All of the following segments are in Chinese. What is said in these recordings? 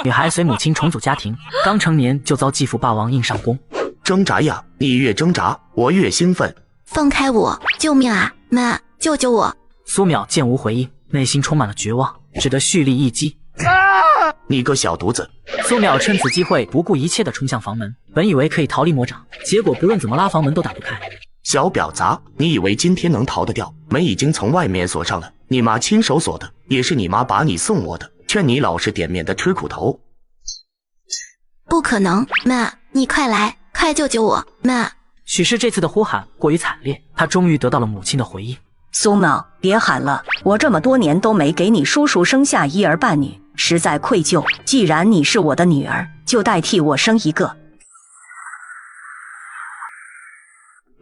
女孩随母亲重组家庭，刚成年就遭继父霸王硬上弓。挣扎呀，你越挣扎，我越兴奋。放开我！救命啊！妈，救救我！苏淼见无回应，内心充满了绝望，只得蓄力一击。你个小犊子！苏淼趁此机会不顾一切地冲向房门，本以为可以逃离魔掌，结果不论怎么拉房门都打不开。小婊砸，你以为今天能逃得掉？门已经从外面锁上了，你妈亲手锁的，也是你妈把你送我的，劝你老实点，免得吃苦头。不可能，妈，你快来，快救救我，妈！许是这次的呼喊过于惨烈，他终于得到了母亲的回应。苏淼，别喊了，我这么多年都没给你叔叔生下一儿半女，实在愧疚。既然你是我的女儿，就代替我生一个。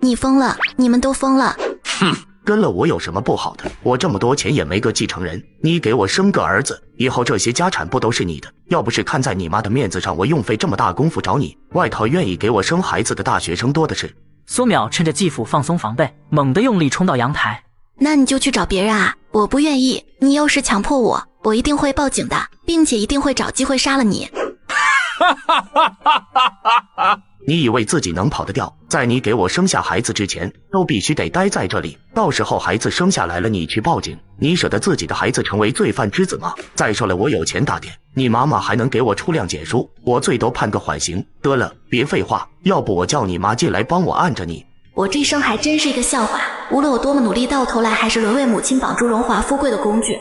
你疯了，你们都疯了！哼，跟了我有什么不好的？我这么多钱也没个继承人，你给我生个儿子，以后这些家产不都是你的？要不是看在你妈的面子上，我用费这么大功夫找你，外头愿意给我生孩子的大学生多的是。苏淼趁着继父放松防备，猛地用力冲到阳台。那你就去找别人啊！我不愿意，你要是强迫我，我一定会报警的，并且一定会找机会杀了你。你以为自己能跑得掉？在你给我生下孩子之前，都必须得待在这里。到时候孩子生下来了，你去报警，你舍得自己的孩子成为罪犯之子吗？再说了，我有钱大点，你妈妈还能给我出谅解书，我最多判个缓刑。得了，别废话，要不我叫你妈进来帮我按着你。我这生还真是一个笑话，无论我多么努力，到头来还是沦为母亲绑住荣华富贵的工具。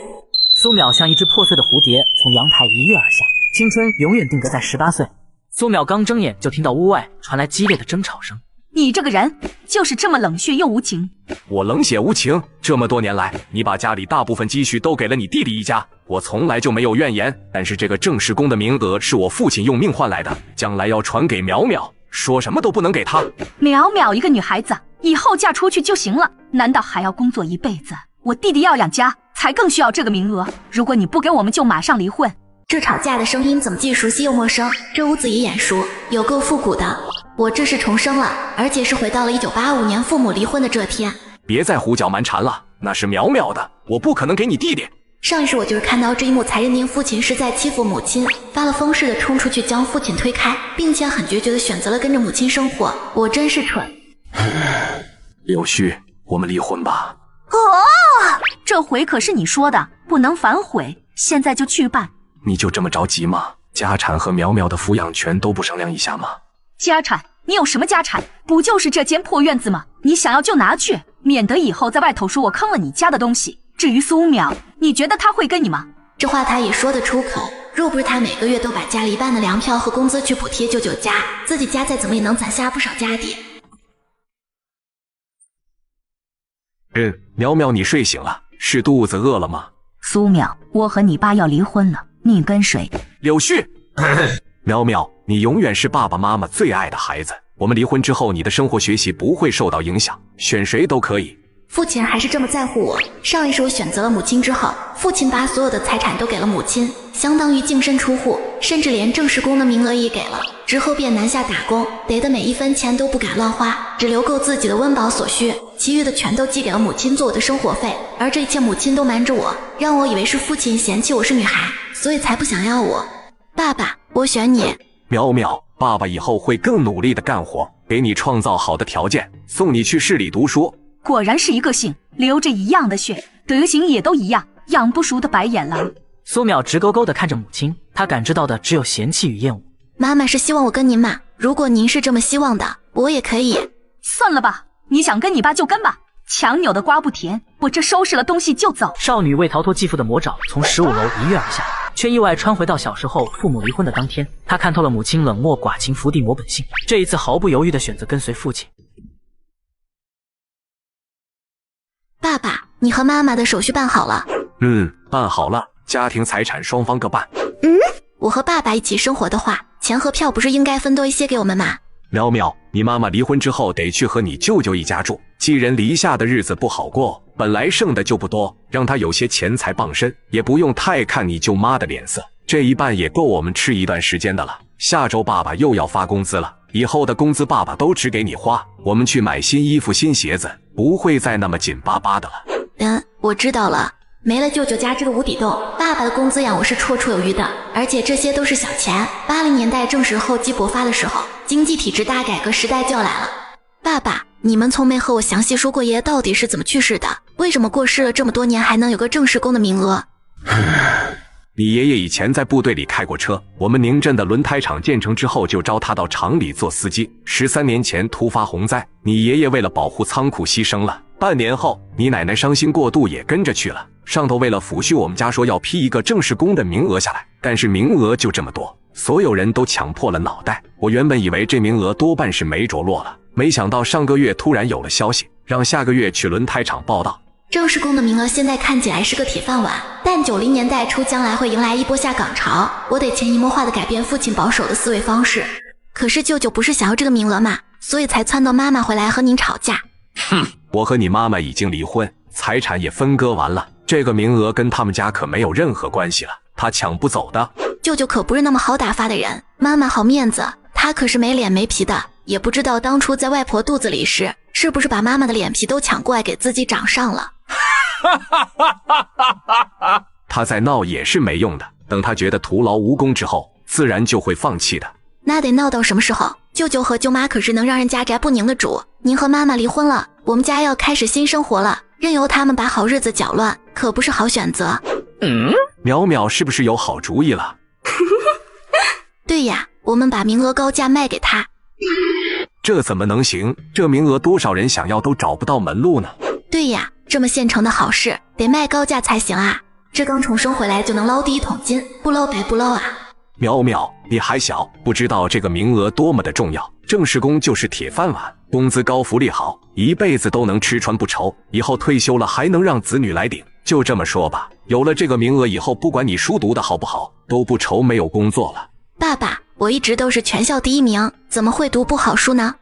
苏淼像一只破碎的蝴蝶，从阳台一跃而下，青春永远定格在18岁。苏淼刚睁眼就听到屋外传来激烈的争吵声。你这个人就是这么冷血又无情。我冷血无情？这么多年来，你把家里大部分积蓄都给了你弟弟一家，我从来就没有怨言。但是这个正式宫的名额是我父亲用命换来的，将来要传给淼淼，说什么都不能给他。淼淼一个女孩子，以后嫁出去就行了，难道还要工作一辈子？我弟弟要养家，才更需要这个名额。如果你不给我们，就马上离婚。这吵架的声音怎么既熟悉又陌生？这屋子也眼熟，有够复古的。我这是重生了，而且是回到了1985年父母离婚的这天。别再胡搅蛮缠了，那是淼淼的，我不可能给你弟弟。上一世我就是看到这一幕才认定父亲是在欺负母亲，发了疯似的冲出去将父亲推开，并且很决绝的选择了跟着母亲生活。我真是蠢。柳絮，我们离婚吧。这回可是你说的，不能反悔，现在就去办。你就这么着急吗？家产和淼淼的抚养权都不商量一下吗？家产？你有什么家产？不就是这间破院子吗？你想要就拿去，免得以后在外头说我坑了你家的东西。至于苏淼，你觉得他会跟你吗？这话他也说得出口，若不是他每个月都把家里一半的粮票和工资去补贴舅舅家，自己家再怎么也能攒下不少家底。淼淼，你睡醒了，是肚子饿了吗？苏淼，我和你爸要离婚了，你跟谁？柳絮。淼淼，你永远是爸爸妈妈最爱的孩子，我们离婚之后，你的生活学习不会受到影响，选谁都可以。父亲还是这么在乎我。上一世我选择了母亲之后，父亲把所有的财产都给了母亲，相当于净身出户，甚至连正式宫的名额也给了。之后便南下打工，得的每一分钱都不敢乱花，只留够自己的温饱所需，其余的全都寄给了母亲做我的生活费。而这一切母亲都瞒着我，让我以为是父亲嫌弃我是女孩，所以才不想要我。爸爸，我选你。淼淼，爸爸以后会更努力的干活，给你创造好的条件，送你去市里读书。果然是一个姓，流着一样的血，德行也都一样，养不熟的白眼狼。苏淼直勾勾地看着母亲，她感知到的只有嫌弃与厌恶。妈妈是希望我跟您骂，如果您是这么希望的，我也可以。算了吧，你想跟你爸就跟吧，强扭的瓜不甜，我这收拾了东西就走。少女为逃脱继父的魔爪，从15楼一跃而下，却意外穿回到小时候父母离婚的当天。她看透了母亲冷漠寡情伏地魔本性，这一次毫不犹豫地选择跟随父亲。爸爸，你和妈妈的手续办好了？办好了，家庭财产双方各半。我和爸爸一起生活的话，钱和票不是应该分多一些给我们吗？淼淼，你妈妈离婚之后得去和你舅舅一家住，寄人篱下的日子不好过，本来剩的就不多，让她有些钱财傍身，也不用太看你舅妈的脸色，这一半也够我们吃一段时间的了。下周爸爸又要发工资了，以后的工资爸爸都只给你花，我们去买新衣服新鞋子，不会再那么紧巴巴的了。我知道了。没了舅舅家这个无底洞，爸爸的工资养我是绰绰有余的，而且这些都是小钱。80年代正是厚积薄发的时候，经济体制大改革时代就来了。爸爸，你们从没和我详细说过爷爷到底是怎么去世的，为什么过世了这么多年还能有个正式工的名额？你爷爷以前在部队里开过车，我们宁镇的轮胎厂建成之后就招他到厂里做司机。13年前突发洪灾，你爷爷为了保护仓库牺牲了。半年后，你奶奶伤心过度也跟着去了。上头为了抚恤我们家说要批一个正式工的名额下来，但是名额就这么多，所有人都抢破了脑袋。我原本以为这名额多半是没着落了，没想到上个月突然有了消息，让下个月去轮胎厂报到。正式工的名额现在看起来是个铁饭碗，但90年代初将来会迎来一波下岗潮，我得潜移默化地改变父亲保守的思维方式。可是舅舅不是想要这个名额嘛，所以才撺掇妈妈回来和您吵架。哼，我和你妈妈已经离婚，财产也分割完了，这个名额跟他们家可没有任何关系了，他抢不走的。舅舅可不是那么好打发的人，妈妈好面子，他可是没脸没皮的，也不知道当初在外婆肚子里时，是不是把妈妈的脸皮都抢过来给自己长上了。他再闹也是没用的，等他觉得徒劳无功之后，自然就会放弃的。那得闹到什么时候？舅舅和舅妈可是能让人家宅不宁的主，您和妈妈离婚了，我们家要开始新生活了，任由他们把好日子搅乱，可不是好选择。淼淼是不是有好主意了？对呀，我们把名额高价卖给他。这怎么能行？这名额多少人想要都找不到门路呢？对呀，这么现成的好事，得卖高价才行啊！这刚重生回来就能捞第一桶金，不捞白不捞啊！淼淼，你还小，不知道这个名额多么的重要。正式工就是铁饭碗，工资高，福利好，一辈子都能吃穿不愁，以后退休了还能让子女来顶。就这么说吧，有了这个名额以后，不管你书读的好不好，都不愁没有工作了。爸爸，我一直都是全校第1名，怎么会读不好书呢？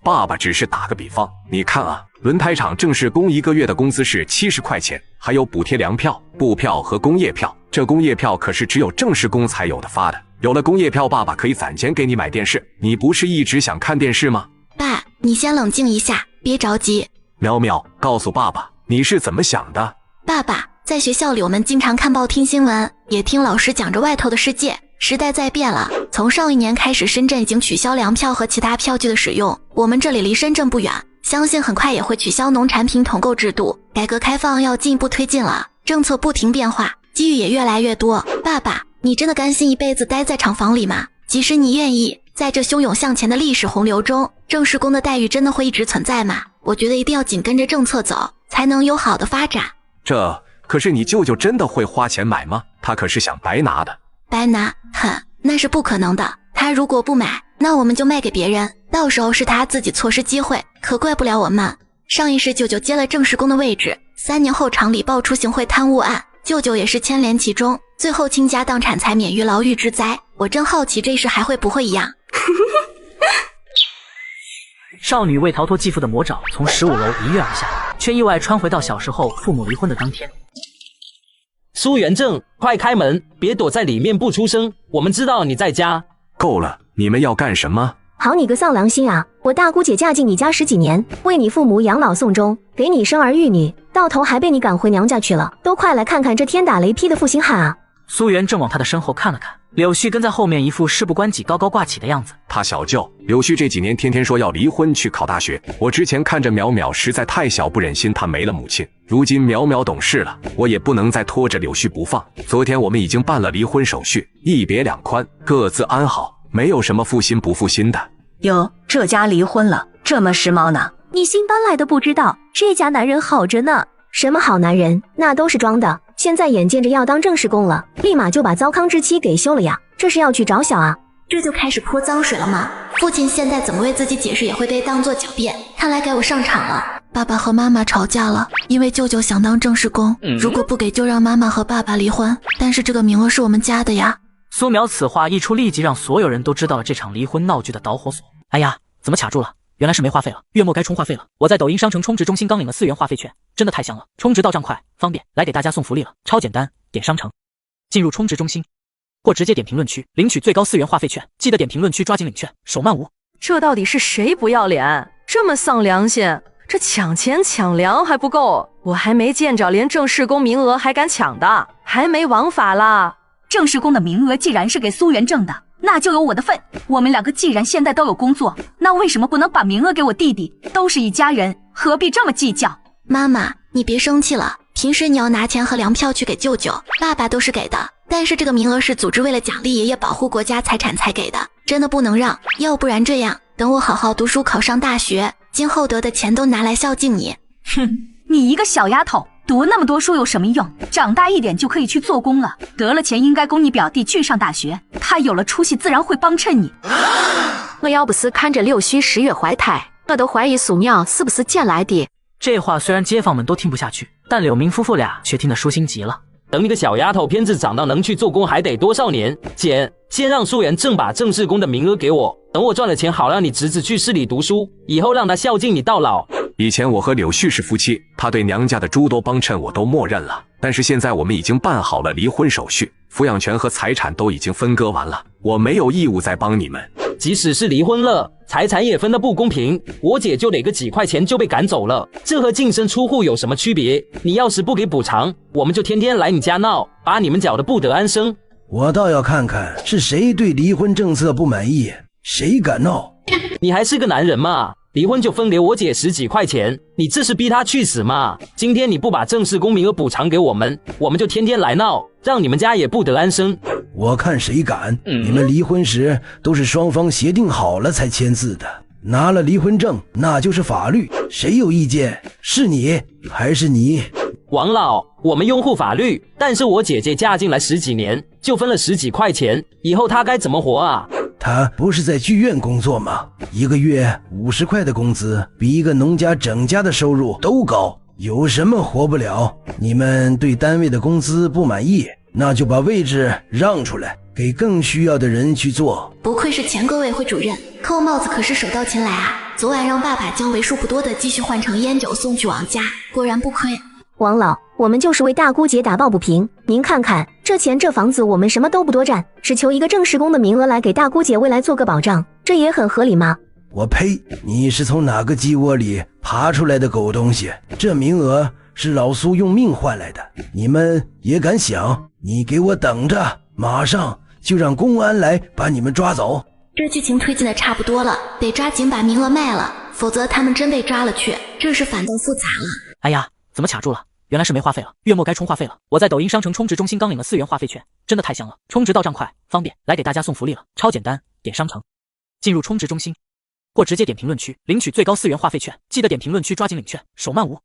爸爸只是打个比方，你看啊，轮胎厂正式工1个月的工资是70块钱，还有补贴粮票、布票和工业票。这工业票可是只有正式工才有的发的。有了工业票，爸爸可以攒钱给你买电视。你不是一直想看电视吗？爸，你先冷静一下，别着急。淼淼，告诉爸爸你是怎么想的。爸爸，在学校里我们经常看报听新闻，也听老师讲着外头的世界。时代在变了，从上1年开始，深圳已经取消粮票和其他票据的使用。我们这里离深圳不远，相信很快也会取消农产品统购制度。改革开放要进一步推进了，政策不停变化，机遇也越来越多。爸爸，你真的甘心一辈子待在厂房里吗？即使你愿意，在这汹涌向前的历史洪流中，正式工的待遇真的会一直存在吗？我觉得一定要紧跟着政策走，才能有好的发展。可是你舅舅真的会花钱买吗？他可是想白拿的。白拿？那是不可能的。他如果不买，那我们就卖给别人，到时候是他自己错失机会，可怪不了我们。上一世舅舅接了正式工的位置，3年后厂里爆出行贿贪污案，舅舅也是牵连其中，最后倾家荡产才免于牢狱之灾。我真好奇这事还会不会一样。少女为逃脱继父的魔爪，从15楼一跃而下，却意外穿回到小时候父母离婚的当天。苏元正，快开门，别躲在里面不出声，我们知道你在家。够了，你们要干什么？好你个丧良心啊！我大姑姐嫁进你家10几年，为你父母养老送终，给你生儿育女，到头还被你赶回娘家去了，都快来看看这天打雷劈的负心汉啊！苏元正往他的身后看了看，柳絮跟在后面一副事不关己高高挂起的样子。他小舅柳絮这几年天天说要离婚去考大学，我之前看着淼淼实在太小，不忍心她没了母亲。如今淼淼懂事了，我也不能再拖着柳絮不放。昨天我们已经办了离婚手续，一别两宽，各自安好，没有什么负心不负心的。哟，这家离婚了，这么时髦呢？你新搬来的不知道，这家男人好着呢。什么好男人，那都是装的。现在眼见着要当正式工了，立马就把糟糠之妻给休了呀！这是要去找小啊？这就开始泼脏水了吗？父亲现在怎么为自己解释也会被当作狡辩，看来该我上场了。爸爸和妈妈吵架了，因为舅舅想当正式工，如果不给就让妈妈和爸爸离婚，但是这个名额是我们家的呀。苏淼此话一出，立即让所有人都知道了这场离婚闹剧的导火索。哎呀，怎么卡住了？原来是没话费了，月末该充话费了。我在抖音商城充值中心刚领了4元话费券，真的太香了，充值到账快方便，来给大家送福利了，超简单，点商城，进入充值中心，或直接点评论区领取最高4元话费券，记得点评论区抓紧领券，手慢无。这到底是谁不要脸，这么丧良心？这抢钱抢粮还不够，我还没见着连正式工名额还敢抢的，还没王法啦。正式工的名额既然是给苏元正的，那就有我的份。我们两个既然现在都有工作，那为什么不能把名额给我弟弟？都是一家人，何必这么计较？妈妈，你别生气了。平时你要拿钱和粮票去给舅舅，爸爸都是给的。但是这个名额是组织为了奖励爷爷保护国家财产才给的，真的不能让。要不然这样，等我好好读书考上大学，今后得的钱都拿来孝敬你。哼，你一个小丫头，读那么多书有什么用？长大一点就可以去做工了。得了钱应该供你表弟去上大学，他有了出息自然会帮衬你。我要不是看着六虚10月怀胎，我都怀疑苏苗是不是捡来的。这话虽然街坊们都听不下去，但柳明夫妇俩却听得舒心极了。等你个小丫头片子长到能去做工还得多少年？姐，先让苏元正把正式工的名额给我，等我赚了钱好让你侄子去市里读书，以后让他孝敬你到老。以前我和柳絮是夫妻，他对娘家的诸多帮衬我都默认了，但是现在我们已经办好了离婚手续，抚养权和财产都已经分割完了，我没有义务再帮你们。即使是离婚了，财产也分得不公平，我姐就得个几块钱就被赶走了，这和净身出户有什么区别？你要是不给补偿，我们就天天来你家闹，把你们搅得不得安生。我倒要看看是谁对离婚政策不满意，谁敢闹。你还是个男人嘛，离婚就分给我姐10几块钱，你这是逼她去死吗？今天你不把正式工名额补偿给我们，我们就天天来闹，让你们家也不得安生。我看谁敢！你们离婚时都是双方协定好了才签字的，拿了离婚证那就是法律，谁有意见？是你还是你？王老，我们拥护法律，但是我姐姐嫁进来10几年，就分了10几块钱，以后她该怎么活啊？她不是在剧院工作吗？一个月50块的工资，比一个农家整家的收入都高，有什么活不了？你们对单位的工资不满意，那就把位置让出来，给更需要的人去做。不愧是前革委会主任，扣帽子可是手到擒来啊！昨晚让爸爸将为数不多的积蓄换成烟酒送去王家，果然不亏。王老，我们就是为大姑姐打抱不平，您看看这钱这房子我们什么都不多占，只求一个正式工的名额来给大姑姐未来做个保障，这也很合理吗？我呸！你是从哪个鸡窝里爬出来的狗东西？这名额是老苏用命换来的，你们也敢想？你给我等着，马上就让公安来把你们抓走。这剧情推进的差不多了，得抓紧把名额卖了，否则他们真被抓了去，这事反倒复杂了。哎呀，怎么卡住了？原来是没话费了，月末该充话费了。我在抖音商城充值中心刚领了4元话费券，真的太香了，充值到账快方便，来给大家送福利了，超简单，点商城，进入充值中心，或直接点评论区领取最高4元话费券，记得点评论区抓紧领券，手慢无。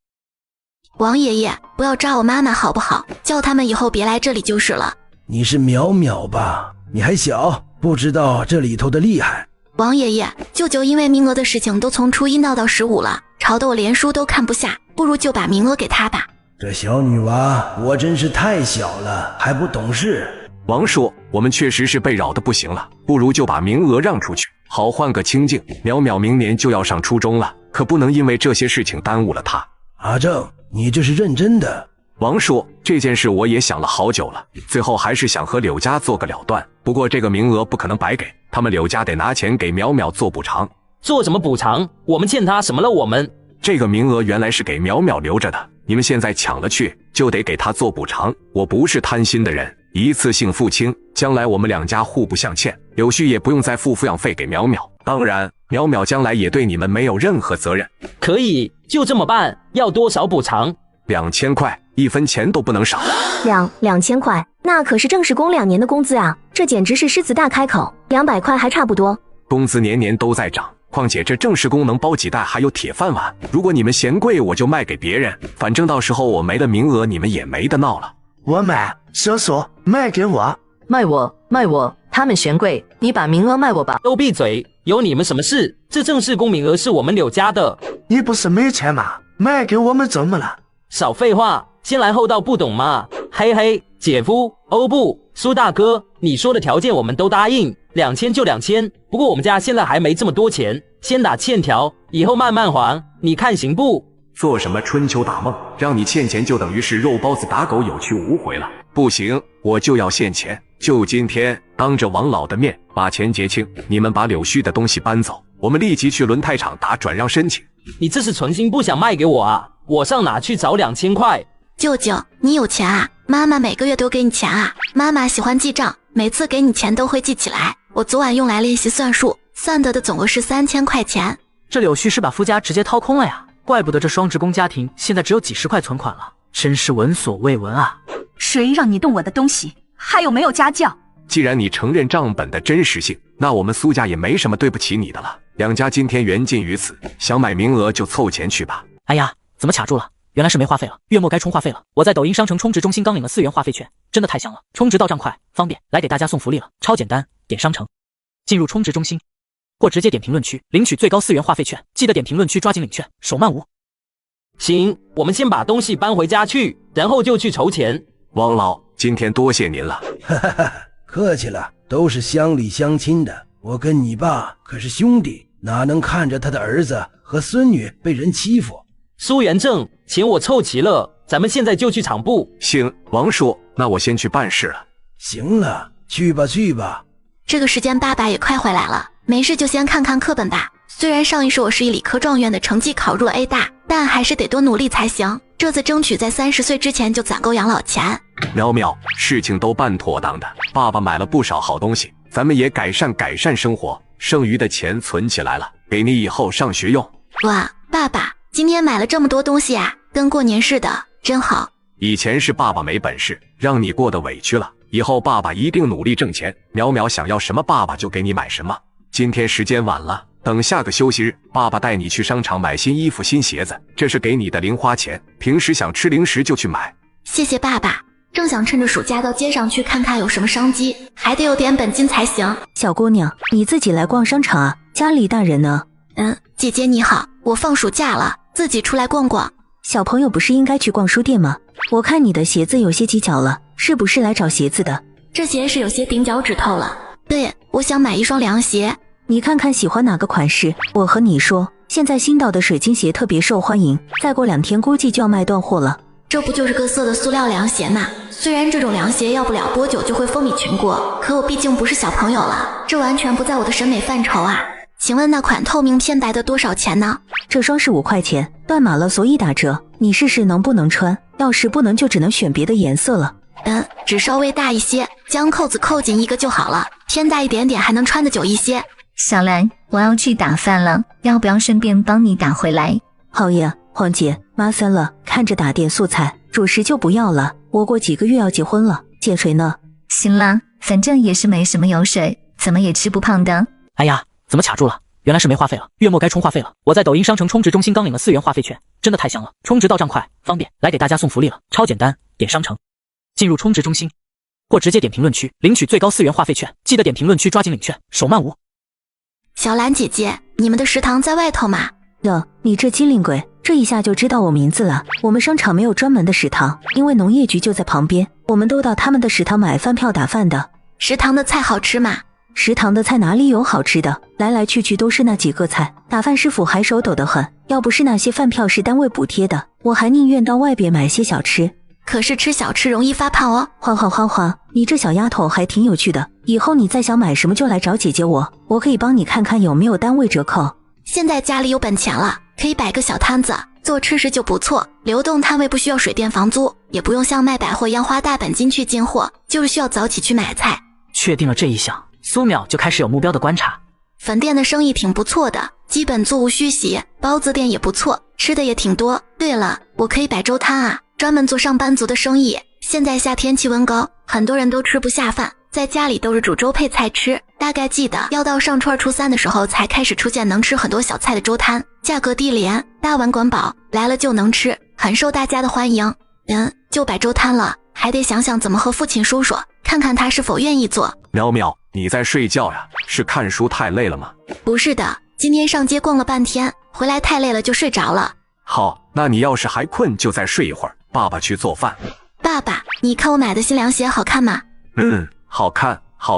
王爷爷，不要抓我妈妈好不好？叫他们以后别来这里就是了。你是淼淼吧？你还小，不知道这里头的厉害。王爷爷，舅舅因为名额的事情都从初一闹到15了，吵得我连书都看不下，不如就把名额给他吧。这小女娃我真是太小了，还不懂事。王叔，我们确实是被扰得不行了，不如就把名额让出去，好换个清静。淼淼明年就要上初中了，可不能因为这些事情耽误了她。阿正，你这是认真的？王叔，这件事我也想了好久了，最后还是想和柳家做个了断。不过这个名额不可能白给，他们柳家得拿钱给淼淼做补偿。做什么补偿？我们欠他什么了？我们这个名额原来是给淼淼留着的，你们现在抢了去，就得给他做补偿。我不是贪心的人，一次性付清，将来我们两家互不相欠，柳絮也不用再付抚养费给淼淼。当然，淼淼将来也对你们没有任何责任。可以，就这么办。要多少补偿？2000块，1分钱都不能少。2000块，那可是正式工2年的工资啊！这简直是狮子大开口，200块还差不多。工资年年都在涨，况且这正式工能包几代，还有铁饭碗。如果你们嫌贵，我就卖给别人，反正到时候我没了名额，你们也没得闹了。我买，叔叔卖给我，卖我，他们嫌贵，你把名额卖我吧。都闭嘴，有你们什么事？这正式工名额是我们柳家的。你不是没钱吗？卖给我们怎么了？少废话，先来后到不懂吗？嘿嘿，姐夫，欧布，苏大哥，你说的条件我们都答应，2000就2000。不过我们家现在还没这么多钱，先打欠条，以后慢慢还，你看行不？做什么春秋大梦？让你欠钱就等于是肉包子打狗，有去无回了。不行，我就要现钱，就今天，当着王老的面把钱结清。你们把柳絮的东西搬走，我们立即去轮胎厂打转让申请。你这是存心不想卖给我啊？我上哪去找2000块？舅舅，你有钱啊？妈妈每个月都给你钱啊？妈妈喜欢记账，每次给你钱都会记起来。我昨晚用来练习算术，算得的总额是3000块钱。这柳絮是把夫家直接掏空了呀，怪不得这双职工家庭现在只有几十块存款了，真是闻所未闻啊！谁让你动我的东西？还有没有家教？既然你承认账本的真实性，那我们苏家也没什么对不起你的了。两家今天缘尽于此，想买名额就凑钱去吧。哎呀，怎么卡住了？原来是没话费了，月末该充话费了。我在抖音商城充值中心刚领了4元话费券，真的太香了，充值到账快方便，来给大家送福利了，超简单，点商城，进入充值中心，或直接点评论区领取最高4元话费券，记得点评论区抓紧领券，手慢无。行，我们先把东西搬回家去，然后就去筹钱。王老，今天多谢您了。哈哈哈，客气了，都是乡里乡亲的，我跟你爸可是兄弟，哪能看着他的儿子和孙女被人欺负？苏元正，钱我凑齐了，咱们现在就去厂部。行，王叔，那我先去办事了。行了，去吧去吧。这个时间爸爸也快回来了，没事就先看看课本吧。虽然上一世我是以理科状元的成绩考入了 A 大，但还是得多努力才行。这次争取在30岁之前就攒够养老钱。苗苗，事情都办妥当的，爸爸买了不少好东西，咱们也改善生活，剩余的钱存起来了，给你以后上学用。哇，爸爸，今天买了这么多东西啊，跟过年似的，真好。以前是爸爸没本事，让你过得委屈了，以后爸爸一定努力挣钱，苗苗想要什么爸爸就给你买什么。今天时间晚了，等下个休息日，爸爸带你去商场买新衣服新鞋子，这是给你的零花钱，平时想吃零食就去买。谢谢爸爸，正想趁着暑假到街上去看看有什么商机，还得有点本金才行。小姑娘，你自己来逛商场啊？家里大人呢？姐姐你好，我放暑假了，自己出来逛逛。小朋友不是应该去逛书店吗？我看你的鞋子有些挤脚了，是不是来找鞋子的？这鞋是有些顶脚趾头了。对，我想买一双凉鞋。你看看喜欢哪个款式？我和你说，现在新到的水晶鞋特别受欢迎，再过2天估计就要卖断货了。这不就是各色的塑料凉鞋吗？虽然这种凉鞋要不了多久就会风靡全国，可我毕竟不是小朋友了，这完全不在我的审美范畴啊。请问那款透明偏白的多少钱呢？这双是5块钱，断码了所以打折，你试试能不能穿，要是不能就只能选别的颜色了。只稍微大一些，将扣子扣紧一个就好了，偏大一点点还能穿得久一些。小兰，我要去打饭了，要不要顺便帮你打回来？好呀，黄姐，麻烦了，看着打点素菜，主食就不要了，我过几个月要结婚了，减水呢。行啦，反正也是没什么油水，怎么也吃不胖的。哎呀，怎么卡住了？原来是没话费了，月末该充话费了。我在抖音商城充值中心刚领了4元话费券，真的太香了，充值到账快方便，来给大家送福利了，超简单，点商城，进入充值中心，或直接点评论区领取最高4元话费券，记得点评论区抓紧领券，手慢无。小兰姐姐，你们的食堂在外头吗？哟，你这机灵鬼，这一下就知道我名字了。我们商场没有专门的食堂，因为农业局就在旁边，我们都到他们的食堂买饭票打饭的。食堂的菜好吃吗？食堂的菜哪里有好吃的，来来去去都是那几个菜，打饭师傅还手抖得很，要不是那些饭票是单位补贴的，我还宁愿到外边买些小吃。可是吃小吃容易发胖哦。花，你这小丫头还挺有趣的，以后你再想买什么就来找姐姐我可以帮你看看有没有单位折扣。现在家里有本钱了，可以摆个小摊子，做吃食就不错，流动摊位不需要水电房租，也不用像卖百货一样花大本金去进货，就是需要早起去买菜。确定了这一项，苏淼就开始有目标的观察。粉店的生意挺不错的，基本座无虚席，包子店也不错，吃的也挺多。对了，我可以摆粥摊啊，专门做上班族的生意。现在夏天气温高，很多人都吃不下饭，在家里都是煮粥配菜吃。大概记得要到上初2、初3的时候才开始出现能吃很多小菜的粥摊，价格低廉，大碗管饱，来了就能吃，很受大家的欢迎。就摆粥摊了，还得想想怎么和父亲说说，看看他是否愿意做。苗苗，你在睡觉呀？是看书太累了吗？不是的，今天上街逛了半天，回来太累了就睡着了。好，那你要是还困就再睡一会儿，爸爸去做饭。爸爸，你看我买的新凉鞋好看吗？好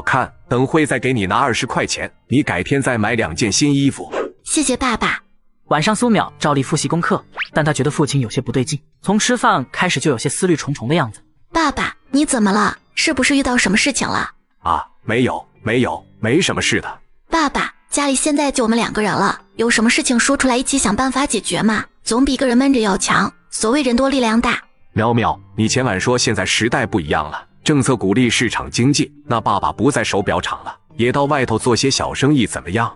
看，等会再给你拿20块钱，你改天再买2件新衣服。谢谢爸爸。晚上苏淼照例复习功课，但他觉得父亲有些不对劲，从吃饭开始就有些思虑重重的样子。爸爸，你怎么了？是不是遇到什么事情了？啊，没有，没什么事的。爸爸，家里现在就我们2个人了，有什么事情说出来一起想办法解决嘛，总比一个人闷着要强。所谓人多力量大。苗苗，你前晚说现在时代不一样了，政策鼓励市场经济，那爸爸不在手表厂了，也到外头做些小生意怎么样？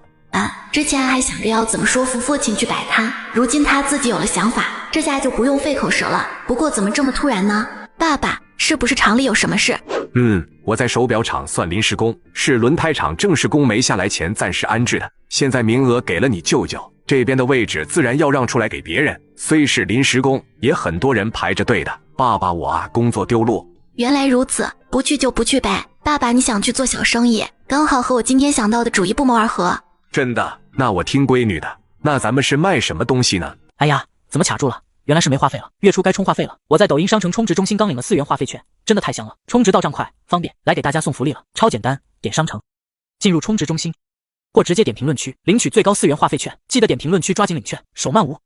之前还想着要怎么说服父亲去摆摊，如今他自己有了想法，这下就不用费口舌了。不过怎么这么突然呢？爸爸，是不是厂里有什么事？我在手表厂算临时工，是轮胎厂正式工没下来前暂时安置的，现在名额给了你舅舅，这边的位置自然要让出来给别人，虽是临时工，也很多人排着队的。爸爸我工作丢路。原来如此，不去就不去呗。爸爸你想去做小生意，刚好和我今天想到的主意不谋而合。真的？那我听闺女的。那咱们是卖什么东西呢？哎呀，怎么卡住了？原来是没话费了，月初该充话费了。我在抖音商城充值中心刚领了4元话费券，真的太香了，充值到账快方便，来给大家送福利了，超简单，点商城，进入充值中心，或直接点评论区领取最高4元话费券，记得点评论区抓紧领券，手慢无。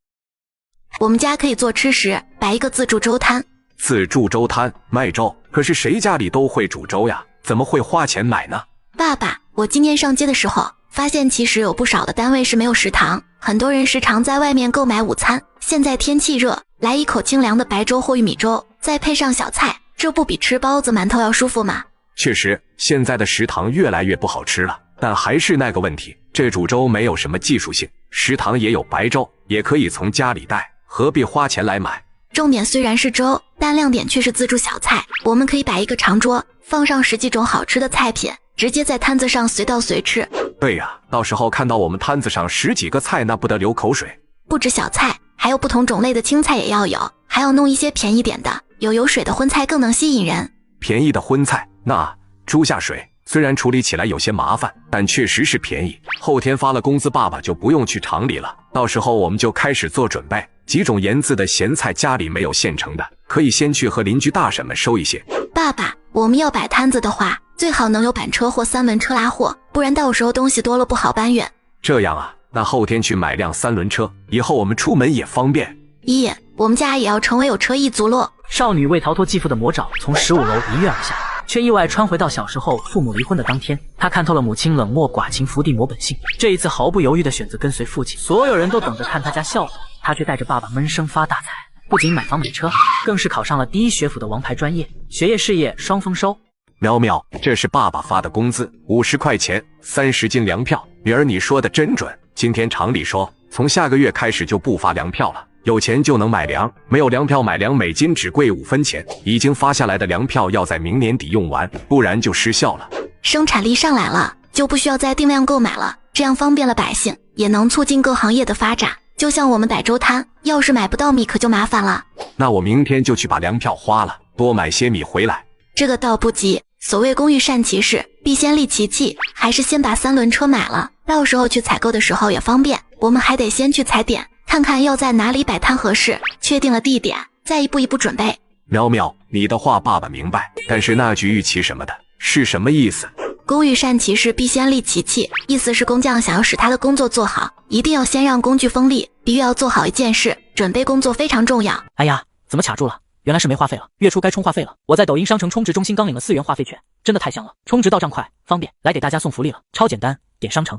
我们家可以做吃食，摆一个自助粥摊。自助粥摊卖粥，可是谁家里都会煮粥呀，怎么会花钱买呢？爸爸，我今天上街的时候发现其实有不少的单位是没有食堂，很多人时常在外面购买午餐。现在天气热，来一口清凉的白粥或玉米粥，再配上小菜，这不比吃包子馒头要舒服吗？确实，现在的食堂越来越不好吃了，但还是那个问题，这煮粥没有什么技术性，食堂也有白粥，也可以从家里带，何必花钱来买？重点虽然是粥，但亮点却是自助小菜。我们可以摆一个长桌，放上10几种好吃的菜品，直接在摊子上随到随吃。对呀，到时候看到我们摊子上10几个菜，那不得流口水。不止小菜，还有不同种类的青菜也要有，还要弄一些便宜点的，有油水的荤菜更能吸引人。便宜的荤菜，那猪下水虽然处理起来有些麻烦，但确实是便宜。后天发了工资，爸爸就不用去厂里了，到时候我们就开始做准备。几种盐渍的咸菜家里没有现成的，可以先去和邻居大婶们收一些。爸爸，我们要摆摊子的话，最好能有板车或3轮车拉货，不然到时候东西多了不好搬运。这样啊，那后天去买辆3轮车，以后我们出门也方便。咦，我们家也要成为有车一族咯。少女为逃脱继父的魔爪，从15楼一跃而下，却意外穿回到小时候父母离婚的当天。她看透了母亲冷漠寡情、伏地魔本性，这一次毫不犹豫地选择跟随父亲。所有人都等着看他家笑话，他却带着爸爸闷声发大财，不仅买房买车，更是考上了第1学府的王牌专业，学业事业双丰收。苗苗，这是爸爸发的工资，50块钱，30斤粮票。女儿，你说的真准。今天厂里说，从下个月开始就不发粮票了，有钱就能买粮，没有粮票买粮每斤只贵5分钱。已经发下来的粮票要在明年底用完，不然就失效了。生产力上来了，就不需要再定量购买了，这样方便了百姓，也能促进各行业的发展。就像我们摆粥摊，要是买不到米可就麻烦了。那我明天就去把粮票花了，多买些米回来。这个倒不急，所谓工欲善其事，必先利其器，还是先把3轮车买了，到时候去采购的时候也方便。我们还得先去踩点，看看要在哪里摆摊合适，确定了地点，再一步一步准备。苗苗，你的话爸爸明白，但是那句预期什么的是什么意思？工欲善其事，必先利其器，意思是工匠想要使他的工作做好，一定要先让工具锋利。比喻要做好一件事，准备工作非常重要。哎呀，怎么卡住了？原来是没话费了，月初该充话费了。我在抖音商城充值中心刚领了4元话费券，真的太香了，充值到账快方便，来给大家送福利了，超简单，点商城，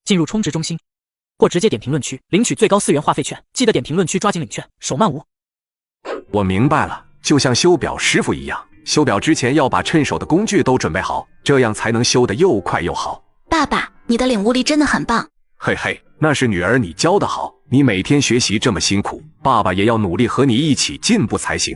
进入充值中心，或直接点评论区领取最高4元话费券，记得点评论区抓紧领券，手慢无。我明白了，就像修表师傅一样，修表之前要把趁手的工具都准备好，这样才能修得又快又好。爸爸，你的领悟力真的很棒。嘿嘿，那是女儿你教得好，你每天学习这么辛苦，爸爸也要努力和你一起进步才行。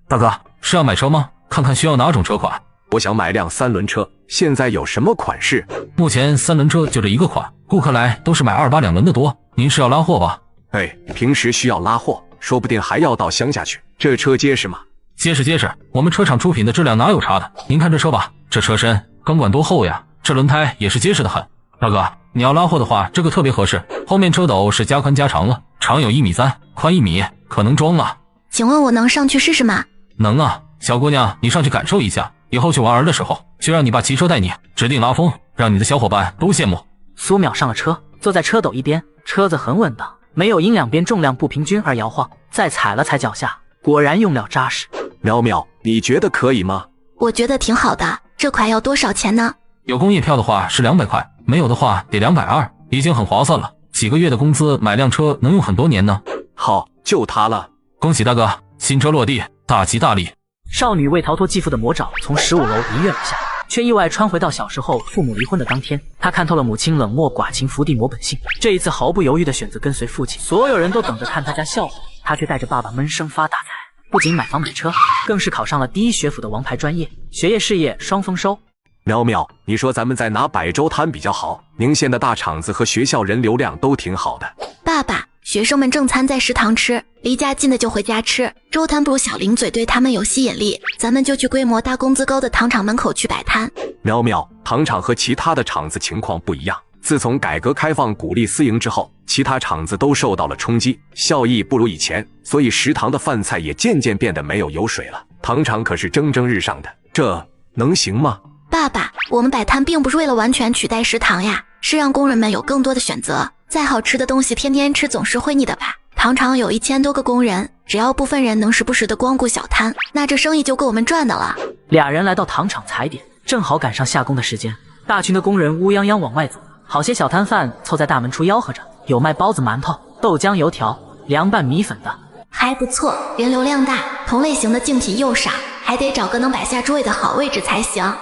大哥，是要买车吗？看看需要哪种车款。我想买辆3轮车，现在有什么款式？目前3轮车就这一个款，顾客来都是买28、2轮的多。您是要拉货吧？哎，平时需要拉货，说不定还要到乡下去。这车结实吗？结实结实，我们车厂出品的质量哪有差的？您看这车吧，这车身钢管多厚呀，这轮胎也是结实的很。大哥，你要拉货的话，这个特别合适，后面车斗是加宽加长了，长有1.3米，宽1米，可能装啊。请问我能上去试试吗？能啊，小姑娘，你上去感受一下，以后去玩儿的时候，就让你爸骑车带你，指定拉风，让你的小伙伴都羡慕。苏淼上了车，坐在车斗一边，车子很稳当，没有因两边重量不平均而摇晃，再踩了踩脚下，果然用料扎实。苗苗，你觉得可以吗？我觉得挺好的，这款要多少钱呢？有工业票的话是200块，没有的话得220，已经很划算了。几个月的工资买辆车能用很多年呢。好，就它了。恭喜大哥，新车落地，大吉大利。少女为逃脱继父的魔爪，从15楼一跃而下，却意外穿回到小时候父母离婚的当天。她看透了母亲冷漠寡情伏地魔本性，这一次毫不犹豫地选择跟随父亲。所有人都等着看他家笑话，他却带着爸爸闷声发大财，不仅买房买车，更是考上了第一学府的王牌专业，学业事业双丰收。苗苗，你说咱们在哪摆粥摊比较好？宁县的大厂子和学校人流量都挺好的。爸爸，学生们正餐在食堂吃，离家近的就回家吃。粥摊不如小零嘴对他们有吸引力，咱们就去规模大、工资高的糖厂门口去摆摊。苗苗，糖厂和其他的厂子情况不一样。自从改革开放鼓励私营之后，其他厂子都受到了冲击，效益不如以前，所以食堂的饭菜也渐渐变得没有油水了。糖厂可是蒸蒸日上的，这能行吗？爸爸，我们摆摊并不是为了完全取代食堂呀，是让工人们有更多的选择。再好吃的东西天天吃总是会腻的吧？糖厂有1000多个工人，只要部分人能时不时的光顾小摊，那这生意就够我们赚的了。俩人来到糖厂踩点，正好赶上下工的时间，大群的工人乌泱泱往外走，好些小摊贩凑在大门处吆喝着，有卖包子、馒头、豆浆、油条、凉拌米粉的。还不错，人流量大，同类型的竞品又少，还得找个能摆下桌椅的好位置才行。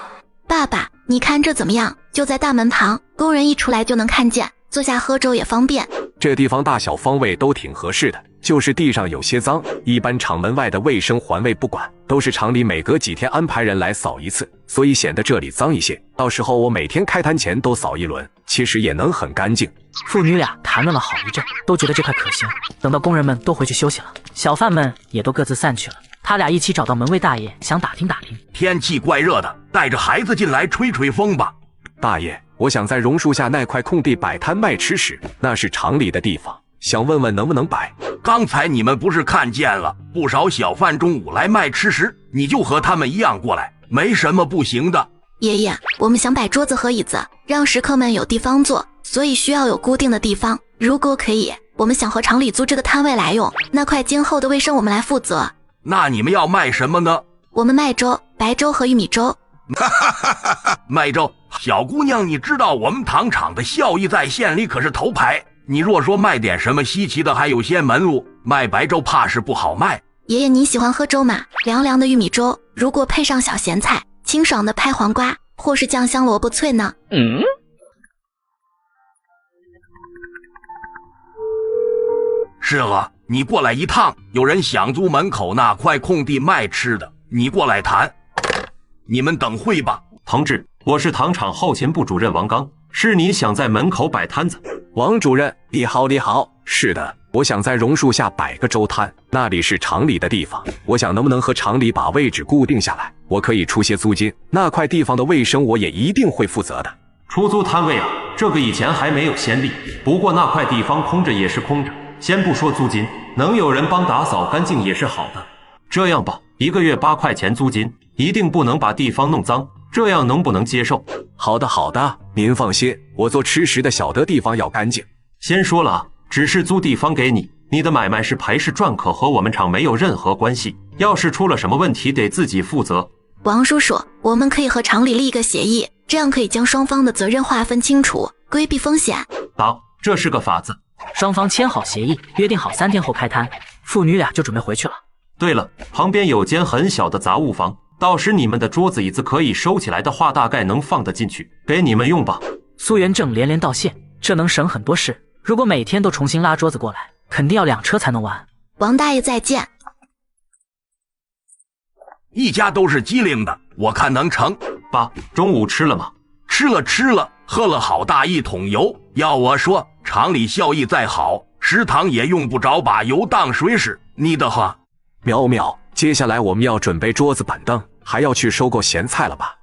爸爸，你看这怎么样？就在大门旁，工人一出来就能看见，坐下喝粥也方便。这地方大小方位都挺合适的，就是地上有些脏，一般厂门外的卫生环卫不管，都是厂里每隔几天安排人来扫一次，所以显得这里脏一些。到时候我每天开摊前都扫一轮，其实也能很干净。父女俩谈论了好一阵，都觉得这块可行。等到工人们都回去休息了，小贩们也都各自散去了。他俩一起找到门卫大爷，想打听打听。天气怪热的，带着孩子进来吹吹风吧。大爷，我想在榕树下那块空地摆摊卖吃食，那是厂里的地方，想问问能不能摆。刚才你们不是看见了，不少小贩中午来卖吃食，你就和他们一样过来，没什么不行的。爷爷，我们想摆桌子和椅子，让食客们有地方坐，所以需要有固定的地方。如果可以，我们想和厂里租这个摊位来用，那块今后的卫生我们来负责。那你们要卖什么呢？我们卖粥，白粥和玉米粥。卖粥，小姑娘，你知道我们糖厂的效益在县里可是头牌。你若说卖点什么稀奇的，还有些门路。卖白粥怕是不好卖。爷爷，你喜欢喝粥吗？凉凉的玉米粥，如果配上小咸菜，清爽的拍黄瓜，或是酱香萝卜脆呢？是了，你过来一趟，有人想租门口那块空地卖吃的，你过来谈。你们等会吧。同志，我是糖厂后勤部主任王刚，是你想在门口摆摊子？王主任，你好，你好。是的，我想在榕树下摆个粥摊，那里是厂里的地方，我想能不能和厂里把位置固定下来，我可以出些租金，那块地方的卫生我也一定会负责的。出租摊位啊，这个以前还没有先例，不过那块地方空着也是空着，先不说租金，能有人帮打扫干净也是好的。这样吧，1个月8块钱租金，一定不能把地方弄脏，这样能不能接受？好的好的，您放心，我做吃食的晓得地方要干净。先说了啊，只是租地方给你，你的买卖是赔是赚可和我们厂没有任何关系，要是出了什么问题得自己负责。王叔叔，我们可以和厂里立一个协议，这样可以将双方的责任划分清楚，规避风险。好，这是个法子。双方签好协议，约定好3天后开摊，父女俩就准备回去了。对了，旁边有间很小的杂物房，到时你们的桌子椅子可以收起来的话，大概能放得进去，给你们用吧。苏元正连连道谢，这能省很多事。如果每天都重新拉桌子过来，肯定要2车才能完。王大爷再见。一家都是机灵的，我看能成。爸，中午吃了吗？吃了，喝了好大一桶油。要我说，厂里效益再好，食堂也用不着把油当水使。你的话。苗苗，接下来我们要准备桌子板凳，还要去收购咸菜了吧？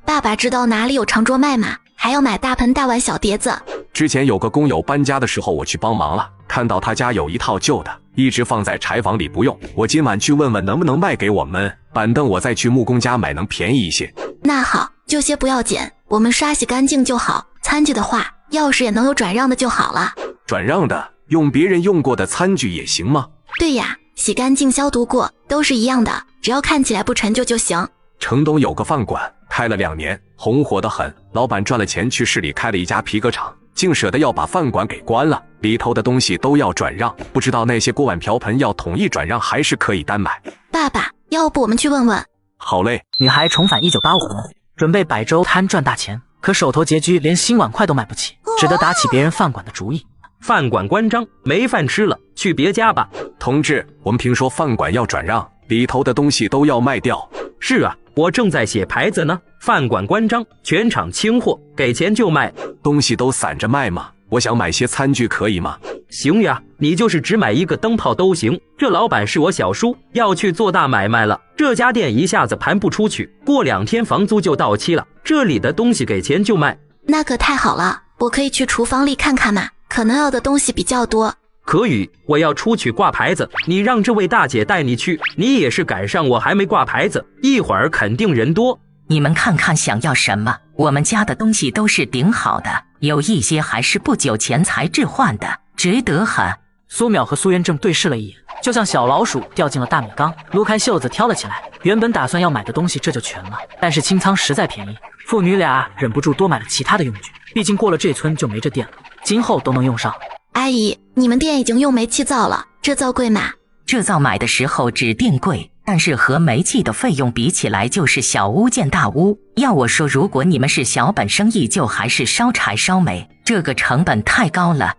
爸爸知道哪里有长桌卖吗？还要买大盆大碗小碟子。之前有个工友搬家的时候我去帮忙了，看到他家有一套旧的，一直放在柴房里不用，我今晚去问问能不能卖给我们。板凳我再去木工家买能便宜一些。那好，旧些不要紧，我们刷洗干净就好。餐具的话，钥匙也能有转让的就好了。转让的？用别人用过的餐具也行吗？对呀，洗干净消毒过，都是一样的，只要看起来不陈旧就行。城东有个饭馆，开了2年，红火得很，老板赚了钱去市里开了一家皮革厂，竟舍得要把饭馆给关了，里头的东西都要转让，不知道那些锅碗瓢盆要统一转让还是可以单买。爸爸，要不我们去问问？好嘞。女孩重返1985年，准备摆粥摊赚大钱，可手头拮据，连新碗筷都买不起，只得打起别人饭馆的主意。饭馆关张，没饭吃了，去别家吧。同志，我们听说饭馆要转让，里头的东西都要卖掉。是啊，我正在写牌子呢。饭馆关张，全场清货，给钱就卖。东西都散着卖吗？我想买些餐具可以吗？行呀，你就是只买一个灯泡都行。这老板是我小叔，要去做大买卖了，这家店一下子盘不出去，过2天房租就到期了。这里的东西给钱就卖。那可太好了，我可以去厨房里看看吗？可能要的东西比较多。可以，我要出去挂牌子，你让这位大姐带你去。你也是赶上我还没挂牌子，一会儿肯定人多。你们看看想要什么？我们家的东西都是顶好的，有一些还是不久前才置换的，值得很。苏淼和苏元正对视了一眼，就像小老鼠掉进了大米缸，撸开袖子挑了起来。原本打算要买的东西这就全了，但是清仓实在便宜，父女俩忍不住多买了其他的用具，毕竟过了这村就没这店了，今后都能用上。阿姨，你们店已经用煤气灶了，这灶贵吗？这灶买的时候指定贵，但是和煤气的费用比起来就是小巫见大巫。要我说，如果你们是小本生意，就还是烧柴烧煤，这个成本太高了。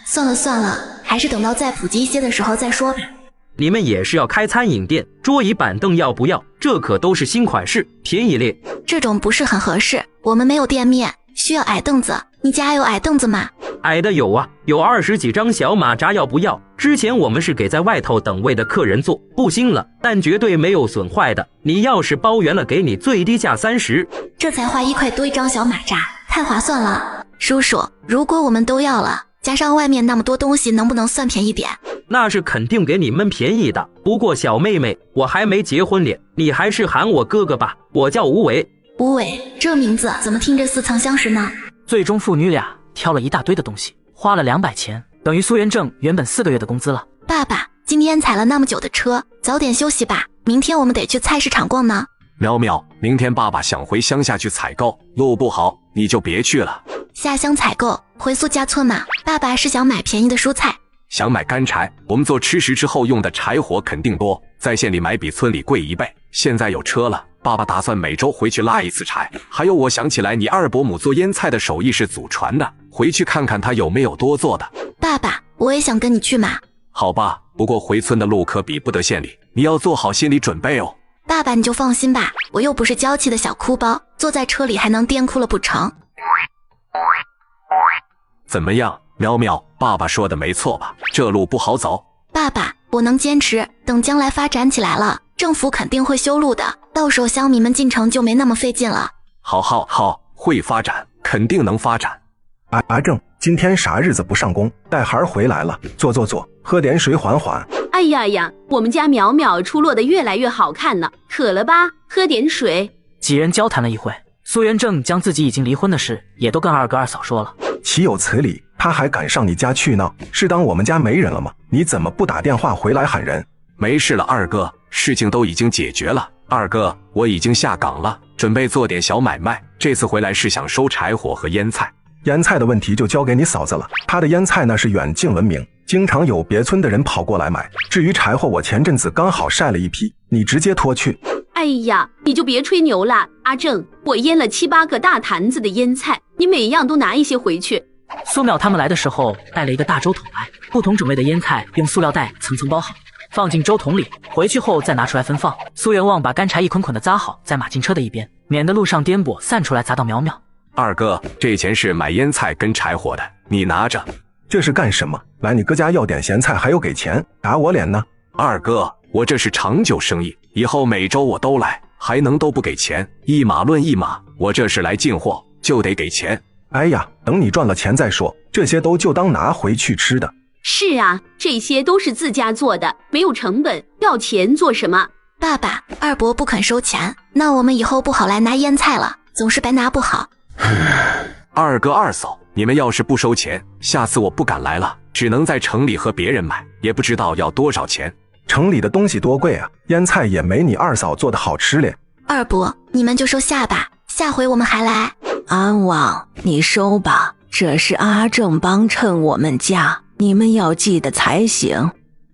算了算了，还是等到再普及一些的时候再说吧。你们也是要开餐饮店，桌椅板凳要不要？这可都是新款式，便宜咧。这种不是很合适，我们没有店面，需要矮凳子。你家有矮凳子吗？矮的有啊，有20几张小马扎，要不要？之前我们是给在外头等位的客人坐，不新了，但绝对没有损坏的。你要是包圆了，给你最低价30。这才花1块多一张小马扎，太划算了。叔叔，如果我们都要了，加上外面那么多东西，能不能算便宜点？那是肯定给你们便宜的。不过小妹妹，我还没结婚咧，你还是喊我哥哥吧，我叫吴伟。吴伟，这名字怎么听着似曾相识呢？最终父女俩挑了一大堆的东西，花了200钱，等于苏元正原本4个月的工资了。爸爸，今天踩了那么久的车，早点休息吧，明天我们得去菜市场逛呢。淼淼，明天爸爸想回乡下去采购，路不好，你就别去了。下乡采购，回苏家村嘛。爸爸是想买便宜的蔬菜，想买干柴，我们做吃食之后用的柴火肯定多，在县里买比村里贵1倍。现在有车了，爸爸打算每周回去拉1次柴。还有，我想起来你二伯母做腌菜的手艺是祖传的，回去看看他有没有多做的。爸爸，我也想跟你去嘛。好吧，不过回村的路可比不得县里，你要做好心理准备哦。爸爸你就放心吧，我又不是娇气的小哭包，坐在车里还能颠哭了不成？怎么样，淼淼，爸爸说的没错吧？这路不好走。爸爸，我能坚持，等将来发展起来了，政府肯定会修路的，到时候乡民们进城就没那么费劲了。好，会发展，肯定能发展。阿正，今天啥日子不上工？带孩儿回来了，坐，喝点水缓缓。哎呀，我们家淼淼出落得越来越好看呢，渴了吧？喝点水。几人交谈了一会，苏元正将自己已经离婚的事也都跟二哥二嫂说了。岂有此理，他还敢上你家去闹，是当我们家没人了吗？你怎么不打电话回来喊人？没事了，二哥，事情都已经解决了。二哥，我已经下岗了，准备做点小买卖，这次回来是想收柴火和腌菜。腌菜的问题就交给你嫂子了，她的腌菜呢是远近闻名，经常有别村的人跑过来买。至于柴火，我前阵子刚好晒了一批，你直接拖去。哎呀，你就别吹牛了，阿正，我腌了7、8个大坛子的腌菜，你每样都拿一些回去。苏淼他们来的时候带了一个大粥桶来，不同种类的腌菜用塑料袋层层包好，放进粥桶里，回去后再拿出来分放。苏元旺把干柴一捆捆的扎好，再码进车的一边，免得路上颠簸散出来砸到淼淼。二哥，这钱是买腌菜跟柴火的，你拿着。这是干什么？来你哥家要点咸菜还有给钱，打我脸呢？二哥，我这是长久生意，以后每周我都来，还能都不给钱？一码论一码，我这是来进货，就得给钱。哎呀，等你赚了钱再说，这些都就当拿回去吃的。是啊，这些都是自家做的，没有成本，要钱做什么？爸爸，二伯不肯收钱，那我们以后不好来拿腌菜了，总是白拿不好。二哥二嫂，你们要是不收钱，下次我不敢来了，只能在城里和别人买，也不知道要多少钱。城里的东西多贵啊，腌菜也没你二嫂做的好吃咧。二伯，你们就收下吧，下回我们还来。安旺，你收吧，这是阿正帮衬我们家，你们要记得才行。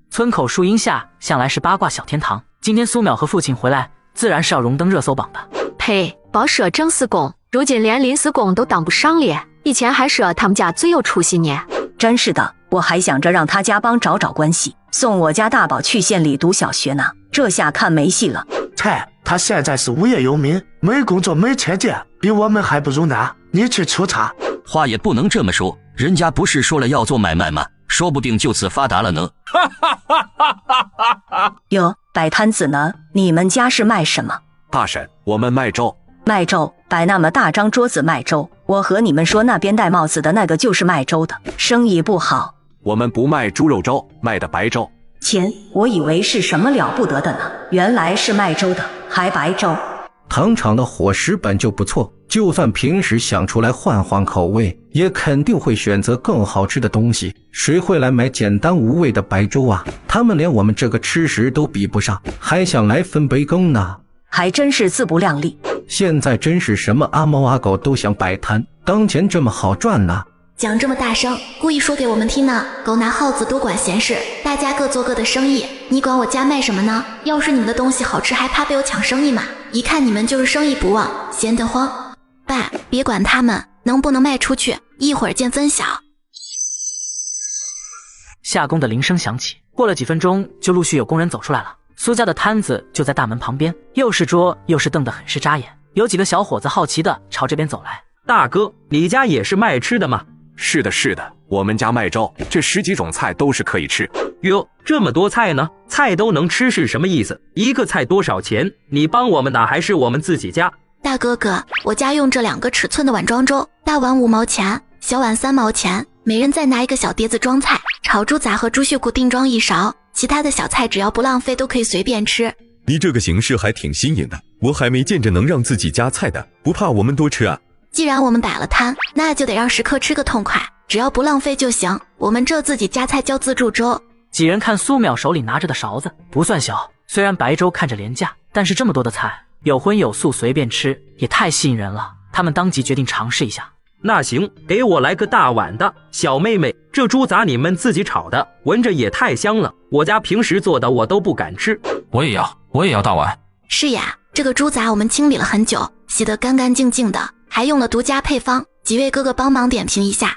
村口树荫下向来是八卦小天堂，今天苏淼和父亲回来，自然是要荣登热搜榜的。呸！保舍郑四公，如今连林四公都当不上了，以前还说他们家最有出息呢。真是的，我还想着让他家帮找找关系，送我家大宝去县里读小学呢，这下看没戏了。菜，他现在是无业游民，没工作没钱借，比我们还不如呢。你去出差。话也不能这么说，人家不是说了要做买卖吗？说不定就此发达了呢。哟，摆摊子呢？你们家是卖什么？大婶，我们卖粥。卖粥？摆那么大张桌子卖粥？我和你们说，那边戴帽子的那个就是卖粥的，生意不好。我们不卖猪肉粥，卖的白粥。钱，我以为是什么了不得的呢，原来是卖粥的，还白粥。糖厂的伙食本就不错，就算平时想出来换换口味，也肯定会选择更好吃的东西。谁会来买简单无味的白粥啊？他们连我们这个吃食都比不上，还想来分杯羹呢？还真是自不量力。现在真是什么阿猫阿狗都想摆摊，当钱这么好赚呢？讲这么大声，故意说给我们听呢。狗拿耗子多管闲事，大家各做各的生意，你管我家卖什么呢？要是你们的东西好吃，还怕被我抢生意吗？一看你们就是生意不旺，闲得慌。爸，别管他们能不能卖出去，一会儿见分晓。下工的铃声响起，过了几分钟，就陆续有工人走出来了。苏家的摊子就在大门旁边，又是桌又是凳的，很是扎眼。有几个小伙子好奇的朝这边走来。大哥，你家也是卖吃的吗？是的，是的，我们家卖粥，这10几种菜都是可以吃。哟，这么多菜呢？菜都能吃是什么意思？一个菜多少钱？你帮我们拿还是我们自己加？大哥哥，我家用这2个尺寸的碗装粥，大碗5毛钱，小碗3毛钱，每人再拿一个小碟子装菜，炒猪杂和猪血骨定装1勺，其他的小菜只要不浪费都可以随便吃。你这个形式还挺新颖的，我还没见着能让自己加菜的，不怕我们多吃啊？既然我们摆了摊，那就得让食客吃个痛快，只要不浪费就行。我们这自己加菜叫自助粥。几人看苏淼手里拿着的勺子不算小，虽然白粥看着廉价，但是这么多的菜，有荤有素随便吃，也太吸引人了。他们当即决定尝试一下。那行，给我来个大碗的。小妹妹，这猪杂你们自己炒的，闻着也太香了，我家平时做的我都不敢吃。我也要大碗。是呀，这个猪杂我们清理了很久，洗得干干净净的，还用了独家配方，几位哥哥帮忙点评一下。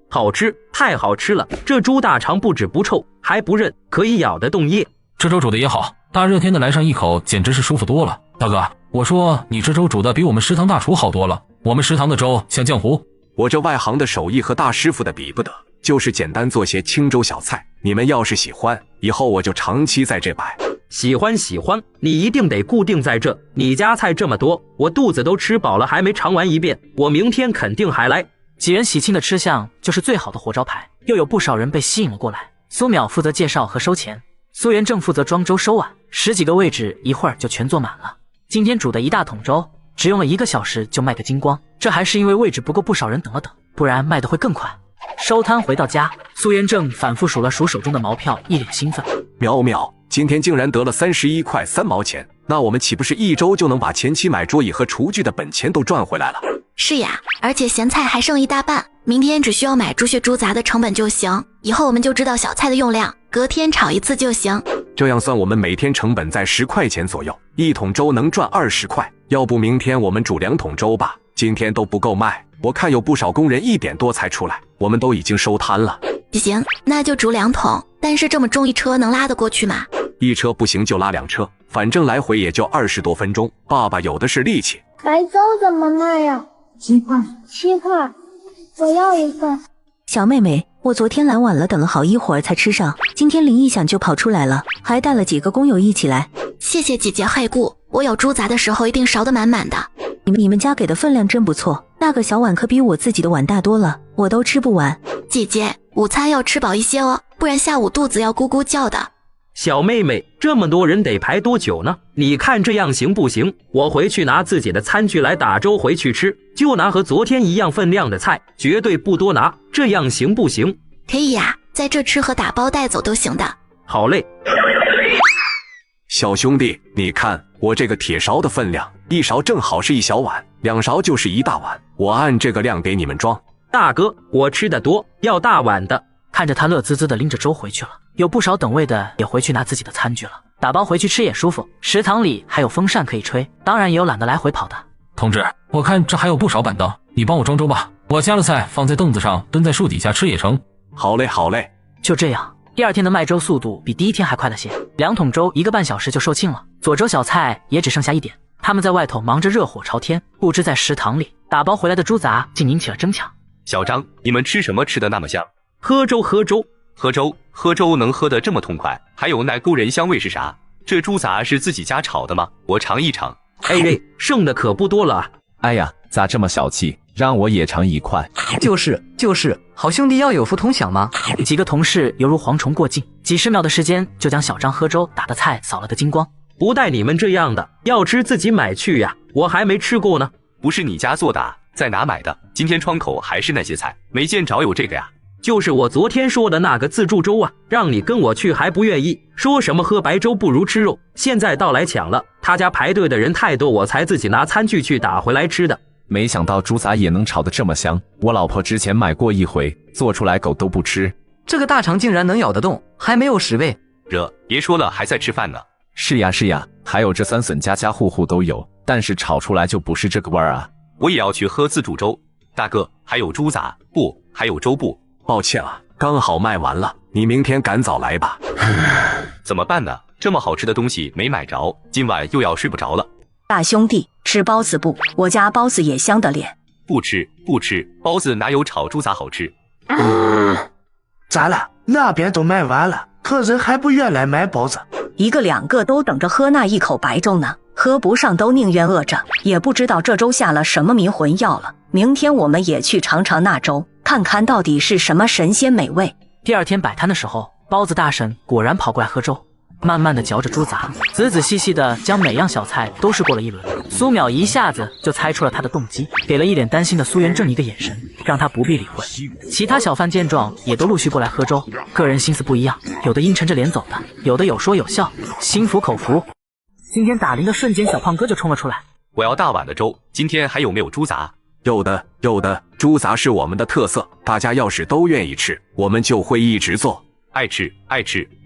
好吃，太好吃了！这猪大肠不止不臭，还不韧，可以咬得动噎。这粥煮的也好，大热天的来上一口，简直是舒服多了。大哥，我说你这粥煮的比我们食堂大厨好多了，我们食堂的粥像浆糊。我这外行的手艺和大师傅的比不得，就是简单做些清粥小菜。你们要是喜欢，以后我就长期在这摆。喜欢，你一定得固定在这。你家菜这么多，我肚子都吃饱了，还没尝完一遍，我明天肯定还来。几人喜庆的吃相就是最好的活招牌，又有不少人被吸引了过来。苏淼负责介绍和收钱，苏元正负责装粥收碗，10几个位置一会儿就全坐满了。今天煮的1大桶粥，只用了1个小时就卖个精光，这还是因为位置不够，不少人等了等，不然卖的会更快。收摊回到家，苏元正反复数了数手中的毛票，一脸兴奋。淼，今天竟然得了31块3毛钱，那我们岂不是1周就能把前期买桌椅和厨具的本钱都赚回来了？是呀，而且咸菜还剩1大半，明天只需要买猪血猪杂的成本就行，以后我们就知道小菜的用量，隔天炒一次就行。这样算我们每天成本在10块钱左右，1桶粥能赚20块。要不明天我们煮2桶粥吧，今天都不够卖。我看有不少工人1点多才出来，我们都已经收摊了。行，那就煮2桶，但是这么重一车能拉得过去吗？1车不行就拉2车，反正来回也就20多分钟，爸爸有的是力气。白粥怎么卖呀？7块。7块，我要1份。小妹妹，我昨天来晚了，等了好一会儿才吃上，今天铃一响就跑出来了，还带了几个工友一起来。谢谢姐姐惠顾，我舀猪杂的时候一定勺得满满的。你们家给的分量真不错，那个小碗可比我自己的碗大多了，我都吃不完。姐姐，午餐要吃饱一些哦，不然下午肚子要咕咕叫的。小妹妹，这么多人得排多久呢？你看这样行不行？我回去拿自己的餐具来打粥回去吃，就拿和昨天一样分量的菜，绝对不多拿，这样行不行？可以呀，在这吃和打包带走都行的。好嘞。小兄弟，你看我这个铁勺的分量，1勺正好是1小碗，2勺就是1大碗，我按这个量给你们装。大哥，我吃的多，要大碗的。看着他乐滋滋的拎着粥回去了，有不少等位的也回去拿自己的餐具了。打包回去吃也舒服，食堂里还有风扇可以吹，当然也有懒得来回跑的。同志，我看这还有不少板凳，你帮我装粥吧，我加了菜放在凳子上，蹲在树底下吃也成。好嘞，好嘞。就这样，第二天的卖粥速度比第一天还快了些，2桶粥1个半小时就售罄了，左粥小菜也只剩下1点。他们在外头忙着热火朝天，不知在食堂里打包回来的猪杂竟引起了争抢。小张，你们吃什么吃的那么香？喝粥喝粥喝粥喝粥能喝得这么痛快，还有那勾人香味是啥？这猪杂是自己家炒的吗？我尝一尝。哎，剩的可不多了啊。哎呀，咋这么小气？让我也尝一块。就是，好兄弟要有福同享嘛。几个同事犹如蝗虫过境，几十秒的时间就将小张喝粥打的菜扫了个精光。不带你们这样的，要吃自己买去呀，我还没吃过呢。不是你家做的，在哪买的？今天窗口还是那些菜，没见着有这个呀。就是我昨天说的那个自助粥啊，让你跟我去还不愿意，说什么喝白粥不如吃肉，现在到来抢了，他家排队的人太多，我才自己拿餐具去打回来吃的。没想到猪杂也能炒得这么香，我老婆之前买过一回，做出来狗都不吃。这个大肠竟然能咬得动，还没有10倍。别说了，还在吃饭呢。是呀，还有这酸笋家家户户都有，但是炒出来就不是这个味儿啊。我也要去喝自助粥。大哥，还有猪杂不？还有粥不？抱歉了，刚好卖完了，你明天赶早来吧。怎么办呢？这么好吃的东西没买着，今晚又要睡不着了。大兄弟，吃包子不？我家包子也香的脸。不吃，包子哪有炒猪杂好吃？咋了？那边都卖完了，客人还不愿来买包子。1个2个都等着喝那一口白粥呢，喝不上都宁愿饿着。也不知道这粥下了什么迷魂药了。明天我们也去尝尝那粥，看看到底是什么神仙美味。第二天摆摊的时候，包子大婶果然跑过来喝粥，慢慢的嚼着猪杂，仔仔细细的将每样小菜都试过了一轮。苏淼一下子就猜出了他的动机，给了一脸担心的苏元正一个眼神，让他不必理会。其他小贩见状也都陆续过来喝粥，个人心思不一样，有的阴沉着脸走的，有的有说有笑，心服口服。今天打铃的瞬间，小胖哥就冲了出来，我要大碗的粥，今天还有没有猪杂？有的，猪杂是我们的特色，大家要是都愿意吃，我们就会一直做。爱吃，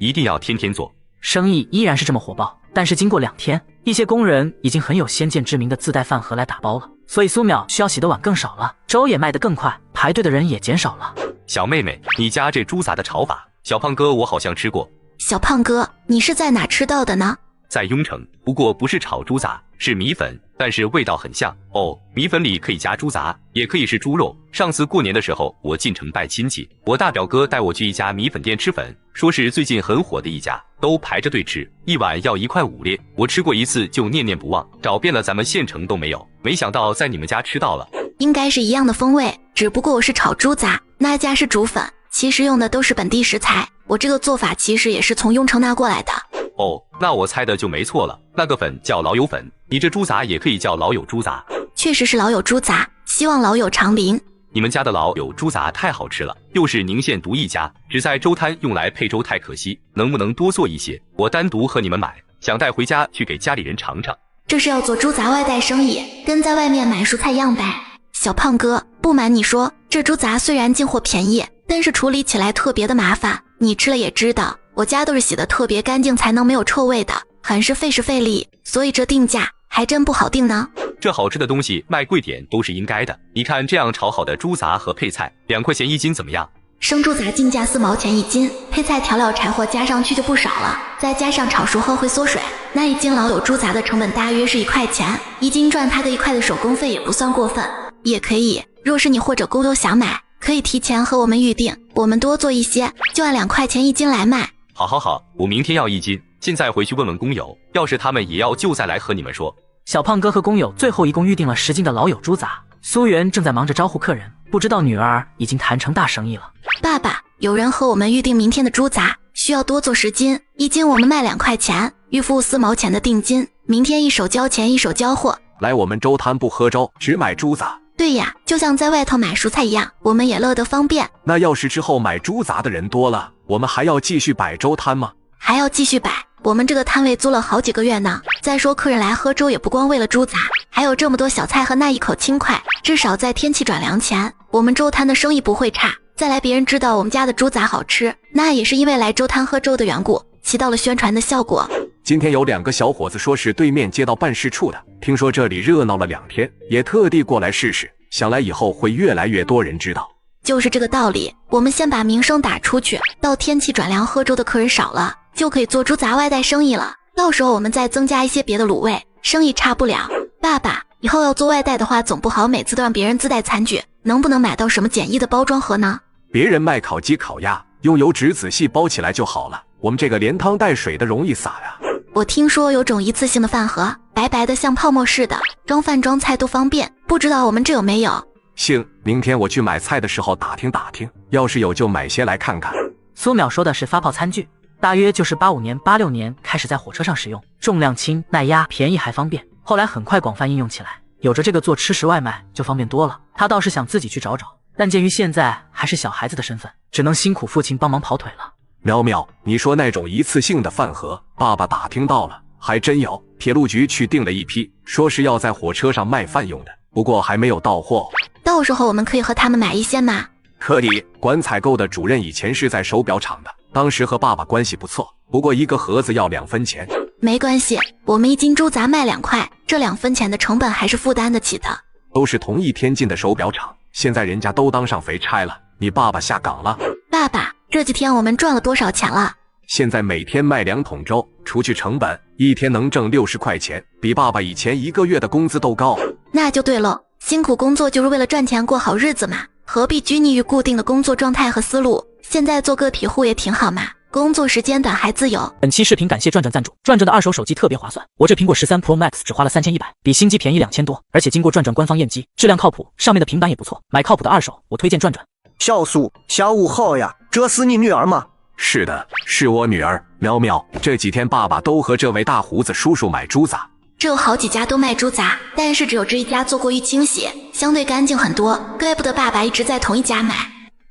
一定要天天做。生意依然是这么火爆，但是经过2天，一些工人已经很有先见之明的自带饭盒来打包了，所以苏淼需要洗的碗更少了，粥也卖得更快，排队的人也减少了。小妹妹，你家这猪杂的炒法，小胖哥我好像吃过。小胖哥，你是在哪吃到的呢？在雍城，不过不是炒猪杂，是米粉，但是味道很像哦。米粉里可以加猪杂，也可以是猪肉。上次过年的时候，我进城拜亲戚，我大表哥带我去一家米粉店吃粉，说是最近很火的一家，都排着队吃，一碗要1块5咧。我吃过一次就念念不忘，找遍了咱们县城都没有，没想到在你们家吃到了。应该是一样的风味，只不过我是炒猪杂，那家是煮粉，其实用的都是本地食材。我这个做法其实也是从雍城拿过来的。哦，那我猜的就没错了，那个粉叫老友粉，你这猪杂也可以叫老友猪杂。确实是老友猪杂，希望老友长灵。你们家的老友猪杂太好吃了，又是宁县独一家，只在粥摊用来配粥太可惜，能不能多做一些？我单独和你们买，想带回家去给家里人尝尝。这是要做猪杂外带生意，跟在外面买蔬菜样呗。小胖哥，不瞒你说，这猪杂虽然进货便宜，但是处理起来特别的麻烦，你吃了也知道，我家都是洗得特别干净才能没有臭味的，很是费时费力，所以这定价还真不好定呢。这好吃的东西卖贵点都是应该的，你看这样炒好的猪杂和配菜，2块钱1斤怎么样？生猪杂进价4毛钱1斤，配菜调料柴火加上去就不少了，再加上炒熟后会缩水，那1斤老友猪杂的成本大约是1块钱，1斤赚它个1块的手工费也不算过分。也可以，若是你或者勾都想买，可以提前和我们预定，我们多做一些，就按2块钱1斤来卖。好，我明天要1斤，现在回去问问工友，要是他们也要就再来和你们说。小胖哥和工友最后一共预定了10斤的老友猪杂，苏元正在忙着招呼客人，不知道女儿已经谈成大生意了。爸爸，有人和我们预定明天的猪杂，需要多做10斤，1斤我们卖2块钱，预付4毛钱的定金，明天一手交钱一手交货。来我们粥摊不喝粥，只买猪杂。对呀，就像在外头买蔬菜一样，我们也乐得方便。那要是之后买猪杂的人多了，我们还要继续摆粥摊吗？还要继续摆。我们这个摊位租了好几个月呢。再说客人来喝粥也不光为了猪杂，还有这么多小菜和那一口轻快。至少在天气转凉前，我们粥摊的生意不会差。再来别人知道我们家的猪杂好吃，那也是因为来粥摊喝粥的缘故，起到了宣传的效果。今天有2个小伙子说是对面街道办事处的，听说这里热闹了2天，也特地过来试试，想来以后会越来越多人知道。就是这个道理，我们先把名声打出去，到天气转凉喝粥的客人少了，就可以做猪杂外带生意了。到时候我们再增加一些别的卤味，生意差不了。爸爸，以后要做外带的话，总不好每次都让别人自带餐具，能不能买到什么简易的包装盒呢？别人卖烤鸡烤鸭，用油纸仔细包起来就好了，我们这个连汤带水的容易洒呀。我听说有种一次性的饭盒，白白的像泡沫似的，装饭装菜都方便，不知道我们这有没有？行，明天我去买菜的时候打听打听，要是有就买些来看看。苏淼说的是发泡餐具，大约就是85年、86年开始在火车上使用，重量轻、耐压、便宜还方便，后来很快广泛应用起来。有着这个做吃食外卖就方便多了。他倒是想自己去找找，但鉴于现在还是小孩子的身份，只能辛苦父亲帮忙跑腿了。淼淼，你说那种一次性的饭盒，爸爸打听到了，还真有。铁路局去订了一批，说是要在火车上卖饭用的，不过还没有到货。到时候我们可以和他们买一些吗？可以，管采购的主任以前是在手表厂的，当时和爸爸关系不错，不过一个盒子要2分钱。没关系，我们1斤猪杂卖2块，这2分钱的成本还是负担得起的。都是同一天进的手表厂，现在人家都当上肥差了，你爸爸下岗了。爸爸，这几天我们赚了多少钱了？现在每天卖2桶粥，除去成本，一天能挣60块钱，比爸爸以前1个月的工资都高。那就对喽，辛苦工作就是为了赚钱过好日子嘛，何必拘泥于固定的工作状态和思路？现在做个体户也挺好嘛，工作时间短还自由。本期视频感谢转转赞助，转转的2手手机特别划算，我这苹果13 Pro Max 只花了3100，比新机便宜2000多，而且经过转转官方验机，质量靠谱，上面的平板也不错，买靠谱的2手，我推荐转转。小苏，下午好呀，这是你女儿吗？是的，是我女儿淼淼。这几天爸爸都和这位大胡子叔叔买猪杂。这有好几家都卖猪杂，但是只有这一家做过预清洗，相对干净很多，怪不得爸爸一直在同一家买。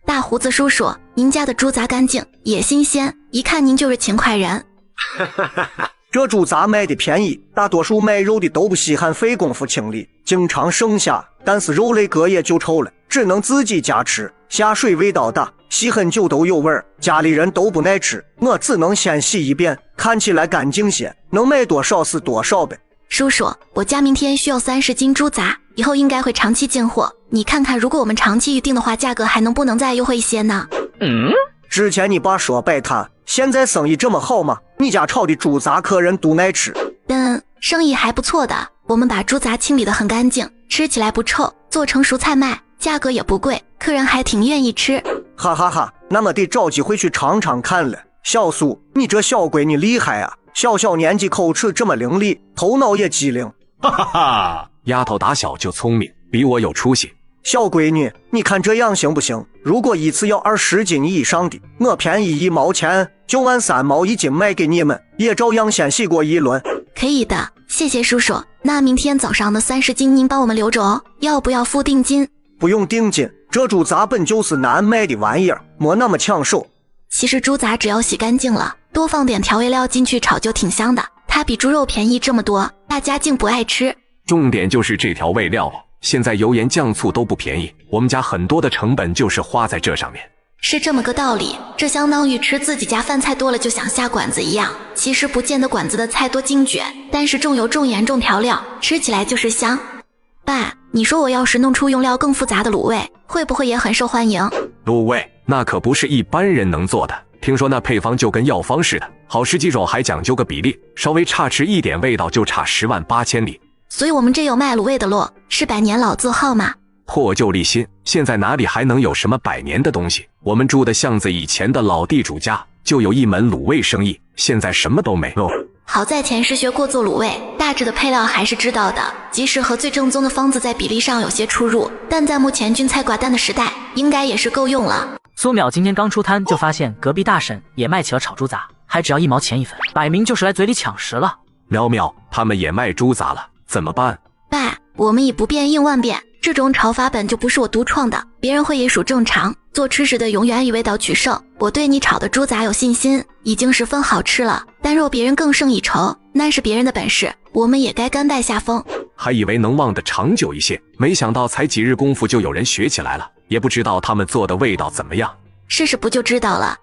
大胡子叔叔，您家的猪杂干净也新鲜，一看您就是勤快人。这猪杂卖的便宜，大多数卖肉的都不稀罕费功夫清理，经常剩下，但是肉类隔夜就臭了，只能自己家吃，下水味道大，洗很久都有味儿，家里人都不耐吃，我只能先洗一遍，看起来干净些，能卖多少是多少呗。叔叔，我家明天需要30斤猪杂，以后应该会长期进货，你看看如果我们长期预定的话，价格还能不能再优惠一些呢？之前你爸说摆摊，现在生意这么好吗？你家炒的猪杂客人都爱吃。生意还不错的，我们把猪杂清理得很干净，吃起来不臭，做成蔬菜卖，价格也不贵，客人还挺愿意吃。哈哈哈，那么得找机会去尝尝看了。小苏，你这小闺女厉害啊，小年纪口齿这么伶俐，头脑也机灵。哈哈哈，丫头打小就聪明，比我有出息。小闺女，你看这样行不行？如果一次要20斤以上的，我便宜1毛钱，就按3毛1斤卖给你们，也照样先洗过一轮。可以的，谢谢叔叔。那明天早上的30斤您帮我们留着哦，要不要付定金？不用定金，这猪杂本就是难卖的玩意儿，没那么抢手。其实猪杂只要洗干净了，多放点调味料进去炒就挺香的，它比猪肉便宜这么多，大家竟不爱吃。重点就是这调味料了，现在油盐酱醋都不便宜，我们家很多的成本就是花在这上面。是这么个道理，这相当于吃自己家饭菜多了就想下馆子一样。其实不见得馆子的菜多精绝，但是重油重盐重调料，吃起来就是香。爸，你说我要是弄出用料更复杂的卤味，会不会也很受欢迎？卤味那可不是一般人能做的，听说那配方就跟药方似的，好10几种还讲究个比例，稍微差池一点味道就差10万8千里。所以我们这有卖卤味的咯，是100年老字号吗？破旧立新，现在哪里还能有什么100年的东西？我们住的巷子以前的老地主家就有一门卤味生意，现在什么都没有。好在前世学过做卤味，大致的配料还是知道的，即使和最正宗的方子在比例上有些出入，但在目前均菜寡淡的时代，应该也是够用了。苏淼今天刚出摊就发现隔壁大婶也卖起了炒猪杂，还只要1毛钱1份，摆明就是来嘴里抢食了。淼淼，他们也卖猪杂了，怎么办？爸，我们以不变应万变，这种炒法本就不是我独创的，别人会也属正常。做吃食的永远以味道取胜，我对你炒的猪杂有信心，已经十分好吃了。但若别人更胜一筹，那是别人的本事，我们也该甘拜下风。还以为能忘得长久一些，没想到才几日功夫就有人学起来了，也不知道他们做的味道怎么样。试试不就知道了。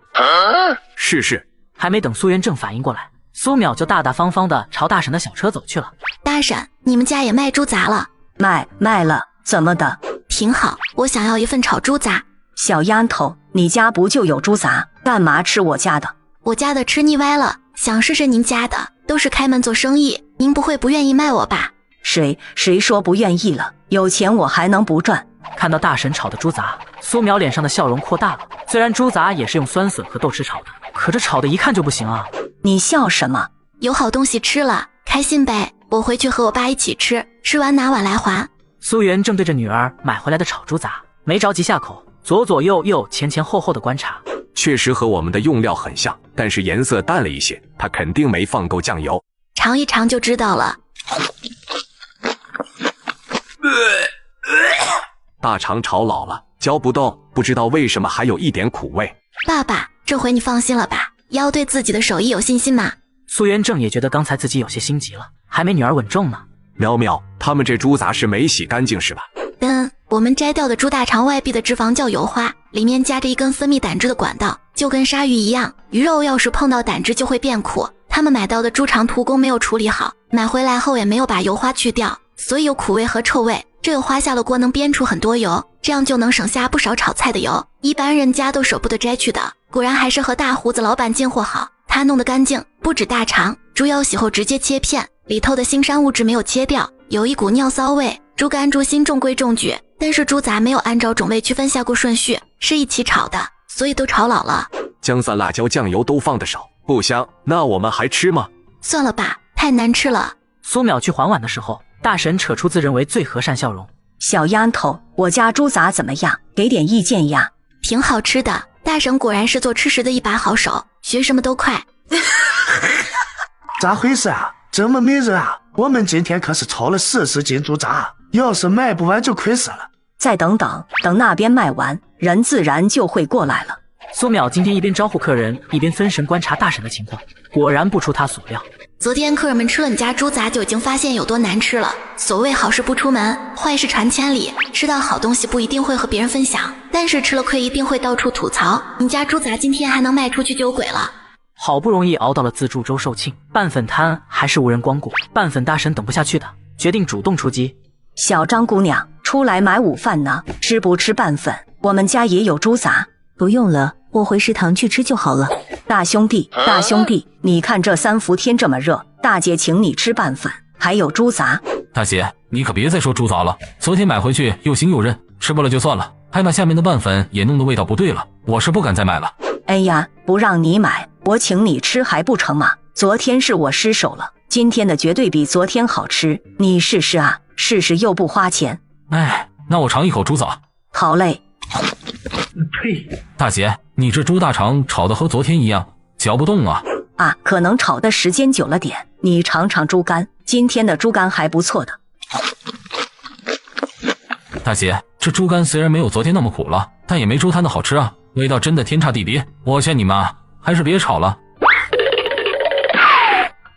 试试。还没等苏元正反应过来，苏淼就大大方方地朝大婶的小车走去了。大婶，你们家也卖猪杂了？卖了，怎么的？挺好，我想要一份炒猪杂。小丫头，你家不就有猪杂，干嘛吃我家的？我家的吃腻歪了，想试试您家的，都是开门做生意，您不会不愿意卖我吧？谁说不愿意了？有钱我还能不赚？看到大婶炒的猪杂，苏淼脸上的笑容扩大了。虽然猪杂也是用酸笋和豆豉炒的，可这炒的一看就不行啊！你笑什么？有好东西吃了，开心呗！我回去和我爸一起吃，吃完拿碗来还。苏元正对着女儿买回来的炒猪杂，没着急下口，左右前后后的观察。确实和我们的用料很像，但是颜色淡了一些，他肯定没放够酱油。尝一尝就知道了。大肠炒老了，嚼不动，不知道为什么还有一点苦味。爸爸，这回你放心了吧？要对自己的手艺有信心嘛。苏元正也觉得刚才自己有些心急了，还没女儿稳重呢。苗苗，他们这猪杂是没洗干净是吧？我们摘掉的猪大肠外壁的脂肪叫油花，里面夹着一根分泌胆汁的管道，就跟鲨鱼一样，鱼肉要是碰到胆汁就会变苦。他们买到的猪肠涂工没有处理好，买回来后也没有把油花去掉，所以有苦味和臭味。这油花下了锅能煸出很多油，这样就能省下不少炒菜的油，一般人家都舍不得摘去的。果然还是和大胡子老板进货好，他弄得干净。不止大肠，猪腰洗后直接切片，里头的腥膻物质没有切掉，有一股尿骚味。猪肝猪心中规中矩，但是猪杂没有按照种类区分下过顺序，是一起炒的，所以都炒老了。姜蒜辣椒酱油都放得少，不香。那我们还吃吗？算了吧，太难吃了。苏淼去还碗的时候，大婶扯出自认为最和善笑容。小丫头，我家猪杂怎么样？给点意见呀。挺好吃的，大婶果然是做吃食的一把好手，学什么都快。咋回事啊？这么没人啊？我们今天可是炒了40斤猪杂，要是卖不完就亏死了。再等等，等那边卖完，人自然就会过来了。苏淼今天一边招呼客人，一边分神观察大婶的情况，果然不出他所料。昨天客人们吃了你家猪杂，就已经发现有多难吃了。所谓好事不出门，坏事传千里。吃到好东西不一定会和别人分享，但是吃了亏一定会到处吐槽。你家猪杂今天还能卖出去就有鬼了。好不容易熬到了自助周售罄，拌粉摊还是无人光顾。拌粉大婶等不下去的，决定主动出击。小张姑娘，出来买午饭呢，吃不吃拌粉？我们家也有猪杂。不用了，我回食堂去吃就好了。大兄弟，你看这3伏天这么热，大姐请你吃拌粉，还有猪杂。大姐，你可别再说猪杂了，昨天买回去又腥又韧，吃不了就算了，还把下面的拌粉也弄得味道不对了，我是不敢再买了。哎呀，不让你买，我请你吃还不成吗？昨天是我失手了，今天的绝对比昨天好吃，你试试啊，试试又不花钱。哎，那我尝一口猪杂。好嘞。呸！大姐，你这猪大肠炒的和昨天一样，嚼不动啊。啊，可能炒的时间久了点，你尝尝猪肝，今天的猪肝还不错的。大姐，这猪肝虽然没有昨天那么苦了，但也没猪摊的好吃啊，味道真的天差地别。我劝你们啊，还是别炒了。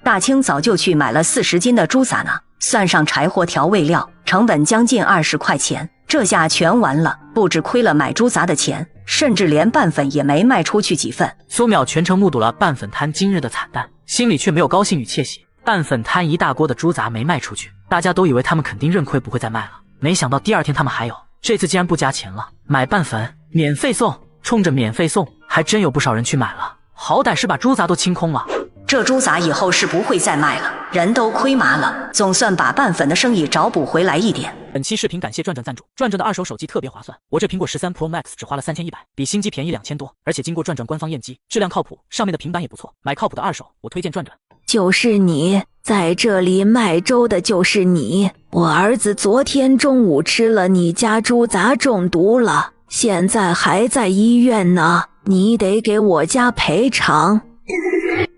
大清早就去买了40斤的猪杂呢，算上柴火调味料，成本将近20块钱，这下全完了，不止亏了买猪杂的钱，甚至连拌粉也没卖出去几份。苏淼全程目睹了拌粉摊今日的惨淡，心里却没有高兴与窃喜。拌粉摊一大锅的猪杂没卖出去，大家都以为他们肯定认亏不会再卖了，没想到第2天他们还有，这次竟然不加钱了，买拌粉免费送，冲着免费送，还真有不少人去买了，好歹是把猪杂都清空了。这猪杂以后是不会再卖了，人都亏麻了，总算把拌粉的生意找补回来一点。本期视频感谢转转赞助，转转的2手手机特别划算，我这苹果13 Pro Max 只花了3100，比新机便宜2000多，而且经过转转官方验机，质量靠谱，上面的平板也不错，买靠谱的2手，我推荐转转。就是你，在这里卖粥的就是你，我儿子昨天中午吃了你家猪杂中毒了，现在还在医院呢，你得给我家赔偿。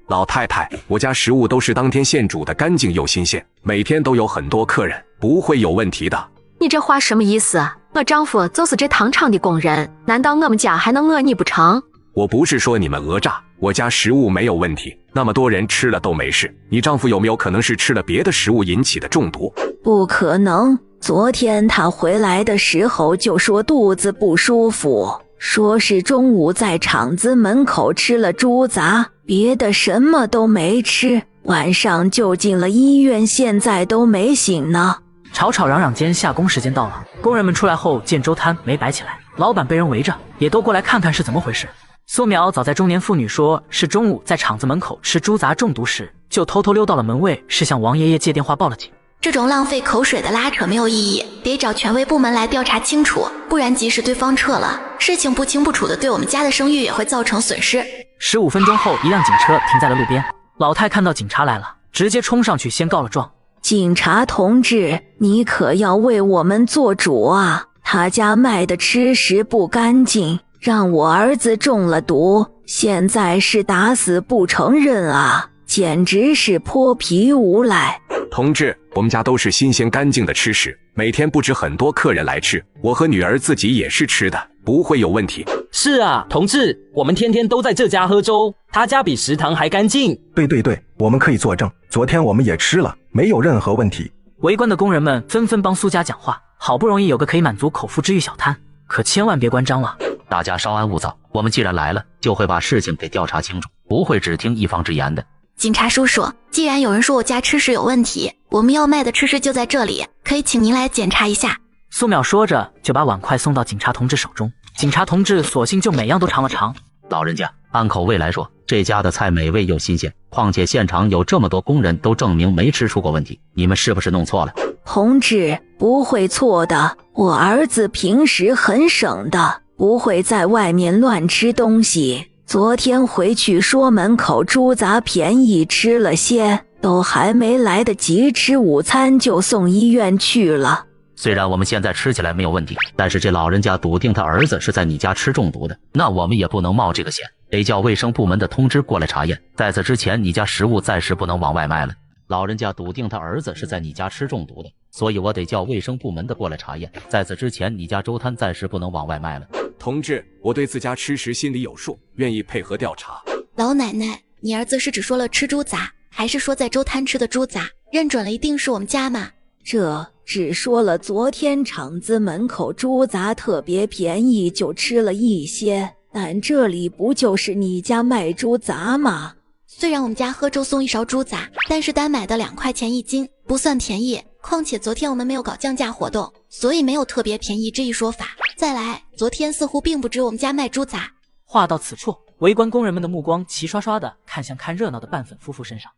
老太太，我家食物都是当天现煮的，干净又新鲜，每天都有很多客人，不会有问题的。你这话什么意思？我丈夫就是这糖厂的工人，难道我们家还能讹你不成？我不是说你们讹诈，我家食物没有问题，那么多人吃了都没事。你丈夫有没有可能是吃了别的食物引起的中毒？不可能，昨天他回来的时候就说肚子不舒服，说是中午在厂子门口吃了猪杂，别的什么都没吃，晚上就进了医院，现在都没醒呢。吵吵嚷嚷间，下工时间到了。工人们出来后见周摊没摆起来，老板被人围着，也都过来看看是怎么回事。苏淼早在中年妇女说是中午在厂子门口吃猪杂中毒时，就偷偷溜到了门卫室，向王爷爷借电话报了警。这种浪费口水的拉扯没有意义，得找权威部门来调查清楚，不然即使对方撤了，事情不清不楚的，对我们家的声誉也会造成损失。15分钟后，一辆警车停在了路边。老太看到警察来了，直接冲上去先告了状。警察同志，你可要为我们做主啊！他家卖的吃食不干净，让我儿子中了毒，现在是打死不承认啊，简直是泼皮无赖。同志，我们家都是新鲜干净的吃食，每天不止很多客人来吃，我和女儿自己也是吃的，不会有问题。是啊，同志，我们天天都在这家喝粥，他家比食堂还干净。对，我们可以作证，昨天我们也吃了，没有任何问题。围观的工人们纷纷帮苏家讲话，好不容易有个可以满足口腹之欲小摊，可千万别关张了。大家稍安勿躁，我们既然来了，就会把事情给调查清楚，不会只听一方之言的。警察叔叔，既然有人说我家吃食有问题，我们要卖的吃食就在这里，可以请您来检查一下。苏淼说着就把碗筷送到警察同志手中，警察同志索性就每样都尝了尝。老人家，按口味来说，这家的菜美味又新鲜，况且现场有这么多工人都证明没吃出过问题，你们是不是弄错了？同志，不会错的，我儿子平时很省的，不会在外面乱吃东西。昨天回去说门口猪杂便宜吃了些，都还没来得及吃午餐就送医院去了。虽然我们现在吃起来没有问题，但是这老人家笃定他儿子是在你家吃中毒的，那我们也不能冒这个险，得叫卫生部门的通知过来查验。在此之前，你家食物暂时不能往外卖了。老人家笃定他儿子是在你家吃中毒的，所以我得叫卫生部门的过来查验。在此之前，你家粥摊暂时不能往外卖了。同志，我对自家吃食心里有数，愿意配合调查。老奶奶，你儿子是只说了吃猪杂，还是说在粥摊吃的猪杂？认准了一定是我们家吗？这只说了昨天厂子门口猪杂特别便宜，就吃了一些，但这里不就是你家卖猪杂吗？虽然我们家喝粥送一勺猪杂，但是单买的2块钱1斤，不算便宜。况且昨天我们没有搞降价活动，所以没有特别便宜这一说法。再来，昨天似乎并不止我们家卖猪杂。话到此处，围观工人们的目光齐刷刷地看向看热闹的拌粉夫妇身上。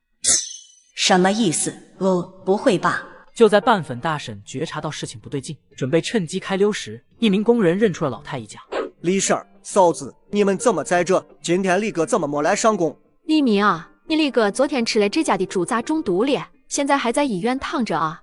什么意思？不会吧？就在拌粉大婶觉察到事情不对劲，准备趁机开溜时，一名工人认出了老太一家。李婶儿、嫂子，你们怎么在这？今天李哥怎么没来上工？李明啊，你李哥昨天吃了这家的猪杂中毒了，现在还在医院躺着啊。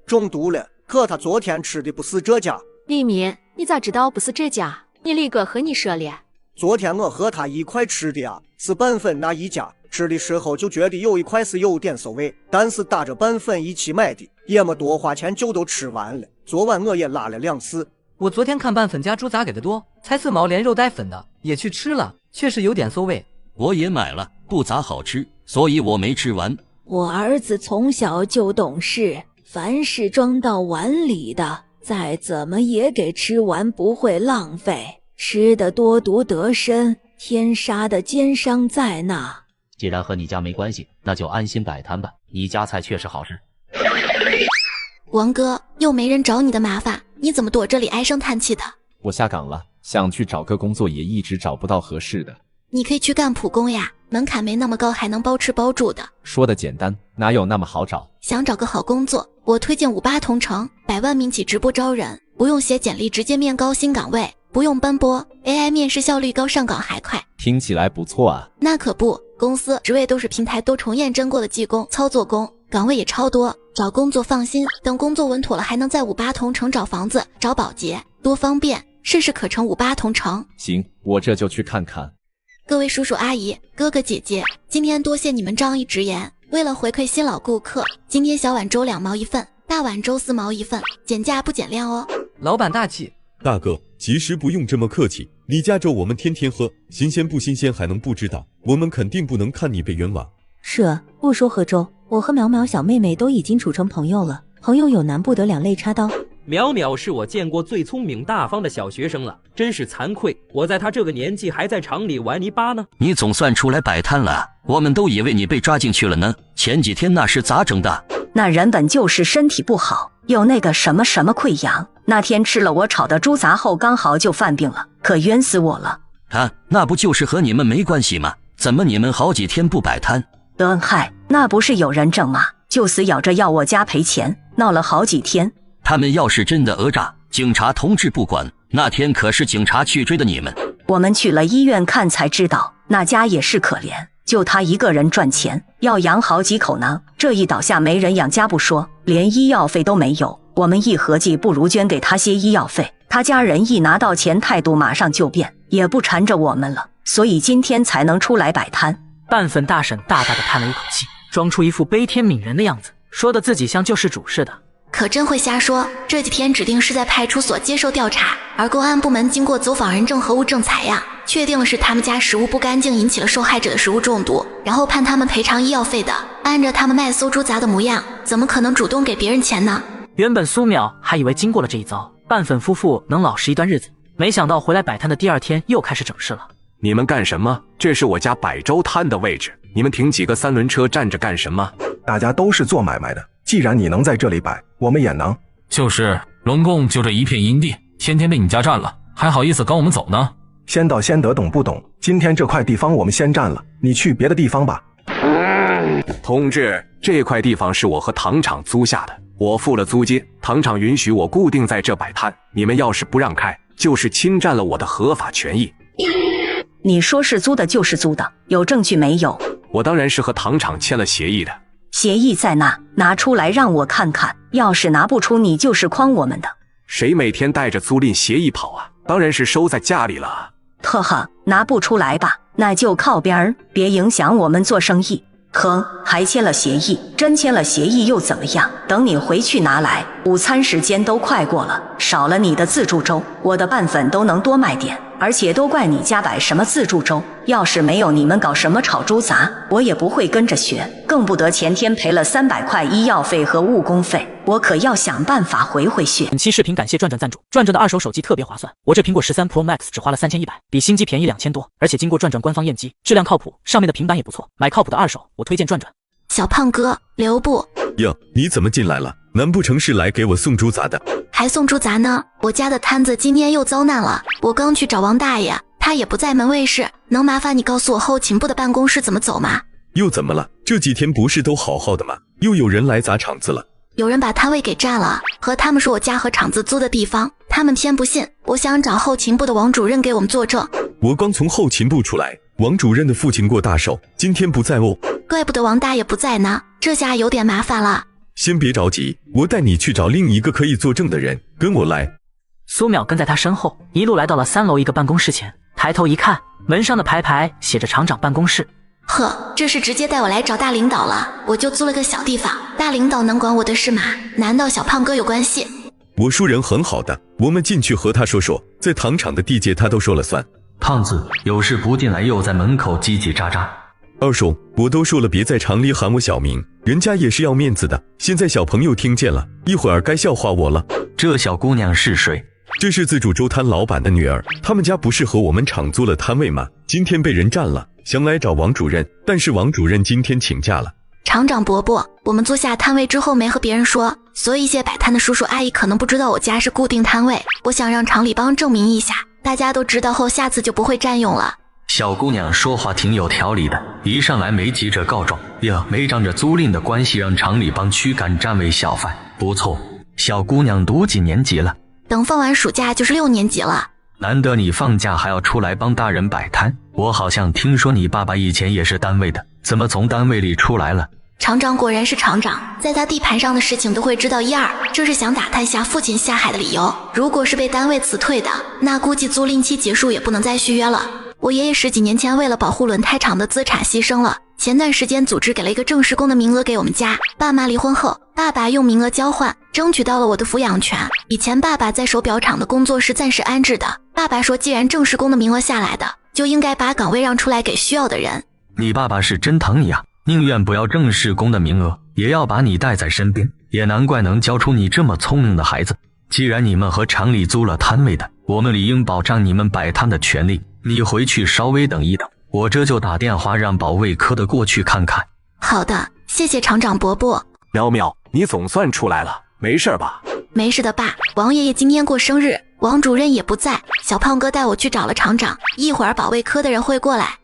中毒了，可他昨天吃的不是这家。李明，你咋知道不是这家？你李哥和你说了。昨天我和他一块吃的啊，是拌粉那一家。吃的时候就觉得有一块是有点馊味，但是打着拌粉一起买的，也没多花钱就都吃完了。昨晚我也拉了2次。我昨天看拌粉加猪杂给的多，才4毛连肉带粉的，也去吃了，确实有点馊味。我也买了，不咋好吃，所以我没吃完。我儿子从小就懂事，凡是装到碗里的，再怎么也给吃完，不会浪费。吃的多毒得深，天杀的奸商在那。既然和你家没关系，那就安心摆摊吧。你家菜确实好吃。王哥，又没人找你的麻烦，你怎么躲这里唉声叹气的？我下岗了，想去找个工作，也一直找不到合适的。你可以去干普工呀，门槛没那么高，还能包吃包住的。说的简单，哪有那么好找？想找个好工作，我推荐58同城，100万民企直播招人，不用写简历，直接面高薪岗位，不用奔波 ，AI 面试效率高，上岗还快。听起来不错啊。那可不，公司职位都是平台多重验证过的技工、操作工，岗位也超多，找工作放心。等工作稳妥了，还能在58同城找房子、找保洁，多方便。试试可成58同城。行，我这就去看看。各位叔叔阿姨、哥哥姐姐，今天多谢你们仗义直言。为了回馈新老顾客，今天小碗粥2毛1份，大碗粥4毛1份，减价不减量哦。老板大气。大哥，其实不用这么客气，李家粥我们天天喝，新鲜不新鲜还能不知道？我们肯定不能看你被冤枉。是啊，不说喝粥，我和淼淼小妹妹都已经处成朋友了，朋友有难不得两肋插刀。淼淼是我见过最聪明大方的小学生了，真是惭愧，我在他这个年纪还在厂里玩泥巴呢。你总算出来摆摊了，我们都以为你被抓进去了呢。前几天那是咋整的？那人本就是身体不好，有那个什么溃疡，那天吃了我炒的猪杂后刚好就犯病了，可冤死我了。啊，那不就是和你们没关系吗？怎么你们好几天不摆摊？嗨，那不是有人证吗？就死咬着要我家赔钱，闹了好几天。他们要是真的讹诈，警察同志不管，那天可是警察去追的你们。我们去了医院看才知道，那家也是可怜，就他一个人赚钱，要养好几口呢。这一倒下没人养家不说，连医药费都没有。我们一合计，不如捐给他些医药费。他家人一拿到钱，态度马上就变，也不缠着我们了，所以今天才能出来摆摊。拌粉大婶大大的叹了一口气，装出一副悲天悯人的样子，说的自己像救世主似的。可真会瞎说，这几天指定是在派出所接受调查，而公安部门经过走访人证和物证采样，确定了是他们家食物不干净引起了受害者的食物中毒，然后判他们赔偿医药费的。按着他们卖馊猪杂的模样，怎么可能主动给别人钱呢？原本苏淼还以为经过了这一遭，拌粉夫妇能老实一段日子，没想到回来摆摊的第二天又开始整事了。你们干什么？这是我家摆粥摊的位置，你们停几个3轮车站着干什么？大家都是做买卖的，既然你能在这里摆，我们也能。就是拢共就这一片阴地，天天被你家占了，还好意思赶我们走呢？先到先得，懂不懂？今天这块地方我们先占了，你去别的地方吧。同志，这块地方是我和糖厂租下的，我付了租金，糖厂允许我固定在这摆摊，你们要是不让开，就是侵占了我的合法权益。你说是租的就是租的，有证据没有？我当然是和糖厂签了协议的。协议在那，拿出来让我看看，要是拿不出，你就是诓我们的。谁每天带着租赁协议跑啊？当然是收在家里了。呵呵，拿不出来吧，那就靠边儿，别影响我们做生意。哼，还签了协议，真签了协议又怎么样？等你回去拿来，午餐时间都快过了，少了你的自助粥，我的拌粉都能多卖点。而且都怪你家摆什么自助粥，要是没有你们搞什么炒猪杂，我也不会跟着学，更不得前天赔了300块医药费和误工费，我可要想办法回血。本期视频感谢转转赞助，转转的二手手机特别划算，我这苹果13 Pro Max 只花了3100，比新机便宜2000多，而且经过转转官方验机，质量靠谱，上面的平板也不错，买靠谱的二手，我推荐转转。小胖哥，留步！哟，你怎么进来了？难不成是来给我送猪杂的？还送猪杂呢？我家的摊子今天又遭难了，我刚去找王大爷，他也不在门卫室，能麻烦你告诉我后勤部的办公室怎么走吗？又怎么了？这几天不是都好好的吗？又有人来砸场子了？有人把摊位给占了，和他们说我家和厂子租的地方，他们偏不信。我想找后勤部的王主任给我们作证。我刚从后勤部出来，王主任的父亲过大寿，今天不在哦。怪不得王大爷不在呢，这下有点麻烦了。先别着急，我带你去找另一个可以作证的人，跟我来。苏淼跟在他身后，一路来到了3楼一个办公室前，抬头一看，门上的牌写着厂长办公室。呵，这是直接带我来找大领导了，我就租了个小地方，大领导能管我的事吗？难道小胖哥有关系？我叔人很好的，我们进去和他说说，在糖厂的地界他都说了算。胖子有事不进来，又在门口叽叽喳喳。二叔，我都说了别在厂里喊我小名，人家也是要面子的，现在小朋友听见了，一会儿该笑话我了。这小姑娘是谁？这是自助粥摊老板的女儿，他们家不是和我们厂租了摊位吗？今天被人占了，想来找王主任，但是王主任今天请假了。厂长伯伯，我们租下摊位之后没和别人说，所以一些摆摊的叔叔阿姨可能不知道我家是固定摊位，我想让厂里帮证明一下，大家都知道后下次就不会占用了。小姑娘说话挺有条理的，一上来没急着告状，也没仗着租赁的关系让厂里帮驱赶占位小贩，不错。小姑娘读几年级了？等放完暑假就是6年级了。难得你放假还要出来帮大人摆摊，我好像听说你爸爸以前也是单位的，怎么从单位里出来了？厂长果然是厂长，在他地盘上的事情都会知道1、2，这是想打探下父亲下海的理由。如果是被单位辞退的，那估计租赁期结束也不能再续约了。我爷爷10几年前为了保护轮胎厂的资产牺牲了，前段时间组织给了一个正式工的名额给我们家。爸妈离婚后，爸爸用名额交换，争取到了我的抚养权。以前爸爸在手表厂的工作是暂时安置的，爸爸说既然正式工的名额下来的，就应该把岗位让出来给需要的人。你爸爸是真疼你啊，宁愿不要正式工的名额，也要把你带在身边，也难怪能教出你这么聪明的孩子。既然你们和厂里租了摊位的，我们理应保障你们摆摊的权利。你回去稍微等一等，我这就打电话让保卫科的过去看看。好的，谢谢厂长伯伯。苗苗，你总算出来了，没事吧？没事的爸，王爷爷今天过生日，王主任也不在，小胖哥带我去找了厂长，一会儿保卫科的人会过来。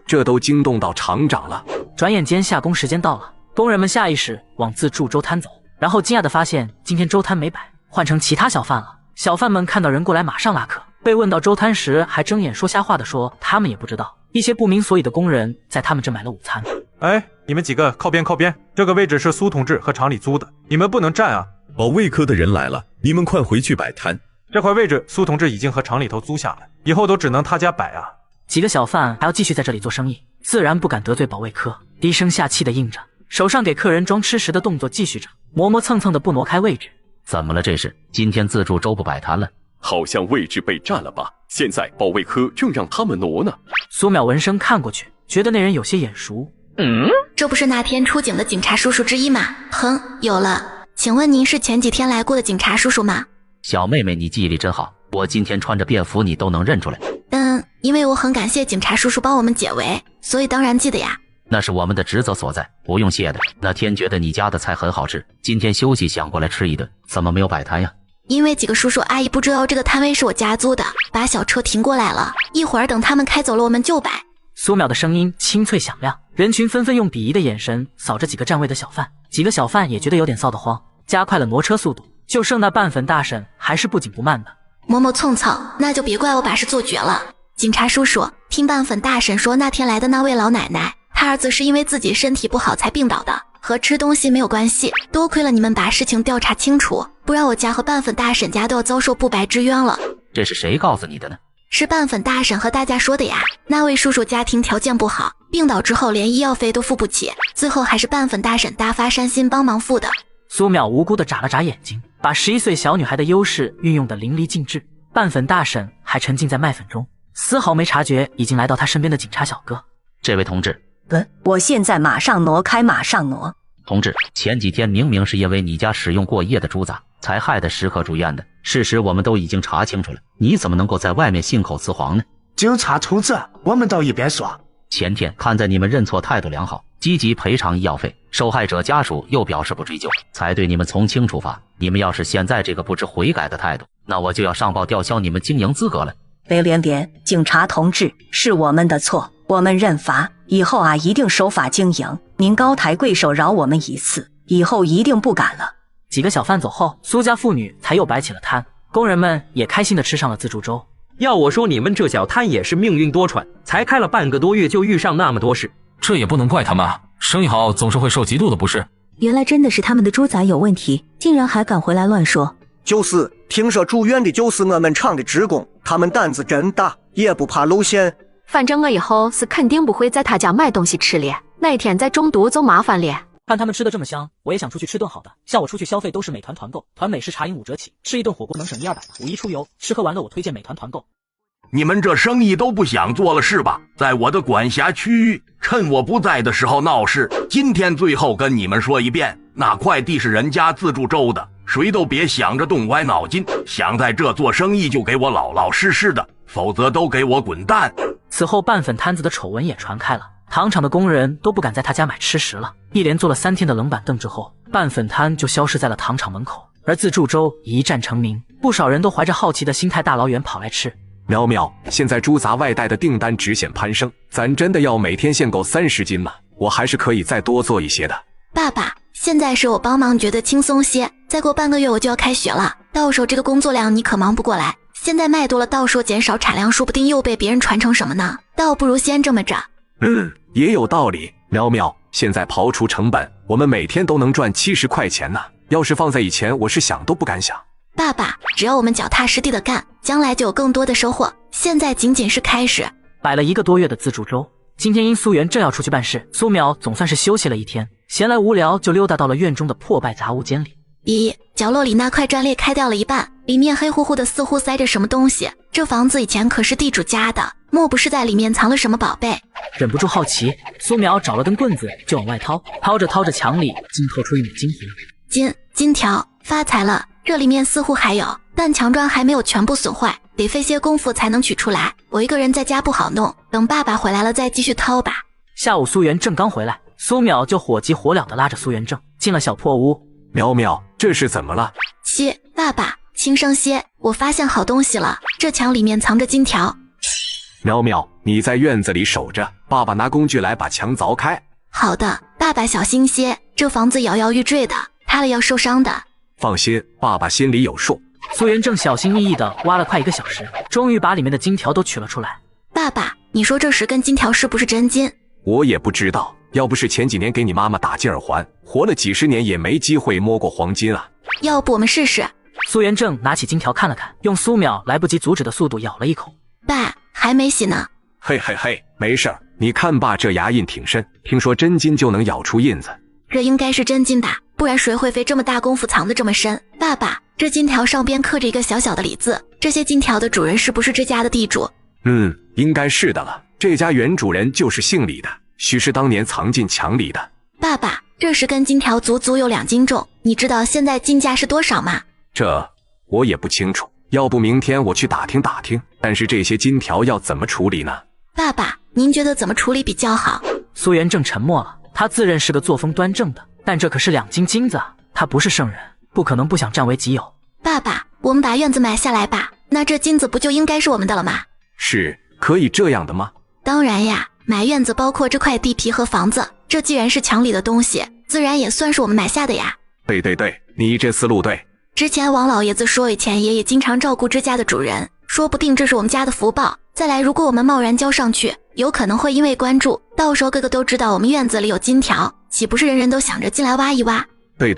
这都惊动到厂长了。转眼间下工时间到了，工人们下意识往自助粥摊走，然后惊讶地发现今天粥摊没摆，换成其他小贩了。小贩们看到人过来马上拉客，被问到粥摊时还睁眼说瞎话的说他们也不知道。一些不明所以的工人在他们这买了午餐。哎，你们几个靠边靠边，这个位置是苏同志和厂里租的，你们不能站啊。保卫科的人来了，你们快回去摆摊。这块位置苏同志已经和厂里头租下了，以后都只能他家摆啊。几个小贩还要继续在这里做生意，自然不敢得罪保卫科，低声下气的应着，手上给客人装吃食的动作继续着，磨磨蹭蹭的不挪开位置。怎么了这是？今天自助粥不摆摊了？好像位置被占了吧？现在保卫科正让他们挪呢。苏淼闻声看过去，觉得那人有些眼熟。这不是那天出警的警察叔叔之一吗？哼，有了。请问您是前几天来过的警察叔叔吗？小妹妹，你记忆力真好，我今天穿着便服你都能认出来。因为我很感谢警察叔叔帮我们解围，所以当然记得呀。那是我们的职责所在，不用谢的。那天觉得你家的菜很好吃，今天休息想过来吃一顿，怎么没有摆摊呀？因为几个叔叔阿姨不知道这个摊位是我家租的，把小车停过来了，一会儿等他们开走了我们就摆。苏淼的声音清脆响亮，人群纷纷用鄙夷的眼神扫着几个站位的小贩，几个小贩也觉得有点臊得慌，加快了挪车速度。就剩那拌粉大婶还是不紧不慢的磨磨蹭蹭，那就别怪我把事做绝了。警察叔叔，听拌粉大婶说那天来的那位老奶奶，她儿子是因为自己身体不好才病倒的，和吃东西没有关系，多亏了你们把事情调查清楚，不然我家和拌粉大婶家都要遭受不白之冤了。这是谁告诉你的呢？是拌粉大婶和大家说的呀。那位叔叔家庭条件不好，病倒之后连医药费都付不起，最后还是拌粉大婶大发善心帮忙付的。苏淼无辜地眨了眨眼睛，把11岁小女孩的优势运用得淋漓尽致。拌粉大婶还沉浸在麦粉中，丝毫没察觉已经来到他身边的警察小哥。这位同志，我现在马上挪开，马上挪。同志，前几天明明是因为你家使用过夜的猪杂，才害得食客住院的，事实我们都已经查清楚了，你怎么能够在外面信口雌黄呢？警察同志，我们到一边说。前天看在你们认错态度良好，积极赔偿医药费，受害者家属又表示不追究，才对你们从轻处罚。你们要是现在这个不知悔改的态度，那我就要上报吊销你们经营资格了。别，警察同志，是我们的错，我们认罚，以后啊一定守法经营。您高抬贵手饶我们一次，以后一定不敢了。几个小贩走后，苏家妇女才又摆起了摊，工人们也开心地吃上了自助粥。要我说，你们这小摊也是命运多舛，才开了半个多月就遇上那么多事。这也不能怪他们啊，生意好总是会受嫉妒的，不是？原来真的是他们的猪杂有问题，竟然还敢回来乱说。就是听说住院的就是我们厂的职工，他们胆子真大，也不怕露馅。反正我以后是肯定不会在他家买东西吃了，哪天再中毒就麻烦了。看他们吃的这么香，我也想出去吃顿好的。像我出去消费都是美团团购，团美式茶饮5折起，吃一顿火锅能省100-200的。五一出游吃喝玩乐，我推荐美团团购。你们这生意都不想做了是吧？在我的管辖区域，趁我不在的时候闹事。今天最后跟你们说一遍，那块地是人家自助粥的，谁都别想着动歪脑筋，想在这做生意就给我老老实实的，否则都给我滚蛋。此后拌粉摊子的丑闻也传开了，糖厂的工人都不敢在他家买吃食了。一连坐了3天的冷板凳之后，拌粉摊就消失在了糖厂门口，而自助粥一战成名，不少人都怀着好奇的心态大老远跑来吃。苗苗，现在猪杂外带的订单直线攀升，咱真的要每天限购30斤吗？我还是可以再多做一些的。爸爸，现在是我帮忙觉得轻松些，再过半个月我就要开学了，到时候这个工作量你可忙不过来。现在卖多了，到时候减少产量，说不定又被别人传成什么呢？倒不如先这么着。也有道理。苗苗，现在刨除成本，我们每天都能赚70块钱呢。要是放在以前，我是想都不敢想。爸爸，只要我们脚踏实地的干，将来就有更多的收获。现在仅仅是开始。摆了1个多月的自助粥，今天因苏元正要出去办事，苏淼总算是休息了1天。闲来无聊就溜达到了院中的破败杂物间里。咦，角落里那块砖裂开掉了一半，里面黑乎乎的，似乎塞着什么东西。这房子以前可是地主家的，莫不是在里面藏了什么宝贝？忍不住好奇，苏淼找了根棍子就往外掏，掏着墙里竟透出一抹金环。金条，发财了！这里面似乎还有，但墙砖还没有全部损坏，得费些功夫才能取出来。我一个人在家不好弄，等爸爸回来了再继续掏吧。下午苏元正刚回来，苏淼就火急火燎地拉着苏元正进了小破屋。淼淼，这是怎么了？爸爸，轻声些，我发现好东西了，这墙里面藏着金条。淼淼，你在院子里守着，爸爸拿工具来把墙凿开。好的，爸爸小心些，这房子摇摇欲坠的，塌了要受伤的。放心，爸爸心里有数。苏元正小心翼翼地挖了快1个小时，终于把里面的金条都取了出来。爸爸，你说这10根金条是不是真金？我也不知道，要不是前几年给你妈妈打金耳环，活了几十年也没机会摸过黄金啊。要不我们试试？苏元正拿起金条看了看，用苏淼来不及阻止的速度咬了一口。爸，还没洗呢。嘿，没事儿，你看爸这牙印挺深，听说真金就能咬出印子。这应该是真金吧，不然谁会费这么大功夫藏得这么深？爸爸，这金条上边刻着一个小小的李字，这些金条的主人是不是这家的地主？应该是的了，这家原主人就是姓李的，许是当年藏进墙里的。爸爸，这10根金条足有2斤重，你知道现在金价是多少吗？这我也不清楚，要不明天我去打听打听。但是这些金条要怎么处理呢？爸爸，您觉得怎么处理比较好？苏元正沉默了，他自认是个作风端正的，但这可是2斤金子啊，他不是圣人，不可能不想占为己有。爸爸，我们把院子买下来吧，那这金子不就应该是我们的了吗？是可以这样的吗？当然呀，买院子包括这块地皮和房子，这既然是墙里的东西，自然也算是我们买下的呀。对，你这思路对。之前王老爷子说以前爷爷经常照顾这家的主人，说不定这是我们家的福报。再来，如果我们贸然交上去，有可能会因为关注，到时候个个都知道我们院子里有金条，岂不是人人都想着进来挖一挖？对，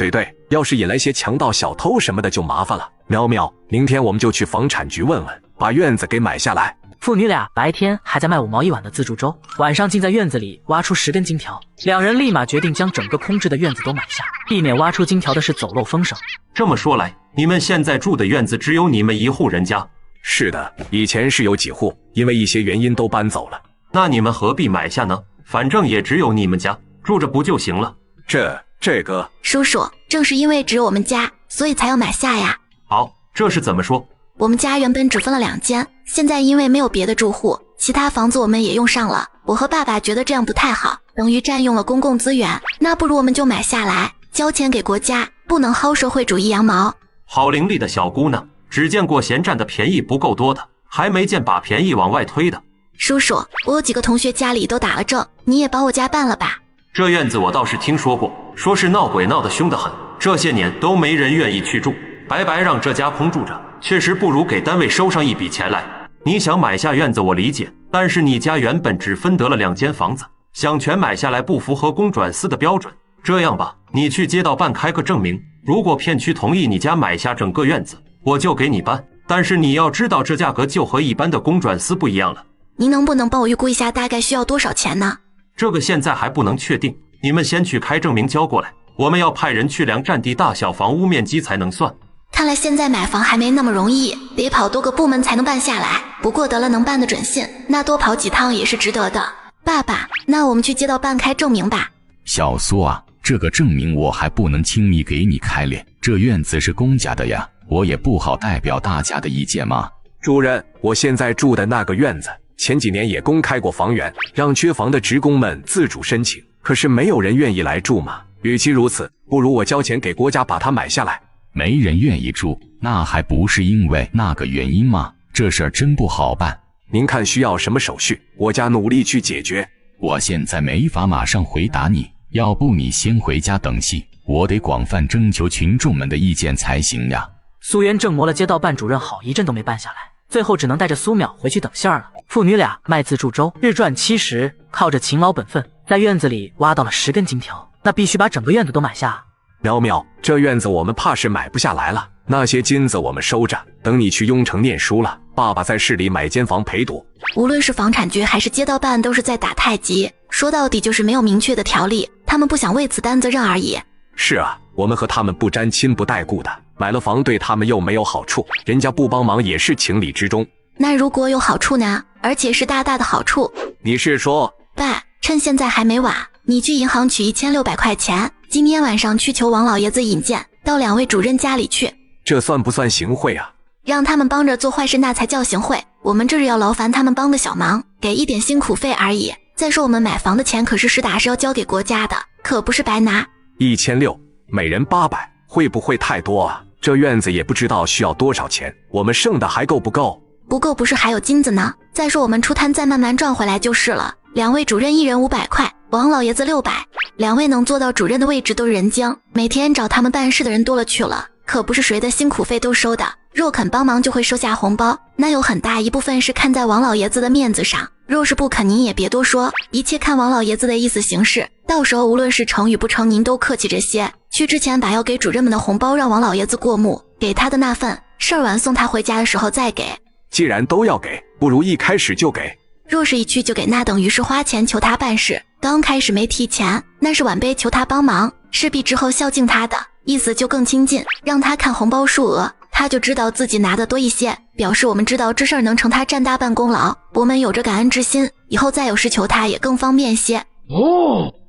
要是引来些强盗小偷什么的就麻烦了。淼淼，明天我们就去房产局问问，把院子给买下来。父女俩白天还在卖5毛1碗的自助粥，晚上竟在院子里挖出10根金条。2人立马决定将整个空置的院子都买下，避免挖出金条的事走漏风声。这么说来，你们现在住的院子只有你们一户人家？是的，以前是有几户，因为一些原因都搬走了。那你们何必买下呢？反正也只有你们家住着不就行了？这个叔叔，正是因为只有我们家，所以才要买下呀。好，这是怎么说？我们家原本只分了2间，现在因为没有别的住户，其他房子我们也用上了。我和爸爸觉得这样不太好，等于占用了公共资源，那不如我们就买下来，交钱给国家，不能薅社会主义羊毛。好伶俐的小姑娘，只见过嫌占的便宜不够多的，还没见把便宜往外推的。叔叔，我有几个同学家里都打了证，你也帮我家办了吧。这院子我倒是听说过，说是闹鬼闹得凶得很，这些年都没人愿意去住，白白让这家空住着，确实不如给单位收上一笔钱来。你想买下院子我理解，但是你家原本只分得了2间房子，想全买下来不符合公转私的标准。这样吧，你去街道办开个证明，如果片区同意你家买下整个院子，我就给你办。但是你要知道，这价格就和一般的公转私不一样了。您能不能帮我预估一下大概需要多少钱呢？这个现在还不能确定，你们先去开证明交过来，我们要派人去量占地大小、房屋面积才能算。看来现在买房还没那么容易，得跑多个部门才能办下来。不过得了能办的准信，那多跑几趟也是值得的。爸爸，那我们去街道办开证明吧。小苏啊，这个证明我还不能轻易给你开咧，这院子是公家的呀，我也不好代表大家的意见嘛。主任，我现在住的那个院子，前几年也公开过房源，让缺房的职工们自主申请，可是没有人愿意来住嘛。与其如此，不如我交钱给国家把它买下来。没人愿意住，那还不是因为那个原因吗？这事儿真不好办。您看需要什么手续，我家努力去解决。我现在没法马上回答你，要不你先回家等戏，我得广泛征求群众们的意见才行呀。苏元正磨了街道办主任好一阵都没办下来，最后只能带着苏淼回去等信儿了。父女俩卖自助粥，日赚70，靠着勤劳本分，在院子里挖到了10根金条，那必须把整个院子都买下。淼淼，这院子我们怕是买不下来了，那些金子我们收着，等你去雍城念书了，爸爸在市里买间房陪读。无论是房产局还是街道办，都是在打太极，说到底就是没有明确的条例，他们不想为此担责任而已。是啊，我们和他们不沾亲不带故的，买了房对他们又没有好处，人家不帮忙也是情理之中。那如果有好处呢？而且是大大的好处。你是说？爸，趁现在还没晚，你去银行取1600块钱，今天晚上去求王老爷子引荐，到2位主任家里去。这算不算行贿啊？让他们帮着做坏事那才叫行贿，我们这是要劳烦他们帮个小忙，给一点辛苦费而已。再说我们买房的钱可是实打实要交给国家的，可不是白拿。1600，每人800，会不会太多啊？这院子也不知道需要多少钱，我们剩的还够不够？不够不是还有金子呢？再说我们出摊再慢慢赚回来就是了。2位主任一人500块，王老爷子600，2位能做到主任的位置都是人精，每天找他们办事的人多了去了，可不是谁的辛苦费都收的。若肯帮忙就会收下红包，那有很大一部分是看在王老爷子的面子上，若是不肯您也别多说，一切看王老爷子的意思行事，到时候无论是成与不成您都客气这些。去之前把要给主任们的红包让王老爷子过目，给他的那份，事儿完送他回家的时候再给。既然都要给，不如一开始就给。若是一去就给，那等于是花钱求他办事，刚开始没提钱，那是晚辈求他帮忙，势必之后孝敬他的意思就更亲近，让他看红包数额，他就知道自己拿的多一些，表示我们知道这事儿能成他占大半功劳，我们有着感恩之心，以后再有事求他也更方便些。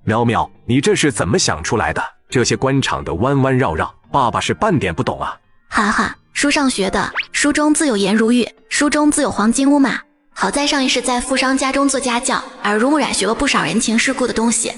苗苗，你这是怎么想出来的？这些官场的弯弯绕绕，爸爸是半点不懂啊。哈哈，书上学的，书中自有颜如玉，书中自有黄金屋嘛。好在上一世在富商家中做家教，耳濡目染学了不少人情世故的东西。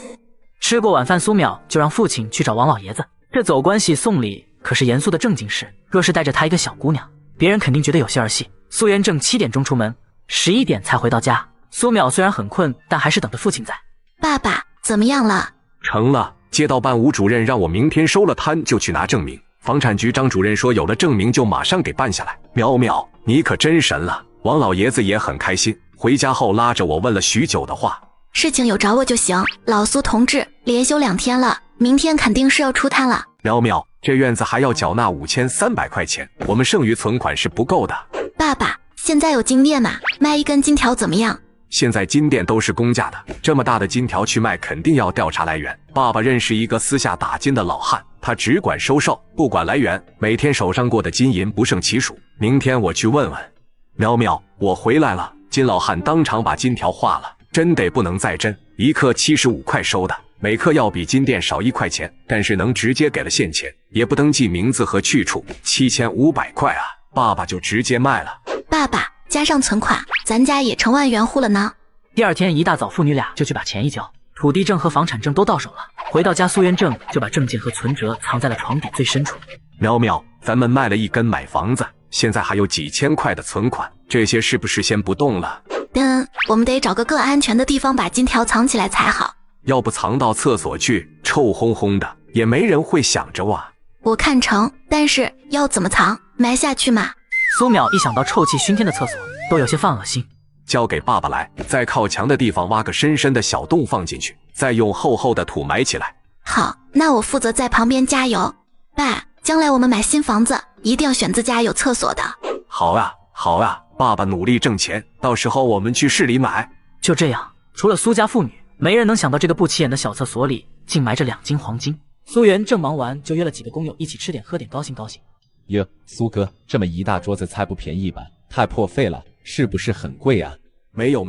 吃过晚饭，苏淼就让父亲去找王老爷子。这走关系送礼可是严肃的正经事，若是带着她一个小姑娘，别人肯定觉得有些儿戏。苏元正7点钟出门，11点才回到家。苏淼虽然很困，但还是等着父亲在。爸爸，怎么样了？成了，街道办吴主任让我明天收了摊就去拿证明。房产局张主任说有了证明就马上给办下来。淼淼，你可真神了。王老爷子也很开心，回家后拉着我问了许久的话。事情有找我就行，老苏同志，连休2天了，明天肯定是要出摊了。淼淼，这院子还要缴纳5300块钱，我们剩余存款是不够的。爸爸，现在有金店吗？卖一根金条怎么样？现在金店都是公价的，这么大的金条去卖肯定要调查来源。爸爸认识一个私下打金的老汉，他只管收受，不管来源，每天手上过的金银不胜其数。明天我去问问。淼淼，我回来了。金老汉当场把金条划了，真得不能再真，1克75块收的，每克要比金店少1块钱，但是能直接给了现钱，也不登记名字和去处，7500块啊，爸爸就直接卖了。爸爸，加上存款，咱家也成万元户了呢。第二天一大早，父女俩就去把钱一交，土地证和房产证都到手了。回到家，苏元正就把证件和存折藏在了床底最深处。淼淼，咱们卖了1根买房子，现在还有几千块的存款，这些是不是先不动了？我们得找个更安全的地方把金条藏起来才好。要不藏到厕所去，臭烘烘的，也没人会想着哇。我看成，但是要怎么藏？埋下去嘛。苏淼一想到臭气熏天的厕所，都有些犯恶心。交给爸爸来，在靠墙的地方挖个深深的小洞放进去，再用厚厚的土埋起来。好，那我负责在旁边加油。爸，将来我们买新房子，一定要选自家有厕所的。好啊，好啊，爸爸努力挣钱，到时候我们去市里买。就这样，除了苏家妇女，没人能想到这个不起眼的小厕所里竟埋着2斤黄金。苏元正忙完，就约了几个工友一起吃点喝点，高兴高兴。哟，苏哥，这么一大桌子菜不便宜吧？太破费了，是不是很贵啊？没有，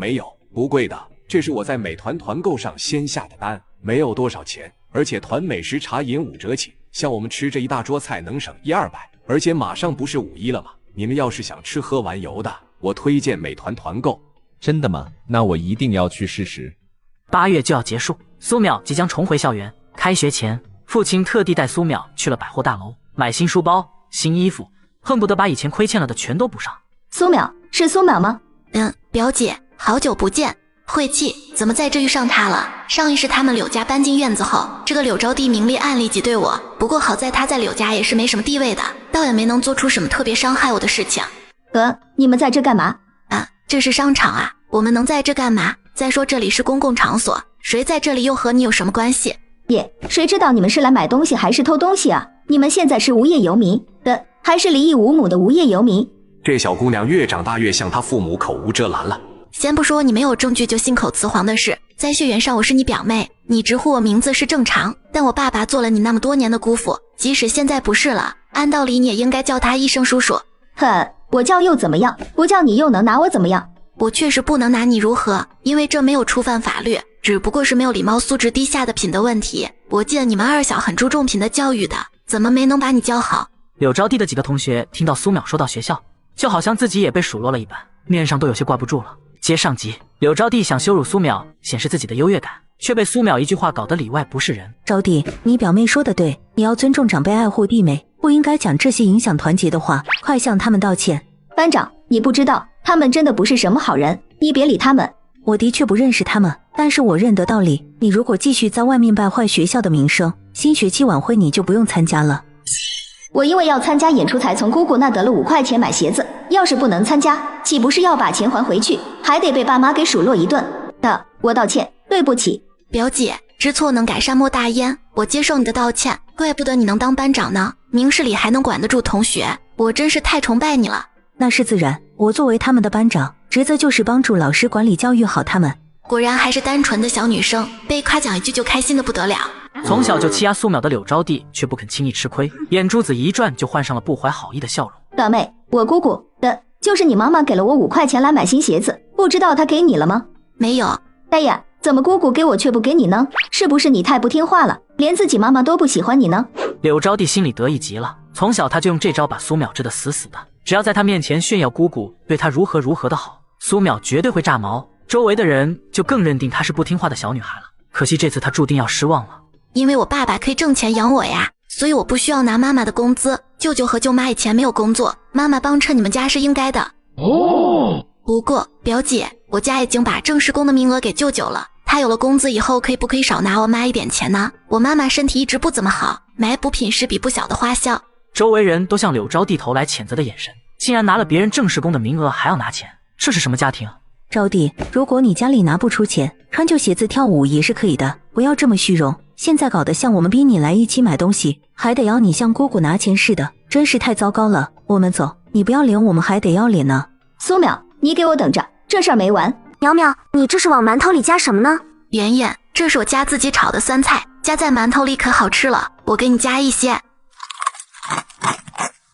不贵的，这是我在美团团购上先下的单，没有多少钱，而且团美食茶饮5折起，像我们吃这一大桌菜能省100-200，而且马上不是5一了吗？你们要是想吃喝玩游的，我推荐美团团购。真的吗？那我一定要去试试。8月就要结束，苏淼即将重回校园。开学前，父亲特地带苏淼去了百货大楼买新书包、新衣服，恨不得把以前亏欠了的全都补上。苏淼，是苏淼吗？表姐，好久不见。晦气，怎么在这遇上他了？上一世他们柳家搬进院子后，这个柳招娣明里暗里挤兑我，不过好在他在柳家也是没什么地位的，倒也没能做出什么特别伤害我的事情。你们在这干嘛？这是商场啊，我们能在这干嘛？再说这里是公共场所，谁在这里又和你有什么关系？谁知道你们是来买东西还是偷东西啊？你们现在是无业游民还是离异无母的无业游民？这小姑娘越长大越像她父母口无遮拦了。先不说你没有证据就信口雌黄的事，在血缘上我是你表妹，你直呼我名字是正常，但我爸爸做了你那么多年的姑父，即使现在不是了，按道理你也应该叫他一声叔叔。哼，我叫又怎么样？不叫你又能拿我怎么样？我确实不能拿你如何，因为这没有触犯法律，只不过是没有礼貌素质低下的品的问题。我记得你们二小很注重品的教育的，怎么没能把你教好？柳招娣的几个同学听到苏淼说到学校，就好像自己也被数落了一般，面上都有些挂不住了。接上集，柳招娣想羞辱苏淼，显示自己的优越感，却被苏淼一句话搞得里外不是人。招娣，你表妹说的对，你要尊重长辈，爱护弟妹，不应该讲这些影响团结的话，快向他们道歉。班长，你不知道，他们真的不是什么好人，你别理他们。我的确不认识他们，但是我认得道理，你如果继续在外面败坏学校的名声，新学期晚会你就不用参加了。我因为要参加演出才从姑姑那得了5块钱买鞋子，要是不能参加，岂不是要把钱还回去，还得被爸妈给数落一顿的？我道歉，对不起。表姐，知错能改，善莫大焉，我接受你的道歉，怪不得你能当班长呢，明事理还能管得住同学，我真是太崇拜你了。那是自然，我作为他们的班长，职责就是帮助老师管理教育好他们。果然还是单纯的小女生，被夸奖一句就开心的不得了。从小就欺压苏淼的柳招娣却不肯轻易吃亏，眼珠子一转就换上了不怀好意的笑容。表妹，我姑姑的就是你妈妈给了我5块钱来买新鞋子，不知道她给你了吗？没有。哎呀，怎么姑姑给我却不给你呢？是不是你太不听话了，连自己妈妈都不喜欢你呢？柳招娣心里得意极了，从小她就用这招把苏淼治得死死的，只要在她面前炫耀姑姑对她如何如何的好，苏淼绝对会炸毛，周围的人就更认定她是不听话的小女孩了。可惜这次她注定要失望了。因为我爸爸可以挣钱养我呀，所以我不需要拿妈妈的工资。舅舅和舅妈以前没有工作，妈妈帮衬你们家是应该的。哦。不过表姐，我家已经把正式工的名额给舅舅了，他有了工资以后可不可以少拿我妈一点钱呢？我妈妈身体一直不怎么好，买补品是笔不小的花销。周围人都向柳招娣投来谴责的眼神，竟然拿了别人正式工的名额还要拿钱，这是什么家庭？招娣，如果你家里拿不出钱，穿旧鞋子跳舞也是可以的，不要这么虚荣。现在搞得像我们逼你来一起买东西，还得要你向姑姑拿钱似的，真是太糟糕了。我们走，你不要脸，我们还得要脸呢。苏淼，你给我等着，这事儿没完。淼淼，你这是往馒头里加什么呢？妍妍，这是我家自己炒的酸菜，加在馒头里可好吃了，我给你加一些。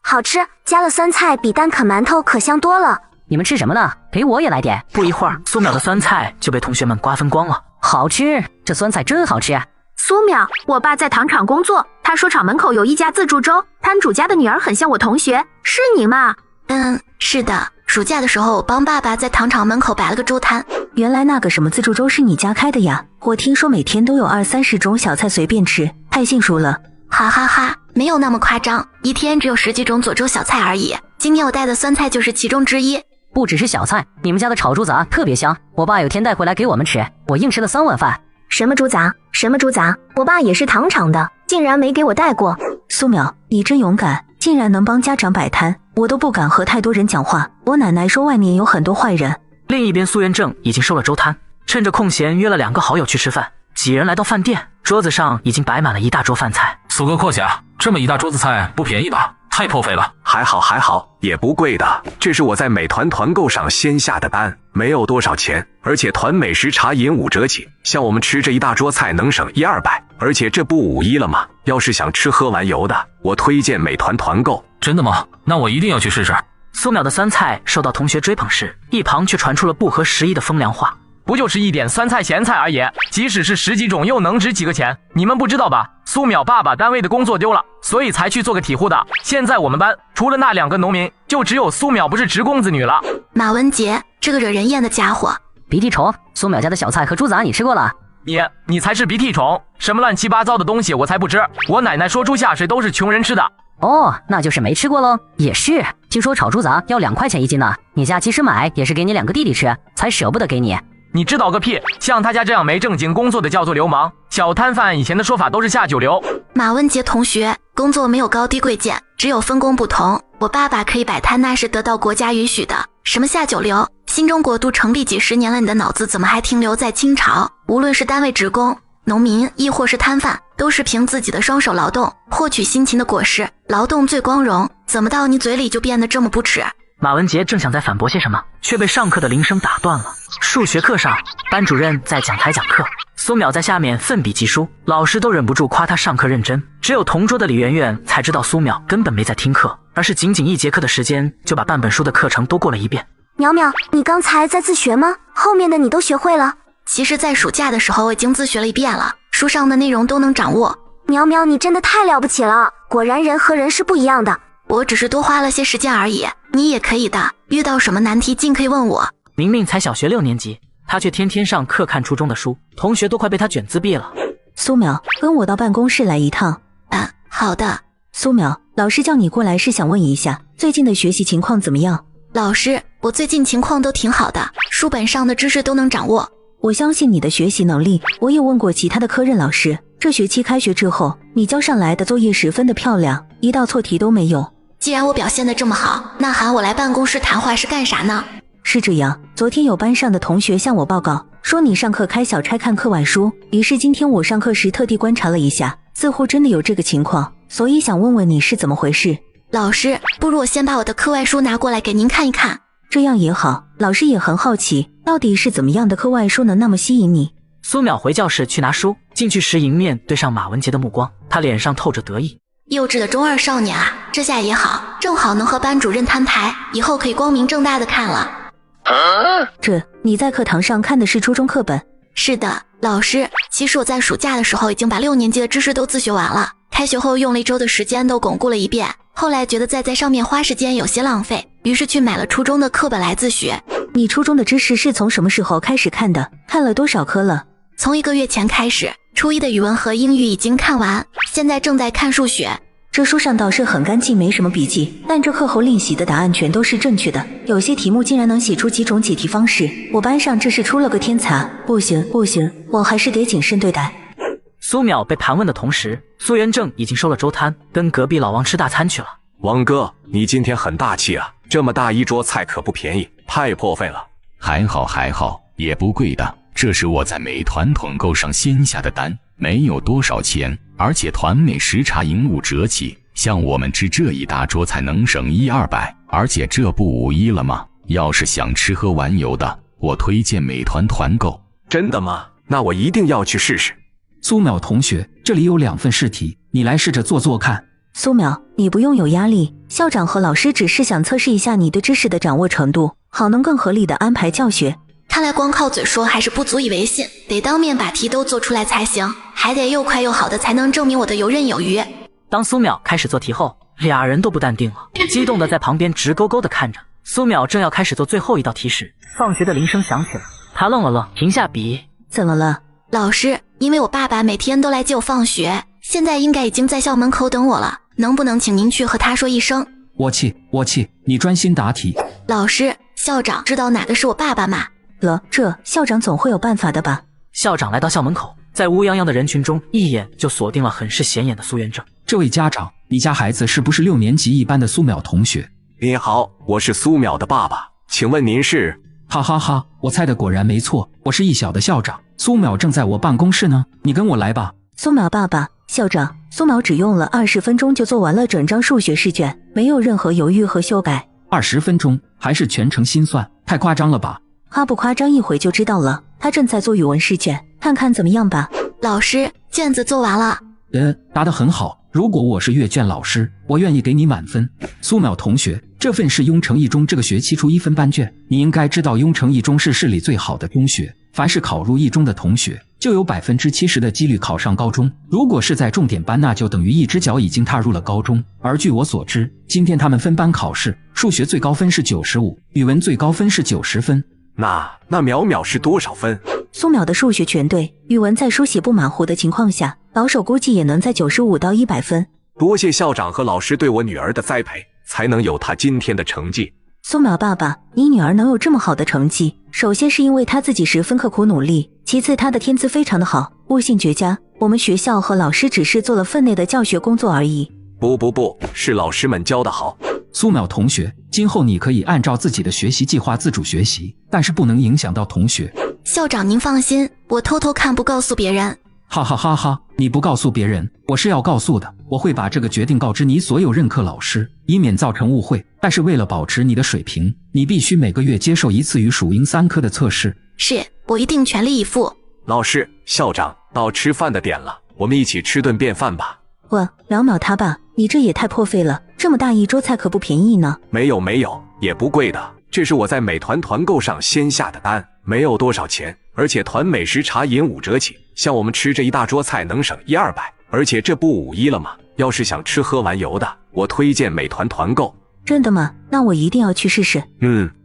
好吃，加了酸菜比单啃馒头可香多了。你们吃什么呢？给我也来点。不一会儿，苏淼的酸菜就被同学们瓜分光了。好吃，这酸菜真好吃啊！苏淼，我爸在糖厂工作，他说厂门口有一家自助粥，摊主家的女儿很像我同学，是你吗？是的，暑假的时候我帮爸爸在糖厂门口摆了个粥摊。原来那个什么自助粥是你家开的呀？我听说每天都有20-30种小菜随便吃，太幸福了。哈哈哈，没有那么夸张，一天只有10几种左粥小菜而已，今天我带的酸菜就是其中之一。不只是小菜，你们家的炒猪杂特别香，我爸有天带回来给我们吃，我硬吃了3碗饭。什么猪杂？什么猪杂？我爸也是糖厂的，竟然没给我带过。苏淼，你真勇敢，竟然能帮家长摆摊，我都不敢和太多人讲话。我奶奶说外面有很多坏人。另一边，苏元正已经收了粥摊，趁着空闲约了2个好友去吃饭。几人来到饭店，桌子上已经摆满了一大桌饭菜。苏哥阔气啊，这么一大桌子菜不便宜吧？太破费了。还好，也不贵的。这是我在美团团购上先下的单，没有多少钱，而且团美食茶饮5折起。像我们吃这一大桌菜能省100-200，而且这不5·1了吗？要是想吃喝玩游的，我推荐美团团购。真的吗？那我一定要去试试。苏淼的酸菜受到同学追捧时，一旁却传出了不合时宜的风凉话。不就是一点酸菜咸菜而已，即使是10几种又能值几个钱？你们不知道吧？苏淼爸爸单位的工作丢了，所以才去做个体户的。现在我们班除了那2个农民，就只有苏淼不是直公子女了。马文杰，这个惹人厌的家伙！鼻涕虫，苏淼家的小菜和猪杂你吃过了？你才是鼻涕虫，什么乱七八糟的东西我才不吃。我奶奶说猪下水都是穷人吃的。哦，那就是没吃过喽。也是，听说炒猪杂要2块钱1斤呢，你家即使买也是给你2个弟弟吃，才舍不得给你。你知道个屁！像他家这样没正经工作的叫做流氓，小摊贩以前的说法都是下九流。马文杰同学，工作没有高低贵贱，只有分工不同。我爸爸可以摆摊，那是得到国家允许的。什么下九流？新中国都成立几10年了，你的脑子怎么还停留在清朝？无论是单位职工、农民，亦或是摊贩，都是凭自己的双手劳动获取辛勤的果实，劳动最光荣。怎么到你嘴里就变得这么不耻？马文杰正想再反驳些什么，却被上课的铃声打断了。数学课上，班班主任在讲台讲课，苏淼在下面奋笔疾书，老师都忍不住夸她上课认真。只有同桌的李媛媛才知道苏淼根本没在听课，而是仅仅1节课的时间就把半本书的课程都过了一遍。淼淼，你刚才在自学吗？后面的你都学会了？其实在暑假的时候我已经自学了1遍了，书上的内容都能掌握。淼淼，你真的太了不起了，果然人和人是不一样的。我只是多花了些时间而已，你也可以的，遇到什么难题尽可以问我。明明才小学6年级，她却天天上课看初中的书，同学都快被她卷自闭了。苏淼，跟我到办公室来一趟。好的。苏淼，老师叫你过来是想问一下，最近的学习情况怎么样？老师，我最近情况都挺好的，书本上的知识都能掌握。我相信你的学习能力，我也问过其他的科任老师，这学期开学之后，你交上来的作业十分的漂亮，一道错题都没有。既然我表现得这么好，那喊我来办公室谈话是干啥呢？是这样，昨天有班上的同学向我报告，说你上课开小差看课外书，于是今天我上课时特地观察了一下，似乎真的有这个情况，所以想问问你是怎么回事。老师，不如我先把我的课外书拿过来给您看一看。这样也好，老师也很好奇，到底是怎么样的课外书能那么吸引你？苏淼回教室去拿书，进去时迎面对上马文杰的目光，他脸上透着得意。幼稚的中二少年啊，这下也好，正好能和班主任摊牌，以后可以光明正大的看了。你在课堂上看的是初中课本？是的，老师，其实我在暑假的时候已经把6年级的知识都自学完了，开学后用了1周的时间都巩固了1遍，后来觉得再在上面花时间有些浪费，于是去买了初中的课本来自学。你初中的知识是从什么时候开始看的？看了多少科了？从1个月前开始，初一的语文和英语已经看完，现在正在看数学。这书上倒是很干净，没什么笔记，但这课后练习的答案全都是正确的，有些题目竟然能写出几种解题方式，我班上这是出了个天才。不行，我还是得谨慎对待。苏淼被盘问的同时，苏元正已经收了粥摊，跟隔壁老王吃大餐去了。王哥，你今天很大气啊，这么大一桌菜可不便宜，太破费了。还好，也不贵的，这是我在美团团购上先下的单，没有多少钱，而且团美时差营5折起，像我们吃这一大桌才能省100-200，而且这不5·1了吗？要是想吃喝玩游的，我推荐美团团购。真的吗？那我一定要去试试。苏淼同学，这里有2份试题，你来试着做做看。苏淼，你不用有压力，校长和老师只是想测试一下你对知识的掌握程度，好能更合理的安排教学。看来光靠嘴说还是不足以为信，得当面把题都做出来才行，还得又快又好的才能证明我的游刃有余。当苏淼开始做题后，俩人都不淡定了，激动的在旁边直勾勾的看着。苏淼正要开始做最后一道题时，放学的铃声响起了，他愣了愣，停下笔。怎么了？老师，因为我爸爸每天都来接我放学，现在应该已经在校门口等我了，能不能请您去和他说一声？我气，你专心答题。老师，校长知道哪个是我爸爸吗？这校长总会有办法的吧？校长来到校门口，在乌泱泱的人群中一眼就锁定了很是显眼的苏元正。这位家长，你家孩子是不是6年级一班的苏淼同学？你好，我是苏淼的爸爸，请问您是？哈哈哈，我猜的果然没错，我是艺小的校长，苏淼正在我办公室呢，你跟我来吧。苏淼爸爸，校长，苏淼只用了20分钟就做完了整张数学试卷，没有任何犹豫和修改。20分钟，还是全程心算，太夸张了吧？不夸张，一会就知道了。他正在做语文试卷，看看怎么样吧。老师，卷子做完了。答得很好，如果我是阅卷老师，我愿意给你满分。苏淼同学，这份是雍城一中这个学期出1分班卷，你应该知道雍城一中是市里最好的中学，凡是考入一中的同学，就有70%的几率考上高中。如果是在重点班，那就等于一只脚已经踏入了高中。而据我所知，今天他们分班考试，数学最高分是95，语文最高分是90分。那淼是多少分？苏淼的数学全对，语文在书写不马虎的情况下，保守估计也能在95到100分。多谢校长和老师对我女儿的栽培，才能有她今天的成绩。苏淼爸爸，你女儿能有这么好的成绩，首先是因为她自己十分刻苦努力，其次她的天资非常的好，悟性绝佳。我们学校和老师只是做了分内的教学工作而已。不，是老师们教得好。苏淼同学，今后你可以按照自己的学习计划自主学习，但是不能影响到同学。校长您放心，我偷偷看不告诉别人。哈哈哈哈，你不告诉别人，我是要告诉的。我会把这个决定告知你所有任课老师，以免造成误会。但是为了保持你的水平，你必须每个月接受1次语数英3科的测试，是，我一定全力以赴。老师、校长，到吃饭的点了，我们一起吃顿便饭吧。我2秒他爸，你这也太破费了，这么大一桌菜可不便宜呢。没有，也不贵的，这是我在美团团购上先下的单，没有多少钱，而且团美食茶饮5折起，像我们吃这一大桌菜能省100-200，而且这不5·1了吗？要是想吃喝玩游的，我推荐美团团购。真的吗？那我一定要去试试。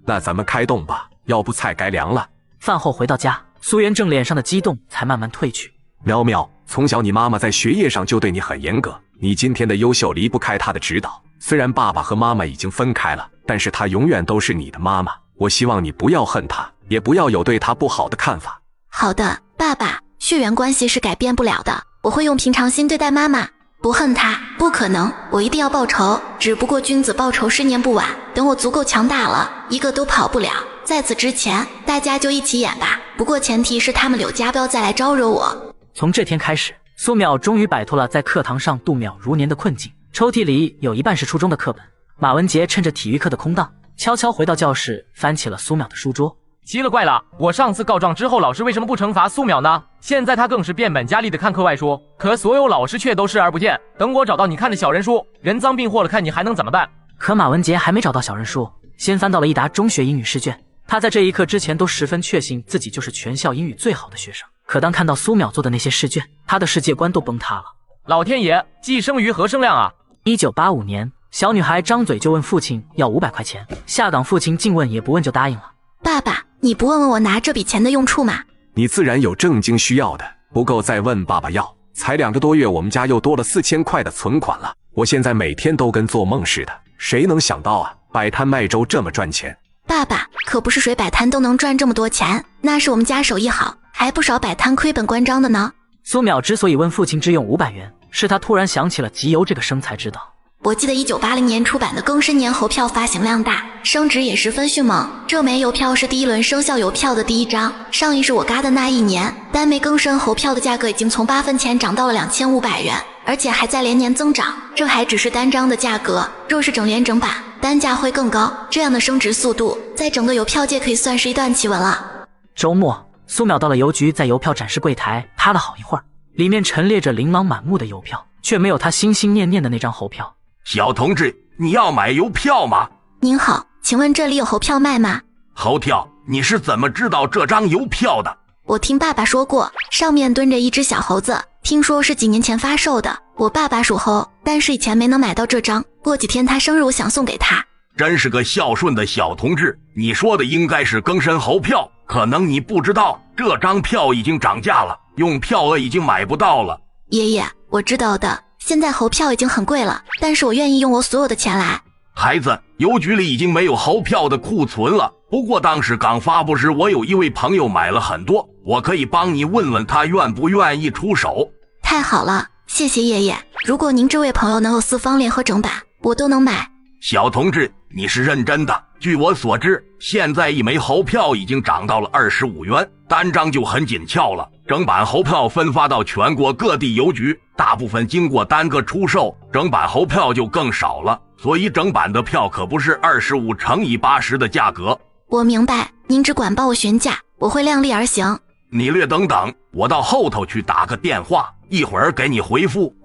那咱们开动吧，要不菜该凉了。饭后回到家，苏元正脸上的激动才慢慢褪去。苗苗，从小你妈妈在学业上就对你很严格，你今天的优秀离不开她的指导。虽然爸爸和妈妈已经分开了，但是她永远都是你的妈妈。我希望你不要恨她，也不要有对她不好的看法。好的，爸爸，血缘关系是改变不了的，我会用平常心对待妈妈，不恨她，不可能，我一定要报仇。只不过君子报仇10年不晚，等我足够强大了，一个都跑不了。在此之前，大家就一起演吧，不过前提是他们柳家不要再来招惹我。从这天开始，苏淼终于摆脱了在课堂上度秒如年的困境。抽屉里有一半是初中的课本。马文杰趁着体育课的空档，悄悄回到教室，翻起了苏淼的书桌。奇了怪了，我上次告状之后，老师为什么不惩罚苏淼呢？现在他更是变本加厉的看课外书，可所有老师却都视而不见。等我找到你看的小人书，人赃并获了，看你还能怎么办？可马文杰还没找到小人书，先翻到了一沓中学英语试卷。他在这一刻之前都十分确信自己就是全校英语最好的学生，可当看到苏淼做的那些试卷，他的世界观都崩塌了。老天爷，既生瑜何生亮啊！1985年，小女孩张嘴就问父亲要500块钱，下岗父亲竟问也不问就答应了。爸爸，你不问问我拿这笔钱的用处吗？你自然有正经需要的，不够再问爸爸要。才2个多月，我们家又多了4000块的存款了。我现在每天都跟做梦似的，谁能想到啊，摆摊卖粥这么赚钱？爸爸，可不是谁摆摊都能赚这么多钱，那是我们家手艺好，还不少摆摊亏本关张的呢。苏淼之所以问父亲只用500元，是他突然想起了集邮这个生财之道。我记得1980年出版的庚申年猴票发行量大，升值也十分迅猛。这枚邮票是第一轮生肖邮票的第一张，上一是我嘎的那一年，单枚庚申猴票的价格已经从8分钱涨到了2500元，而且还在连年增长。这还只是单张的价格，若是整联整版，单价会更高。这样的升值速度，在整个邮票界可以算是一段奇闻了。周末，苏淼到了邮局，在邮票展示柜台趴了好一会儿，里面陈列着琳琅满目的邮票，却没有他心心念念的那张猴票。小同志，你要买邮票吗？您好，请问这里有猴票卖吗？猴票？你是怎么知道这张邮票的？我听爸爸说过，上面蹲着一只小猴子，听说是几年前发售的。我爸爸属猴，但是以前没能买到这张，过几天他生日，我想送给他。真是个孝顺的小同志，你说的应该是庚申猴票，可能你不知道，这张票已经涨价了，用票额已经买不到了。爷爷，我知道的。现在猴票已经很贵了，但是我愿意用我所有的钱来。孩子，邮局里已经没有猴票的库存了，不过当时刚发布时，我有一位朋友买了很多，我可以帮你问问他愿不愿意出手。太好了，谢谢爷爷。如果您这位朋友能有4方联和整版，我都能买。小同志，你是认真的？据我所知，现在一枚猴票已经涨到了25元，单张就很紧俏了。整版猴票分发到全国各地邮局，大部分经过单个出售，整版猴票就更少了。所以整版的票可不是25乘以80的价格。我明白，您只管报我询价，我会量力而行。你略等等，我到后头去打个电话，一会儿给你回复。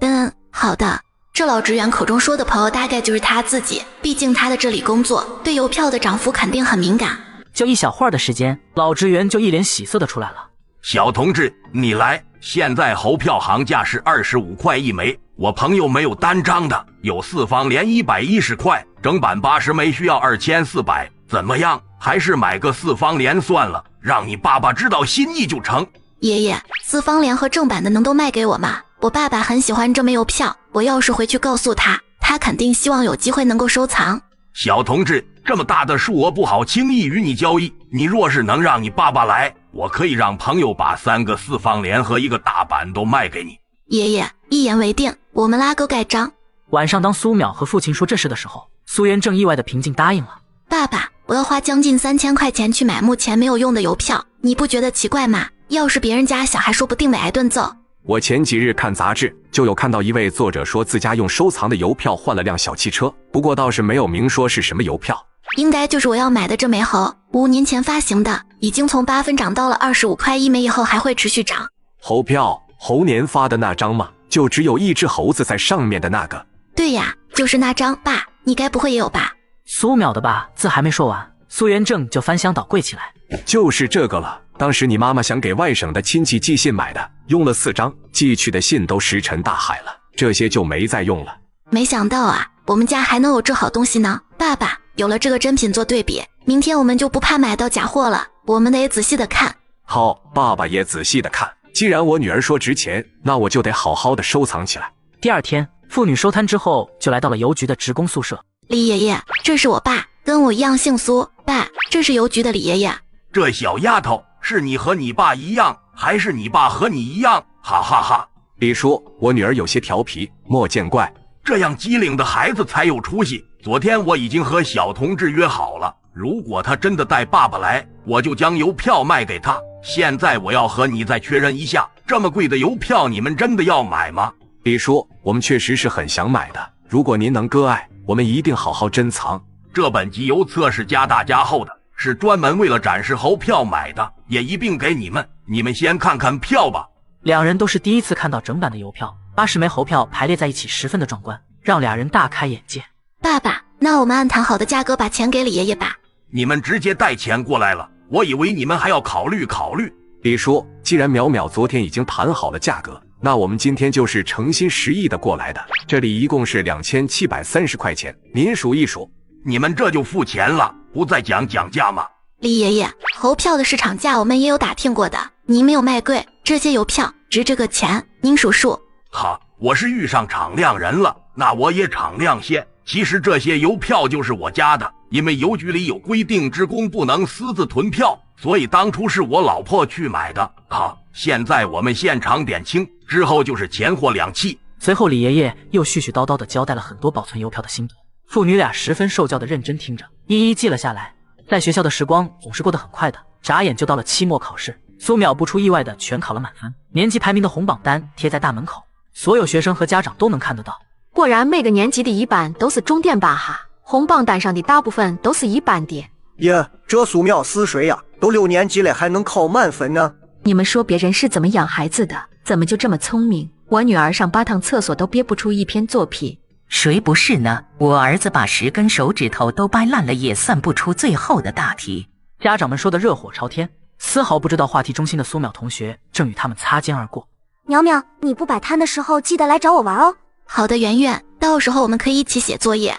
好的。这老职员口中说的朋友大概就是他自己，毕竟他在这里工作，对邮票的涨幅肯定很敏感。就一小会儿的时间，老职员就一脸喜色的出来了。小同志，你来，现在猴票行价是25块一枚，我朋友没有单张的，有4方联110块，整版80枚需要2400，怎么样？还是买个4方联算了，让你爸爸知道心意就成。爷爷，4方联和正版的能都卖给我吗？我爸爸很喜欢这枚邮票，我要是回去告诉他，他肯定希望有机会能够收藏。小同志，这么大的数额不好轻易与你交易，你若是能让你爸爸来，我可以让朋友把3个4方联和1个大版都卖给你。爷爷，一言为定，我们拉钩盖章。晚上当苏淼和父亲说这事的时候，苏元正意外的平静答应了。爸爸，我要花将近3000块钱去买目前没有用的邮票，你不觉得奇怪吗？要是别人家小孩说不定得挨顿揍。我前几日看杂志，就有看到一位作者说自家用收藏的邮票换了辆小汽车，不过倒是没有明说是什么邮票。应该就是我要买的这枚猴，5年前发行的，已经从8分涨到了25块1枚，以后还会持续涨。猴票，猴年发的那张吗？就只有一只猴子在上面的那个？对呀，就是那张。爸，你该不会也有吧？苏淼的爸字还没说完，苏元正就翻箱倒柜起来。就是这个了，当时你妈妈想给外省的亲戚寄信买的，用了4张，寄去的信都石沉大海了，这些就没再用了。没想到啊，我们家还能有这好东西呢。爸爸，有了这个真品做对比，明天我们就不怕买到假货了，我们得仔细的看。好，爸爸也仔细的看。既然我女儿说值钱，那我就得好好的收藏起来。第二天，妇女收摊之后，就来到了邮局的职工宿舍。李爷爷，这是我爸，跟我一样姓苏。爸，这是邮局的李爷爷。这小丫头，是你和你爸一样，还是你爸和你一样？哈哈哈！李叔，我女儿有些调皮，莫见怪。这样机灵的孩子才有出息。昨天我已经和小同志约好了，如果他真的带爸爸来，我就将邮票卖给他。现在我要和你再确认一下，这么贵的邮票你们真的要买吗？李叔，我们确实是很想买的，如果您能割爱，我们一定好好珍藏。这本集邮册是加大加厚的，是专门为了展示猴票买的，也一并给你们。你们先看看票吧。两人都是第一次看到整版的邮票，80枚猴票排列在一起，十分的壮观，让俩人大开眼界。爸爸，那我们按谈好的价格把钱给李爷爷吧。你们直接带钱过来了，我以为你们还要考虑考虑。李叔，既然淼淼昨天已经谈好了价格，那我们今天就是诚心实意的过来的。这里一共是2730块钱，您数一数。你们这就付钱了，不再讲价吗？李爷爷，猴票的市场价我们也有打听过的，您没有卖贵，这些邮票值这个钱，您数数。好，我是遇上敞亮人了，那我也敞亮些。其实这些邮票就是我家的，因为邮局里有规定，职工不能私自囤票，所以当初是我老婆去买的。好，现在我们现场点清，之后就是钱货两讫。随后李爷爷又絮絮叨叨地交代了很多保存邮票的心得，父女俩十分受教地认真听着，一一记了下来。在学校的时光总是过得很快的，眨眼就到了期末考试。苏淼不出意外的全考了满分，年级排名的红榜单贴在大门口，所有学生和家长都能看得到。果然每个年级的一班都是重点班哈，红榜单上的大部分都是一班的。耶，这苏淼是谁呀？都6年级了还能考满分呢？你们说别人是怎么养孩子的？怎么就这么聪明？我女儿上8趟厕所都憋不出一篇作品。谁不是呢？我儿子把10根手指头都掰烂了，也算不出最后的大题。家长们说的热火朝天，丝毫不知道话题中心的苏淼同学正与他们擦肩而过。淼淼，你不摆摊的时候记得来找我玩哦。好的，圆圆，到时候我们可以一起写作业。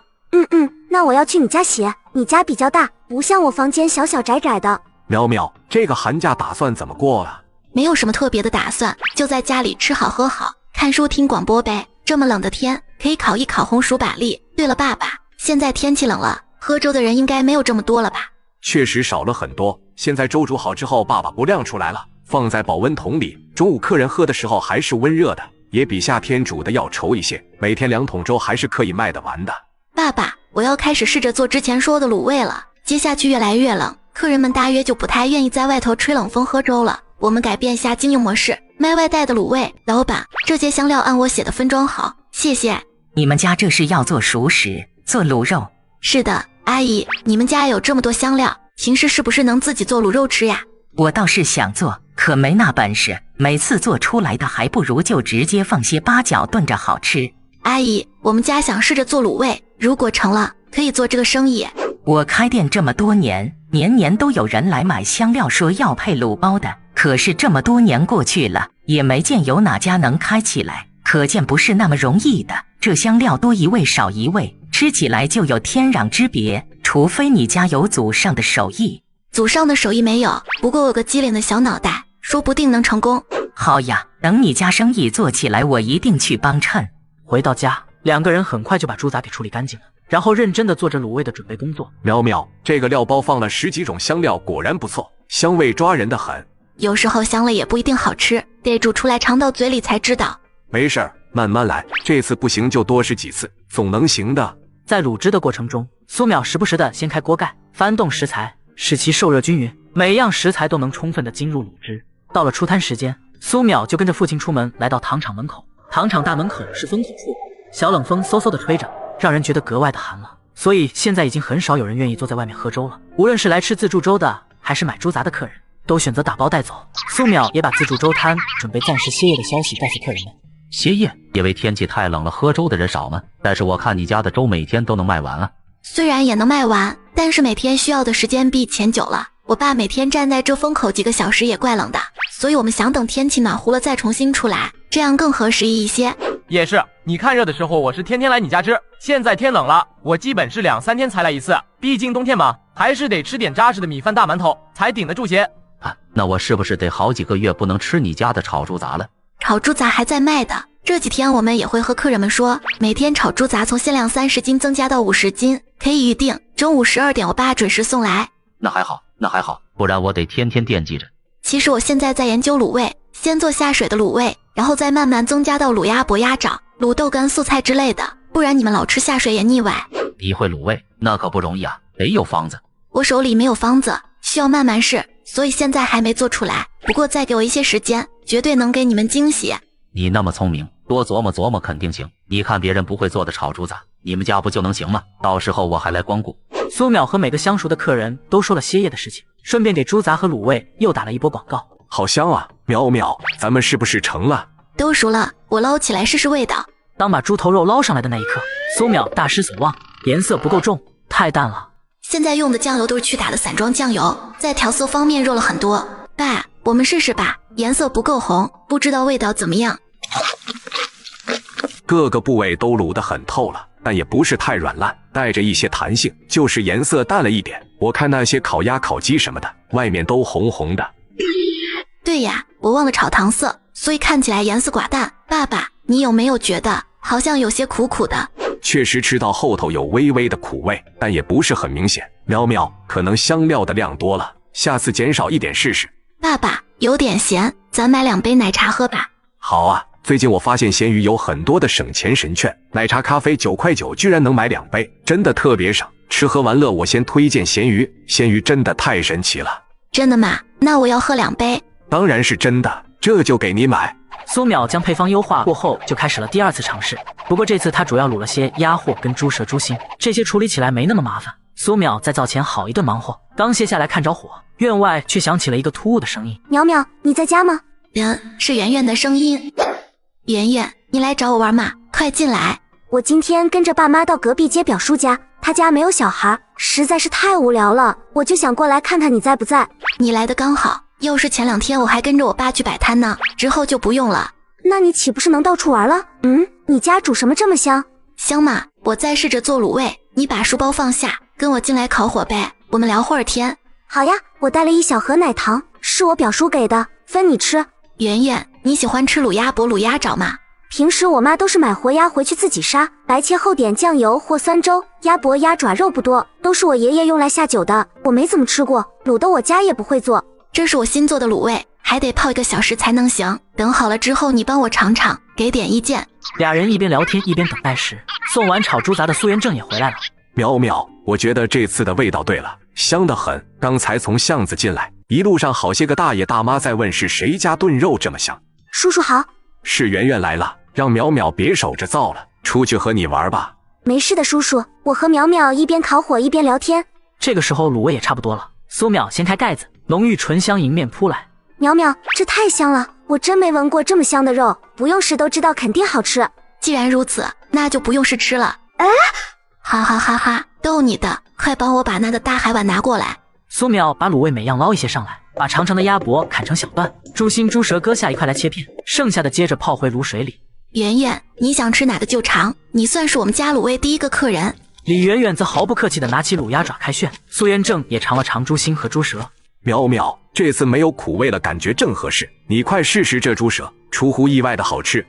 那我要去你家写，你家比较大，不像我房间小小窄窄的。淼淼，这个寒假打算怎么过啊？没有什么特别的打算，就在家里吃好喝好，看书听广播呗。这么冷的天，可以烤一烤红薯板栗。对了，爸爸，现在天气冷了，喝粥的人应该没有这么多了吧？确实少了很多，现在粥煮好之后，爸爸不晾出来了，放在保温桶里，中午客人喝的时候还是温热的，也比夏天煮的要稠一些，每天2桶粥还是可以卖得完的。爸爸，我要开始试着做之前说的卤味了，接下去越来越冷，客人们大约就不太愿意在外头吹冷风喝粥了，我们改变下经营模式，卖外带的卤味。老板，这些香料按我写的分装好，谢谢。你们家这是要做熟食，做卤肉？是的，阿姨，你们家有这么多香料，平时是不是能自己做卤肉吃呀？我倒是想做，可没那本事，每次做出来的还不如就直接放些八角炖着好吃。阿姨，我们家想试着做卤味，如果成了，可以做这个生意。我开店这么多年，年年都有人来买香料说要配卤包的，可是这么多年过去了，也没见有哪家能开起来，可见不是那么容易的。这香料多一味少一味，吃起来就有天壤之别，除非你家有祖上的手艺。祖上的手艺没有，不过我有个机灵的小脑袋，说不定能成功。好呀，等你家生意做起来，我一定去帮衬。回到家，两个人很快就把猪杂给处理干净了，然后认真地做着卤味的准备工作。淼淼，这个料包放了10几种香料，果然不错，香味抓人的很。有时候香了也不一定好吃，得煮出来尝到嘴里才知道。没事儿，慢慢来，这次不行就多试几次，总能行的。在卤汁的过程中，苏淼时不时地掀开锅盖，翻动食材，使其受热均匀，每样食材都能充分地浸入卤汁。到了出摊时间，苏淼就跟着父亲出门，来到糖厂门口。糖厂大门口是风口处，小冷风嗖嗖地吹着，让人觉得格外的寒冷。所以现在已经很少有人愿意坐在外面喝粥了。无论是来吃自助粥的，还是买猪杂的客人，都选择打包带走。苏淼也把自助粥摊准备暂时歇业的消息告诉客人们。歇业？因为天气太冷了，喝粥的人少吗？但是我看你家的粥每天都能卖完啊。虽然也能卖完，但是每天需要的时间比以前久了。我爸每天站在这风口几个小时也怪冷的，所以我们想等天气暖和了再重新出来，这样更合时宜一些。也是，你看热的时候我是天天来你家吃，现在天冷了，我基本是2、3天才来一次，毕竟冬天嘛，还是得吃点扎实的米饭大馒头才顶得住些。啊，那我是不是得好几个月不能吃你家的炒猪杂了？炒猪杂还在卖的，这几天我们也会和客人们说，每天炒猪杂从限量30斤增加到50斤，可以预定。中午12点我爸准时送来。那还好，不然我得天天惦记着。其实我现在在研究卤味，先做下水的卤味，然后再慢慢增加到卤鸭脖、鸭掌、卤豆干、素菜之类的，不然你们老吃下水也腻歪。你会卤味，那可不容易啊，得有方子。我手里没有方子，需要慢慢试，所以现在还没做出来。不过再给我一些时间，绝对能给你们惊喜。你那么聪明，多琢磨琢磨肯定行。你看别人不会做的炒猪杂，你们家不就能行吗？到时候我还来光顾。苏淼和每个相熟的客人都说了歇业的事情，顺便给猪杂和卤味又打了一波广告。好香啊，淼淼，咱们是不是成了？都熟了，我捞起来试试味道。当把猪头肉捞上来的那一刻，苏淼大失所望，颜色不够重，太淡了。现在用的酱油都是去打的散装酱油，在调色方面弱了很多。爸，我们试试吧，颜色不够红，不知道味道怎么样。各个部位都卤得很透了，但也不是太软烂，带着一些弹性，就是颜色淡了一点。我看那些烤鸭、烤鸡什么的，外面都红红的。对呀，我忘了炒糖色，所以看起来颜色寡淡。爸爸，你有没有觉得好像有些苦苦的？确实吃到后头有微微的苦味，但也不是很明显。淼淼，可能香料的量多了，下次减少一点试试。爸爸，有点咸，咱买2杯奶茶喝吧。好啊，最近我发现闲鱼有很多的省钱神券，奶茶咖啡9块9居然能买2杯，真的特别省。吃喝玩乐我先推荐闲鱼，闲鱼真的太神奇了。真的吗？那我要喝2杯。当然是真的，这就给你买。苏淼将配方优化过后，就开始了第2次尝试。不过这次他主要卤了些鸭货跟猪舌、猪心，这些处理起来没那么麻烦。苏淼在灶前好一顿忙活，刚卸下来看着火，院外却响起了一个突兀的声音：淼淼，你在家吗？是圆圆的声音。圆圆，你来找我玩嘛？快进来。我今天跟着爸妈到隔壁街表叔家，他家没有小孩，实在是太无聊了，我就想过来看看你在不在。你来的刚好，要是前2天我还跟着我爸去摆摊呢，之后就不用了。那你岂不是能到处玩了？你家煮什么这么香？香嘛，我在试着做卤味，你把书包放下，跟我进来烤火呗，我们聊会儿天。好呀，我带了1小盒奶糖，是我表叔给的，分你吃。圆圆，你喜欢吃卤鸭脖、卤鸭掌吗？平时我妈都是买活鸭回去自己杀，白切后点酱油或酸粥。鸭脖、鸭爪肉不多，都是我爷爷用来下酒的，我没怎么吃过，卤的我家也不会做。这是我新做的卤味，还得泡1个小时才能行。等好了之后你帮我尝尝，给点意见。俩人一边聊天一边等待时，送完炒猪杂的苏元正也回来了。淼淼，我觉得这次的味道对了，香得很。刚才从巷子进来，一路上好些个大爷大妈在问是谁家炖肉这么香。叔叔好。是圆圆来了，让淼淼别守着灶了，出去和你玩吧。没事的叔叔，我和淼淼一边烤火一边聊天。这个时候卤味也差不多了，苏淼掀开盖子，浓郁醇香迎面扑来。淼淼，这太香了，我真没闻过这么香的肉，不用试都知道肯定好吃。既然如此，那就不用试吃了。哈哈哈哈，逗你的，快帮我把那个大海碗拿过来。苏淼把卤味每样捞一些上来，把长长的鸭脖砍成小段，猪心、猪舌割下一块来切片，剩下的接着泡回卤水里。圆圆，你想吃哪个就尝，你算是我们家卤味第1个客人。李圆圆则毫不客气地拿起卤鸭爪开炫，苏元正也尝了尝猪心和猪舌。淼淼，这次没有苦味了，感觉正合适，你快试试这猪舌，出乎意外的好吃。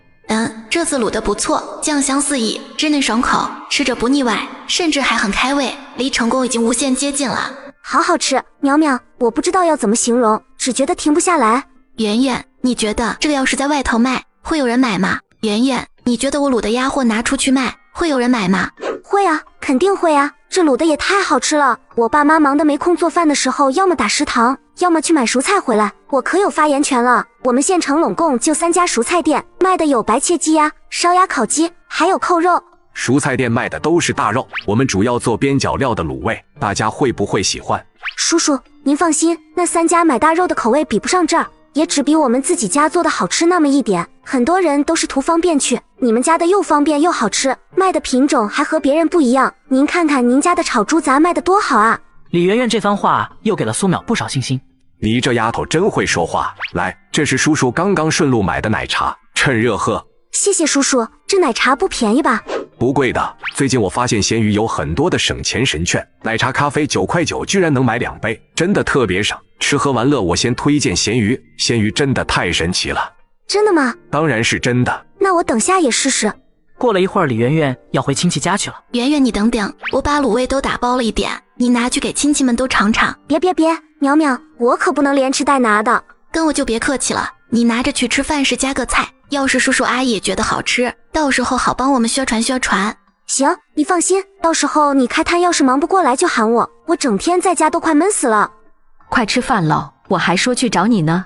这次卤得不错，酱香四溢，汁嫩爽口，吃着不腻歪，甚至还很开胃，离成功已经无限接近了。好好吃，淼淼，我不知道要怎么形容，只觉得停不下来。圆圆，你觉得这个要是在外头卖，会有人买吗？圆圆，你觉得我卤的鸭货拿出去卖，会有人买吗？会啊，肯定会啊，这卤的也太好吃了。我爸妈忙得没空做饭的时候，要么打食堂，要么去买蔬菜回来，我可有发言权了。我们县城拢共就3家蔬菜店，卖的有白切鸡鸭、烧鸭、烤鸡，还有扣肉。蔬菜店卖的都是大肉，我们主要做边角料的卤味，大家会不会喜欢？叔叔，您放心，那3家买大肉的口味比不上这儿，也只比我们自己家做的好吃那么一点。很多人都是图方便去，你们家的又方便又好吃，卖的品种还和别人不一样。您看看您家的炒猪杂卖的多好啊！李媛媛这番话又给了苏淼不少信心。你这丫头真会说话。来，这是叔叔刚刚顺路买的奶茶，趁热喝。谢谢叔叔，这奶茶不便宜吧？不贵的，最近我发现闲鱼有很多的省钱神券，奶茶咖啡9块9居然能买2杯，真的特别省。吃喝玩乐我先推荐闲鱼，闲鱼真的太神奇了。真的吗？当然是真的。那我等下也试试。过了一会儿，李媛媛要回亲戚家去了。媛媛，你等等，我把卤味都打包了一点，你拿去给亲戚们都尝尝。别，淼淼，我可不能连吃带拿的。跟我就别客气了，你拿着去吃饭时加个菜，要是叔叔阿姨也觉得好吃，到时候好帮我们宣传宣传。行，你放心，到时候你开摊要是忙不过来就喊我，我整天在家都快闷死了。快吃饭了，我还说去找你呢。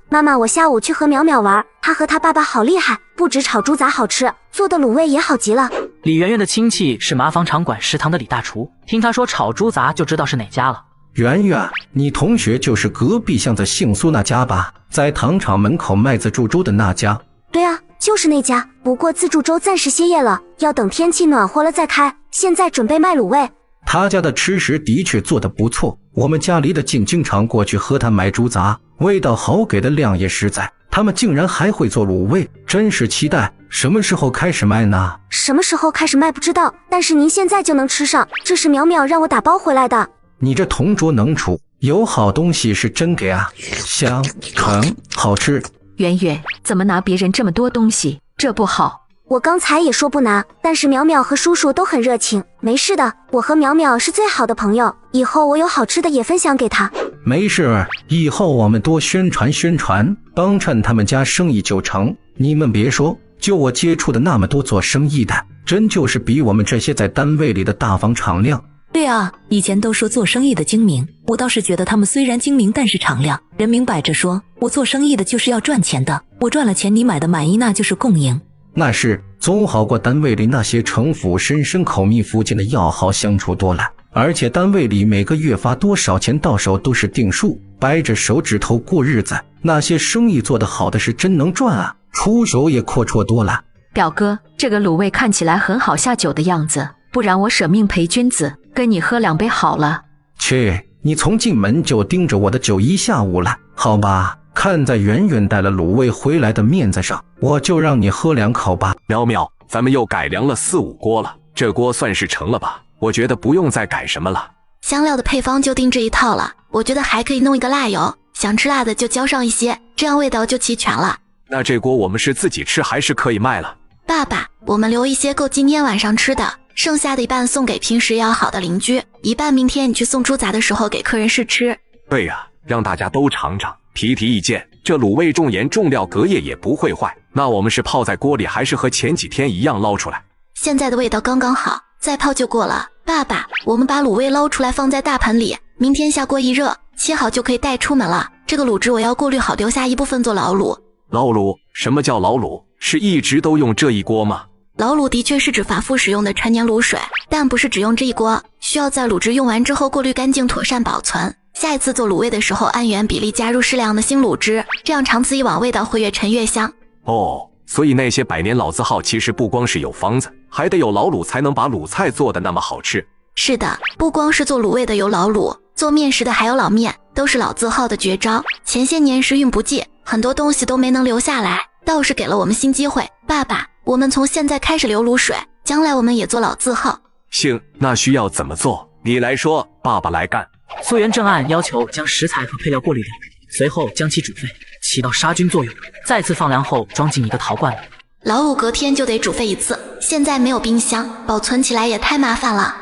妈妈，我下午去和淼淼玩，她和她爸爸好厉害，不止炒猪杂好吃，做的卤味也好极了。李媛媛的亲戚是麻坊场馆食堂的李大厨，听他说炒猪杂就知道是哪家了。媛媛，你同学就是隔壁巷子姓苏那家吧？在糖厂门口卖自助粥的那家。对啊，就是那家，不过自助粥暂时歇业了，要等天气暖和了再开，现在准备卖卤味。他家的吃食的确做得不错，我们家离得近，经常过去和他买猪杂，味道好，给的量也实在。他们竟然还会做卤味，真是期待什么时候开始卖呢？什么时候开始卖不知道，但是您现在就能吃上，这是淼淼让我打包回来的。你这同桌能厨，有好东西是真给啊，香疼好吃。圆圆，怎么拿别人这么多东西？这不好。我刚才也说不拿，但是淼淼和叔叔都很热情，没事的，我和淼淼是最好的朋友，以后我有好吃的也分享给他。没事，以后我们多宣传宣传，帮衬他们家生意就成。你们别说，就我接触的那么多做生意的，真就是比我们这些在单位里的大方敞亮。对啊，以前都说做生意的精明，我倒是觉得他们虽然精明，但是敞亮。人明摆着说，我做生意的就是要赚钱的，我赚了钱你买的满意，那就是共赢。那是总好过单位里那些城府深深口蜜腹剑的要好相处多了。而且单位里每个月发多少钱到手都是定数，掰着手指头过日子。那些生意做得好的是真能赚啊，出手也阔绰多了。表哥，这个卤味看起来很好下酒的样子，不然我舍命陪君子，跟你喝2杯好了。切，你从进门就盯着我的酒一下午了，好吧？看在圆圆带了卤味回来的面子上，我就让你喝2口吧。淼淼，咱们又改良了4、5锅了，这锅算是成了吧？我觉得不用再改什么了。香料的配方就定这一套了，我觉得还可以弄一个辣油，想吃辣的就浇上一些，这样味道就齐全了。那这锅我们是自己吃还是可以卖了？爸爸，我们留一些够今天晚上吃的，剩下的一半送给平时要好的邻居，一半明天你去送猪杂的时候给客人试吃。对呀，让大家都尝尝，提意见。这卤味重盐重料，隔夜也不会坏。那我们是泡在锅里，还是和前几天一样捞出来？现在的味道刚刚好，再泡就过了。爸爸，我们把卤味捞出来放在大盆里，明天下锅一热，切好就可以带出门了。这个卤汁我要过滤好，留下一部分做老卤。老卤？什么叫老卤？是一直都用这一锅吗？老卤的确是指反复使用的陈年卤水，但不是只用这一锅，需要在卤汁用完之后过滤干净，妥善保存。下一次做卤味的时候，按原比例加入适量的新卤汁，这样长此以往味道会越陈越香。哦，所以那些百年老字号其实不光是有方子，还得有老卤才能把卤菜做得那么好吃。是的，不光是做卤味的有老卤，做面食的还有老面，都是老字号的绝招。前些年时运不济，很多东西都没能留下来，倒是给了我们新机会。爸爸，我们从现在开始留卤水，将来我们也做老字号。行，那需要怎么做？你来说，爸爸来干。溯源正案要求将食材和配料过滤掉，随后将其煮沸，起到杀菌作用，再次放凉后装进一个陶罐里。老卤隔天就得煮沸一次，现在没有冰箱，保存起来也太麻烦了。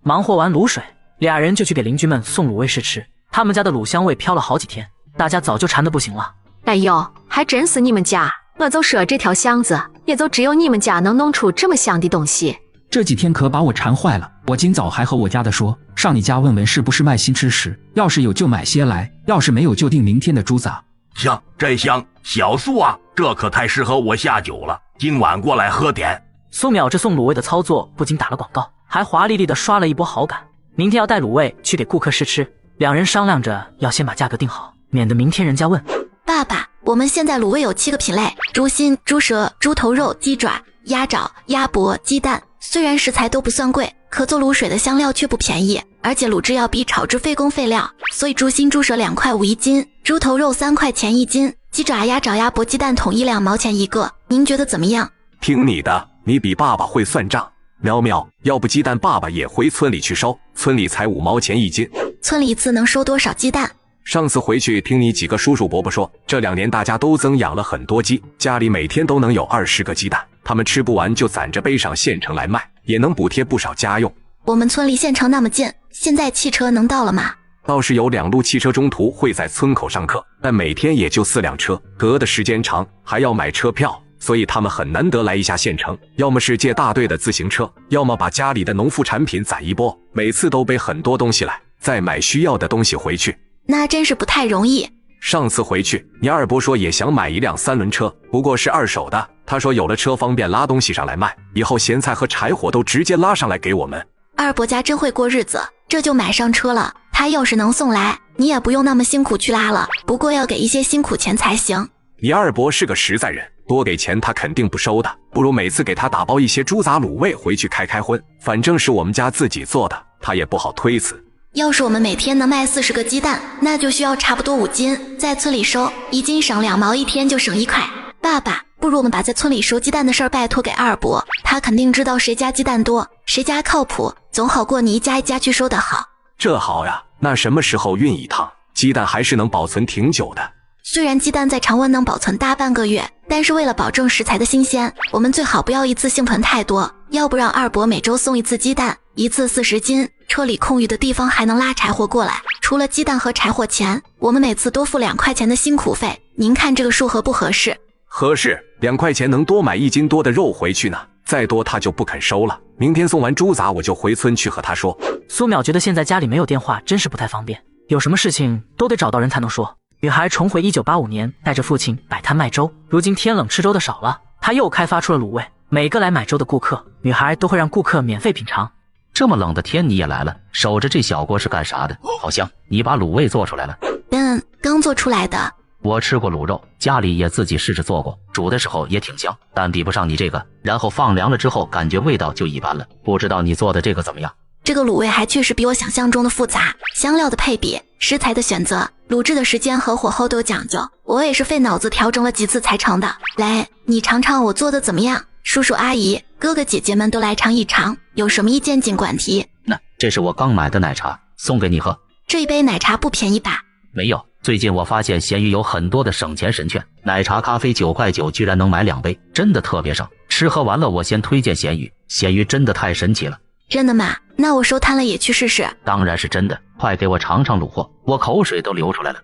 忙活完卤水，俩人就去给邻居们送卤味试吃。他们家的卤香味飘了好几天，大家早就馋得不行了。哎呦，还真是你们家，我就说这条巷子也就只有你们家能弄出这么香的东西。这几天可把我馋坏了，我今早还和我家的说，上你家问问是不是卖新吃食，要是有就买些来，要是没有就订明天的猪杂。香，真香！小苏啊，这可太适合我下酒了，今晚过来喝点。苏淼这送卤味的操作不仅打了广告，还华丽丽的刷了一波好感。明天要带卤味去给顾客试吃，两人商量着要先把价格定好，免得明天人家问。爸爸，我们现在卤味有7个品类：猪心、猪舌、猪头肉、鸡爪、鸭爪、鸭脖、鸡蛋。虽然食材都不算贵，可做卤水的香料却不便宜，而且卤制要比炒制费工费料，所以猪心、猪舌2块5一斤，猪头肉3块钱一斤，鸡爪、鸭爪、鸭脖、鸡蛋统一2毛钱一个。您觉得怎么样？听你的，你比爸爸会算账。苗苗，要不鸡蛋爸爸也回村里去收，村里才5毛钱一斤。村里一次能收多少鸡蛋？上次回去听你几个叔叔伯伯说，这2年大家都增养了很多鸡，家里每天都能有20个鸡蛋，他们吃不完就攒着背上县城来卖，也能补贴不少家用。我们村离县城那么近，现在汽车能到了吗？倒是有2路汽车中途会在村口上客，但每天也就4辆车，隔的时间长，还要买车票，所以他们很难得来一下县城，要么是借大队的自行车，要么把家里的农副产品攒一波，每次都背很多东西来，再买需要的东西回去。那真是不太容易。上次回去，你二伯说也想买一辆3轮车，不过是2手的。他说有了车方便拉东西上来卖，以后咸菜和柴火都直接拉上来给我们。二伯家真会过日子，这就买上车了。他要是能送来，你也不用那么辛苦去拉了，不过要给一些辛苦钱才行。你二伯是个实在人，多给钱他肯定不收的，不如每次给他打包一些猪杂卤味回去开荤，反正是我们家自己做的，他也不好推辞。要是我们每天能卖40个鸡蛋，那就需要差不多5斤，在村里收，1斤省2毛，1天就省1块。爸爸，不如我们把在村里收鸡蛋的事儿拜托给二伯，他肯定知道谁家鸡蛋多，谁家靠谱，总好过你一家一家去收的好。这好呀，那什么时候运一趟？鸡蛋还是能保存挺久的。虽然鸡蛋在常温能保存大半个月，但是为了保证食材的新鲜，我们最好不要一次性囤太多，要不让二伯每周送1次鸡蛋，一次40斤，车里空余的地方还能拉柴火过来。除了鸡蛋和柴火钱，我们每次多付2块钱的辛苦费，您看这个数合不合适？合适，2块钱能多买1斤多的肉回去呢，再多他就不肯收了。明天送完猪杂我就回村去和他说。苏淼觉得现在家里没有电话真是不太方便，有什么事情都得找到人才能说。女孩重回1985年，带着父亲摆摊卖粥。如今天冷吃粥的少了，她又开发出了卤味，每个来买粥的顾客，女孩都会让顾客免费品尝。这么冷的天你也来了，守着这小锅是干啥的？好香，你把卤味做出来了？刚做出来的。我吃过卤肉，家里也自己试着做过，煮的时候也挺香，但比不上你这个。然后放凉了之后，感觉味道就一般了。不知道你做的这个怎么样？这个卤味还确实比我想象中的复杂，香料的配比、食材的选择、卤制的时间和火候都有讲究，我也是费脑子调整了几次才成的。来，你尝尝我做的怎么样？叔叔阿姨、哥哥姐姐们都来尝一尝，有什么意见尽管提。那这是我刚买的奶茶，送给你喝。这一杯奶茶不便宜吧？没有，最近我发现闲鱼有很多的省钱神券，奶茶咖啡9块9居然能买2杯，真的特别省。吃喝完了我先推荐闲鱼，闲鱼真的太神奇了。真的吗？那我收摊了也去试试。当然是真的，快给我尝尝卤货，我口水都流出来了。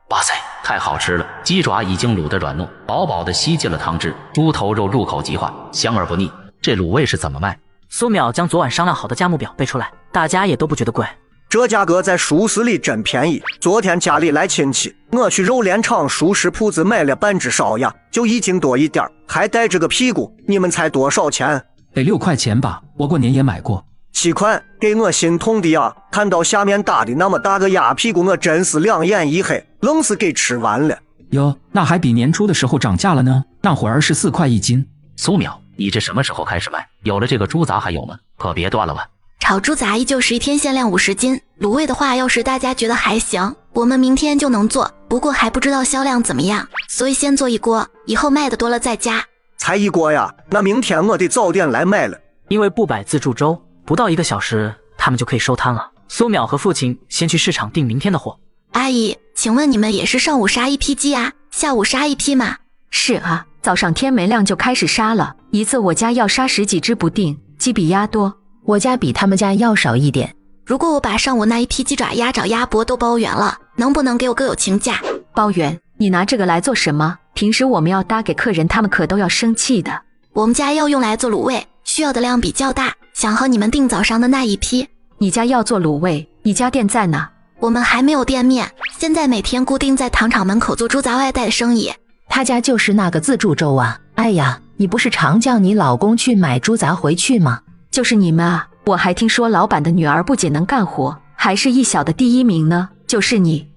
哇塞，太好吃了！鸡爪已经卤得软糯，饱饱的吸进了汤汁，猪头肉入口即化，香而不腻。这卤味是怎么卖？苏淼将昨晚商量好的价目表背出来，大家也都不觉得贵。这价格在熟食里真便宜。昨天家里来亲戚，我去肉联厂熟食铺子买了半只烧鸭，就1斤多一点，还带着个屁股。你们猜多少钱？得6块钱吧，我过年也买过。7块，给我心痛的呀！看到下面打的那么大个鸭屁股，我真是两眼一黑，愣是给吃完了。哟，那还比年初的时候涨价了呢，那会儿是4块1斤。苏淼，你这什么时候开始卖？有了这个猪杂还有吗？可别断了吧。炒猪杂依旧是1天限量50斤，卤味的话要是大家觉得还行，我们明天就能做，不过还不知道销量怎么样，所以先做1锅，以后卖的多了再加。才1锅呀？那明天我得早点来卖了。因为不摆自助粥，不到1个小时他们就可以收摊了。苏淼和父亲先去市场订明天的货。阿姨，请问你们也是上午杀一批鸡啊，下午杀一批吗？是啊，早上天没亮就开始杀了，一次我家要杀10几只不定，鸡比鸭多。我家比他们家要少一点。如果我把上午那一批鸡爪、鸭爪、鸭脖都包圆了，能不能给我个友情价？包圆？你拿这个来做什么？平时我们要搭给客人，他们可都要生气的。我们家要用来做卤味，需要的量比较大，想和你们订早上的那一批。你家要做卤味，你家店在哪？我们还没有店面，现在每天固定在糖厂门口做猪杂外带的生意。他家就是那个自助粥啊。哎呀，你不是常叫你老公去买猪杂回去吗？就是你们啊，我还听说老板的女儿不仅能干活，还是一小的第1名呢。就是你。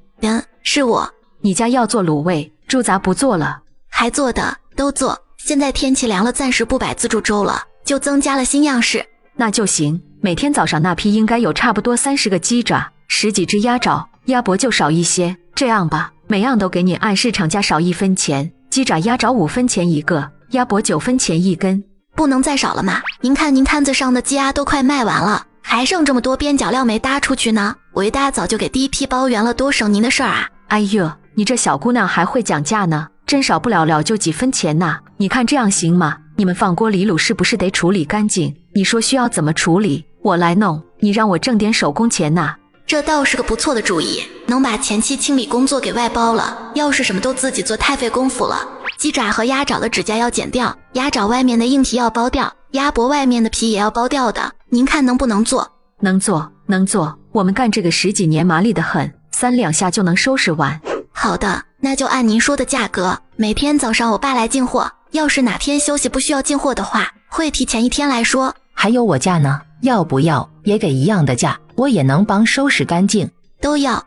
是我。你家要做卤味，猪杂不做了？还做的，都做。现在天气凉了，暂时不摆自助粥了，就增加了新样式。那就行，每天早上那批应该有差不多30个鸡爪，10几只鸭爪，鸭脖就少一些。这样吧，每样都给你按市场价少1分钱，鸡爪鸭爪5分钱一个，鸭脖9分钱一根。不能再少了吗？您看您摊子上的鸡鸭都快卖完了，还剩这么多边角料没搭出去呢，我一大早就给第一批包圆了，多省您的事儿啊。哎呦，你这小姑娘还会讲价呢，真少不了就几分钱呐。你看这样行吗？你们放锅里卤是不是得处理干净？你说需要怎么处理，我来弄，你让我挣点手工钱呐。这倒是个不错的主意，能把前期清理工作给外包了，要是什么都自己做太费功夫了。鸡爪和鸭爪的指甲要剪掉，鸭爪外面的硬皮要剥掉，鸭脖外面的皮也要剥掉的，您看能不能做？能做，能做，我们干这个10几年麻利得很，3两下就能收拾完。好的，那就按您说的价格，每天早上我爸来进货，要是哪天休息不需要进货的话，会提前1天来说。还有我价呢，要不要也给一样的价，我也能帮收拾干净。都要，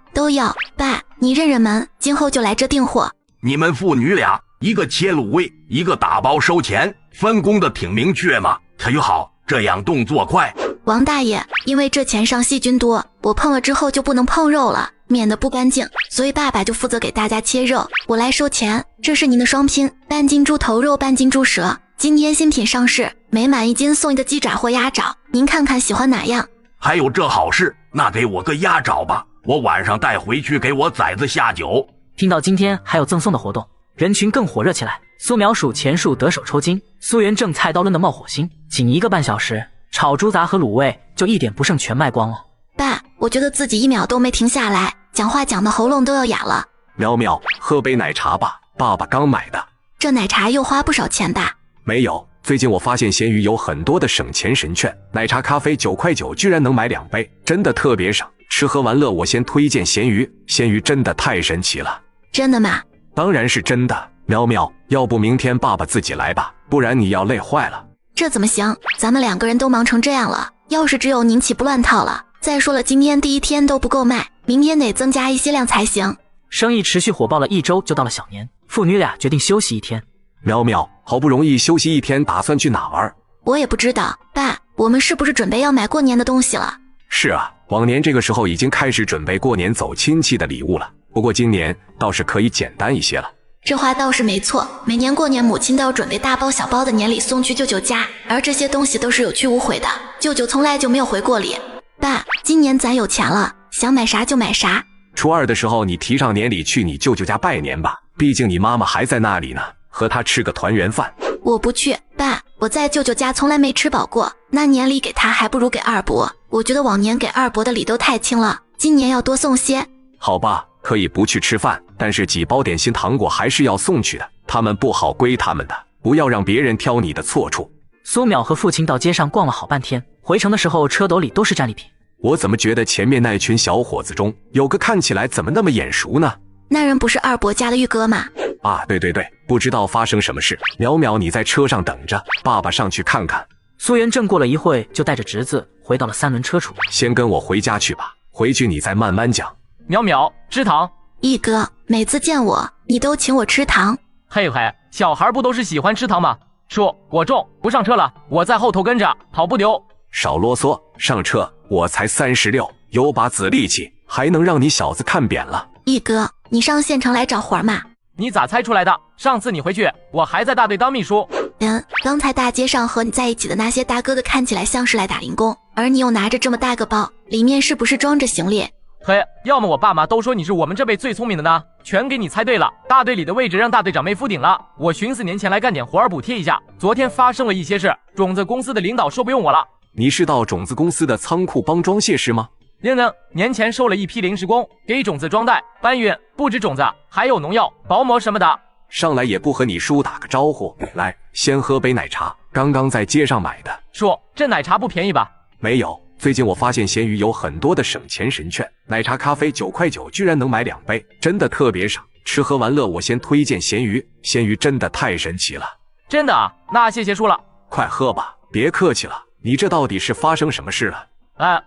爸，你认门，今后就来这订货。你们父女俩，一个切卤味，一个打包收钱，分工的挺明确嘛。忒好，这样动作快。王大爷，因为这钱上细菌多，我碰了之后就不能碰肉了，免得不干净，所以爸爸就负责给大家切肉，我来收钱。这是您的双拼，半斤猪头肉，半斤猪舌，今天新品上市，每满1斤送一个鸡爪或鸭爪，您看看喜欢哪样？还有这好事，那给我个鸭爪吧，我晚上带回去给我崽子下酒。听到今天还有赠送的活动，人群更火热起来。苏苗数钱数得手抽筋，苏元正菜刀抡得冒火星，仅1个半小时，炒猪杂和卤味就1点不剩全卖光了。爸，我觉得自己1秒都没停下来，讲话讲的喉咙都要哑了。苗苗，喝杯奶茶吧，爸爸刚买的。这奶茶又花不少钱吧？没有，最近我发现闲鱼有很多的省钱神券，奶茶咖啡9块9居然能买2杯，真的特别省。吃喝玩乐我先推荐闲鱼，闲鱼真的太神奇了。真的吗？当然是真的。苗苗，要不明天爸爸自己来吧，不然你要累坏了。这怎么行？咱们2个人都忙成这样了，要是只有您岂不乱套了？再说了，今天第1天都不够卖，明天得增加一些量才行。生意持续火爆了1周，就到了小年，父女俩决定休息1天。苗苗，好不容易休息1天，打算去哪玩？我也不知道，爸，我们是不是准备要买过年的东西了？是啊，往年这个时候已经开始准备过年走亲戚的礼物了，不过今年倒是可以简单一些了。这话倒是没错，每年过年母亲都要准备大包小包的年礼送去舅舅家，而这些东西都是有去无回的，舅舅从来就没有回过礼。爸，今年咱有钱了，想买啥就买啥。初2的时候你提上年礼去你舅舅家拜年吧，毕竟你妈妈还在那里呢，和她吃个团圆饭。我不去，爸，我在舅舅家从来没吃饱过，那年礼给他还不如给二伯，我觉得往年给二伯的礼都太轻了，今年要多送些。好吧，可以不去吃饭，但是几包点心糖果还是要送去的，他们不好归他们的，不要让别人挑你的错处。苏淼和父亲到街上逛了好半天，回城的时候车斗里都是战利品。我怎么觉得前面那群小伙子中有个看起来怎么那么眼熟呢？那人不是二伯家的玉哥吗？啊，对，不知道发生什么事。淼淼，你在车上等着，爸爸上去看看。苏元正过了一会就带着侄子回到了3轮车处。先跟我回家去吧，回去你再慢慢讲。淼淼，吃糖。一哥，每次见我你都请我吃糖。嘿嘿，小孩不都是喜欢吃糖吗？叔，我重，不上车了，我在后头跟着，跑不丢。少啰嗦，上车，我才36，有把子力气，还能让你小子看扁了。一哥，你上县城来找活吗？你咋猜出来的？上次你回去，我还在大队当秘书。刚才大街上和你在一起的那些大哥哥看起来像是来打零工，而你又拿着这么大个包，里面是不是装着行李？嘿，要么我爸妈都说你是我们这辈最聪明的呢，全给你猜对了。大队里的位置让大队长妹夫顶了，我寻思年前来干点活儿补贴一下。昨天发生了一些事，种子公司的领导说不用我了。你是到种子公司的仓库帮装卸是吗？年前收了一批临时工，给种子装袋搬运，不止种子，还有农药、薄膜什么的。上来也不和你叔打个招呼，来，先喝杯奶茶，刚刚在街上买的。叔，这奶茶不便宜吧？没有，最近我发现闲鱼有很多的省钱神券，奶茶咖啡9块9居然能买2杯，真的特别省。吃喝玩乐我先推荐咸鱼，咸鱼真的太神奇了。真的啊？那谢谢叔了。快喝吧，别客气了。你这到底是发生什么事了？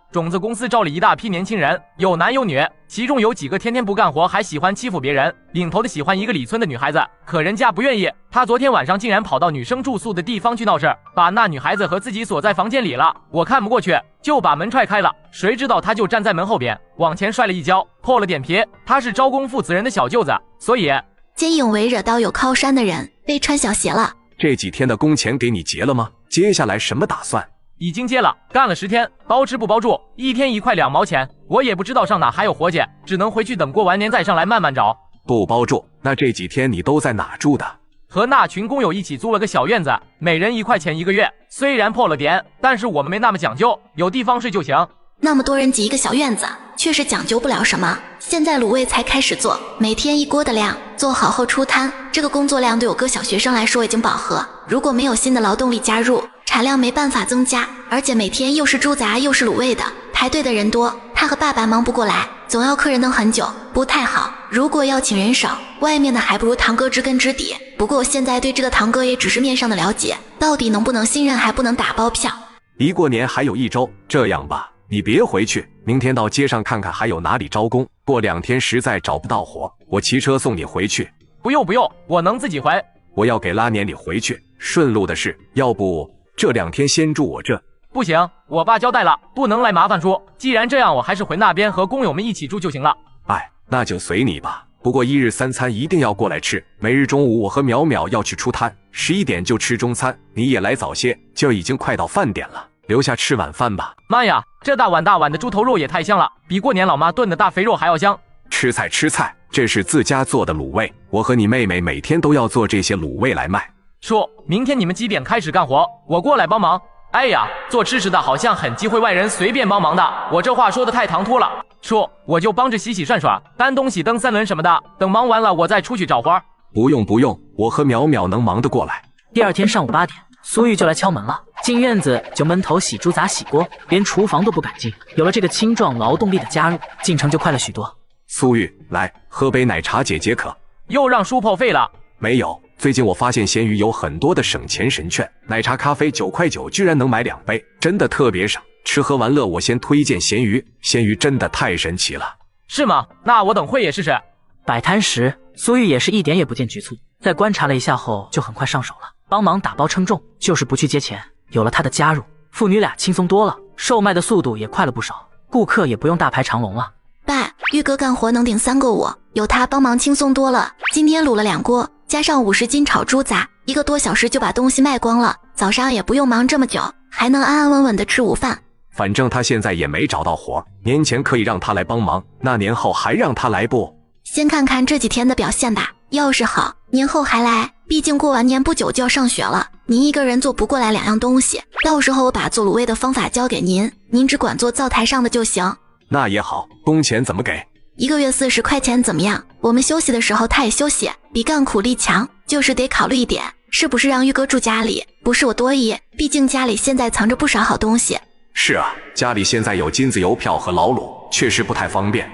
种子公司招了一大批年轻人，有男有女，其中有几个天天不干活，还喜欢欺负别人。领头的喜欢一个李村的女孩子，可人家不愿意。他昨天晚上竟然跑到女生住宿的地方去闹事，把那女孩子和自己锁在房间里了。我看不过去，就把门踹开了。谁知道他就站在门后边，往前摔了一跤，破了点皮。他是招工负责人的小舅子，所以见义勇为惹到有靠山的人，被穿小鞋了。这几天的工钱给你结了吗？接下来什么打算？已经接了，干了10天，包吃不包住，1天1块2毛钱。我也不知道上哪还有活计，只能回去等过完年再上来慢慢找。不包住？那这几天你都在哪住的？和那群工友一起租了个小院子，每人1块钱1个月。虽然破了点，但是我们没那么讲究，有地方睡就行。那么多人挤一个小院子，确实讲究不了什么。现在卤味才开始做，每天1锅的量，做好后出摊。这个工作量对我哥小学生来说已经饱和，如果没有新的劳动力加入，产量没办法增加，而且每天又是猪杂又是卤味的，排队的人多，他和爸爸忙不过来，总要客人等很久，不太好。如果要请人少，外面的还不如堂哥知根知底。不过我现在对这个堂哥也只是面上的了解，到底能不能信任还不能打包票。离过年还有1周，这样吧，你别回去，明天到街上看看还有哪里招工，过2天实在找不到活，我骑车送你回去。不用，我能自己回。我要给拉年里回去，顺路的事，要不这2天先住我这。不行，我爸交代了，不能来麻烦叔。既然这样，我还是回那边和工友们一起住就行了。那就随你吧。不过1日3餐一定要过来吃，每日中午我和淼淼要去出摊，11点就吃中餐，你也来早些，就已经快到饭点了，留下吃晚饭吧。妈呀，这大碗的猪头肉也太香了，比过年老妈炖的大肥肉还要香。吃菜，这是自家做的卤味，我和你妹妹每天都要做这些卤味来卖。叔，明天你们几点开始干活？我过来帮忙。哎呀，做吃食的好像很忌讳外人随便帮忙的，我这话说的太唐突了。叔，我就帮着洗洗涮涮，搬东西蹬3轮什么的，等忙完了我再出去找活。不用，我和淼淼能忙得过来。第2天上午8点，苏玉就来敲门了，进院子就闷头洗猪杂洗锅，连厨房都不敢进。有了这个青壮劳动力的加入，进程就快了许多。苏玉，来喝杯奶茶解渴。又让叔破费了？没有，最近我发现闲鱼有很多的省钱神券，奶茶咖啡9块9居然能买2杯，真的特别省。吃喝玩乐我先推荐闲鱼，闲鱼真的太神奇了。是吗？那我等会也试试。摆摊时，苏玉也是一点也不见局促，在观察了一下后就很快上手了，帮忙打包称重，就是不去接钱。有了他的加入，父女俩轻松多了，售卖的速度也快了不少，顾客也不用大排长龙了。爸，玉哥干活能顶3个我，有他帮忙轻松多了。今天卤了2锅，加上50斤炒猪杂，1个多小时就把东西卖光了。早上也不用忙这么久，还能安安稳稳的吃午饭。反正他现在也没找到活，年前可以让他来帮忙，那年后还让他来不？先看看这几天的表现吧，要是好，年后还来。毕竟过完年不久就要上学了，您一个人做不过来2样东西，到时候我把做卤味的方法教给您，您只管做灶台上的就行。那也好，工钱怎么给？1个月40块钱怎么样？我们休息的时候他也休息，比干苦力强，就是得考虑一点，是不是让玉哥住家里？不是我多疑，毕竟家里现在藏着不少好东西。是啊，家里现在有金子邮票和老卤，确实不太方便。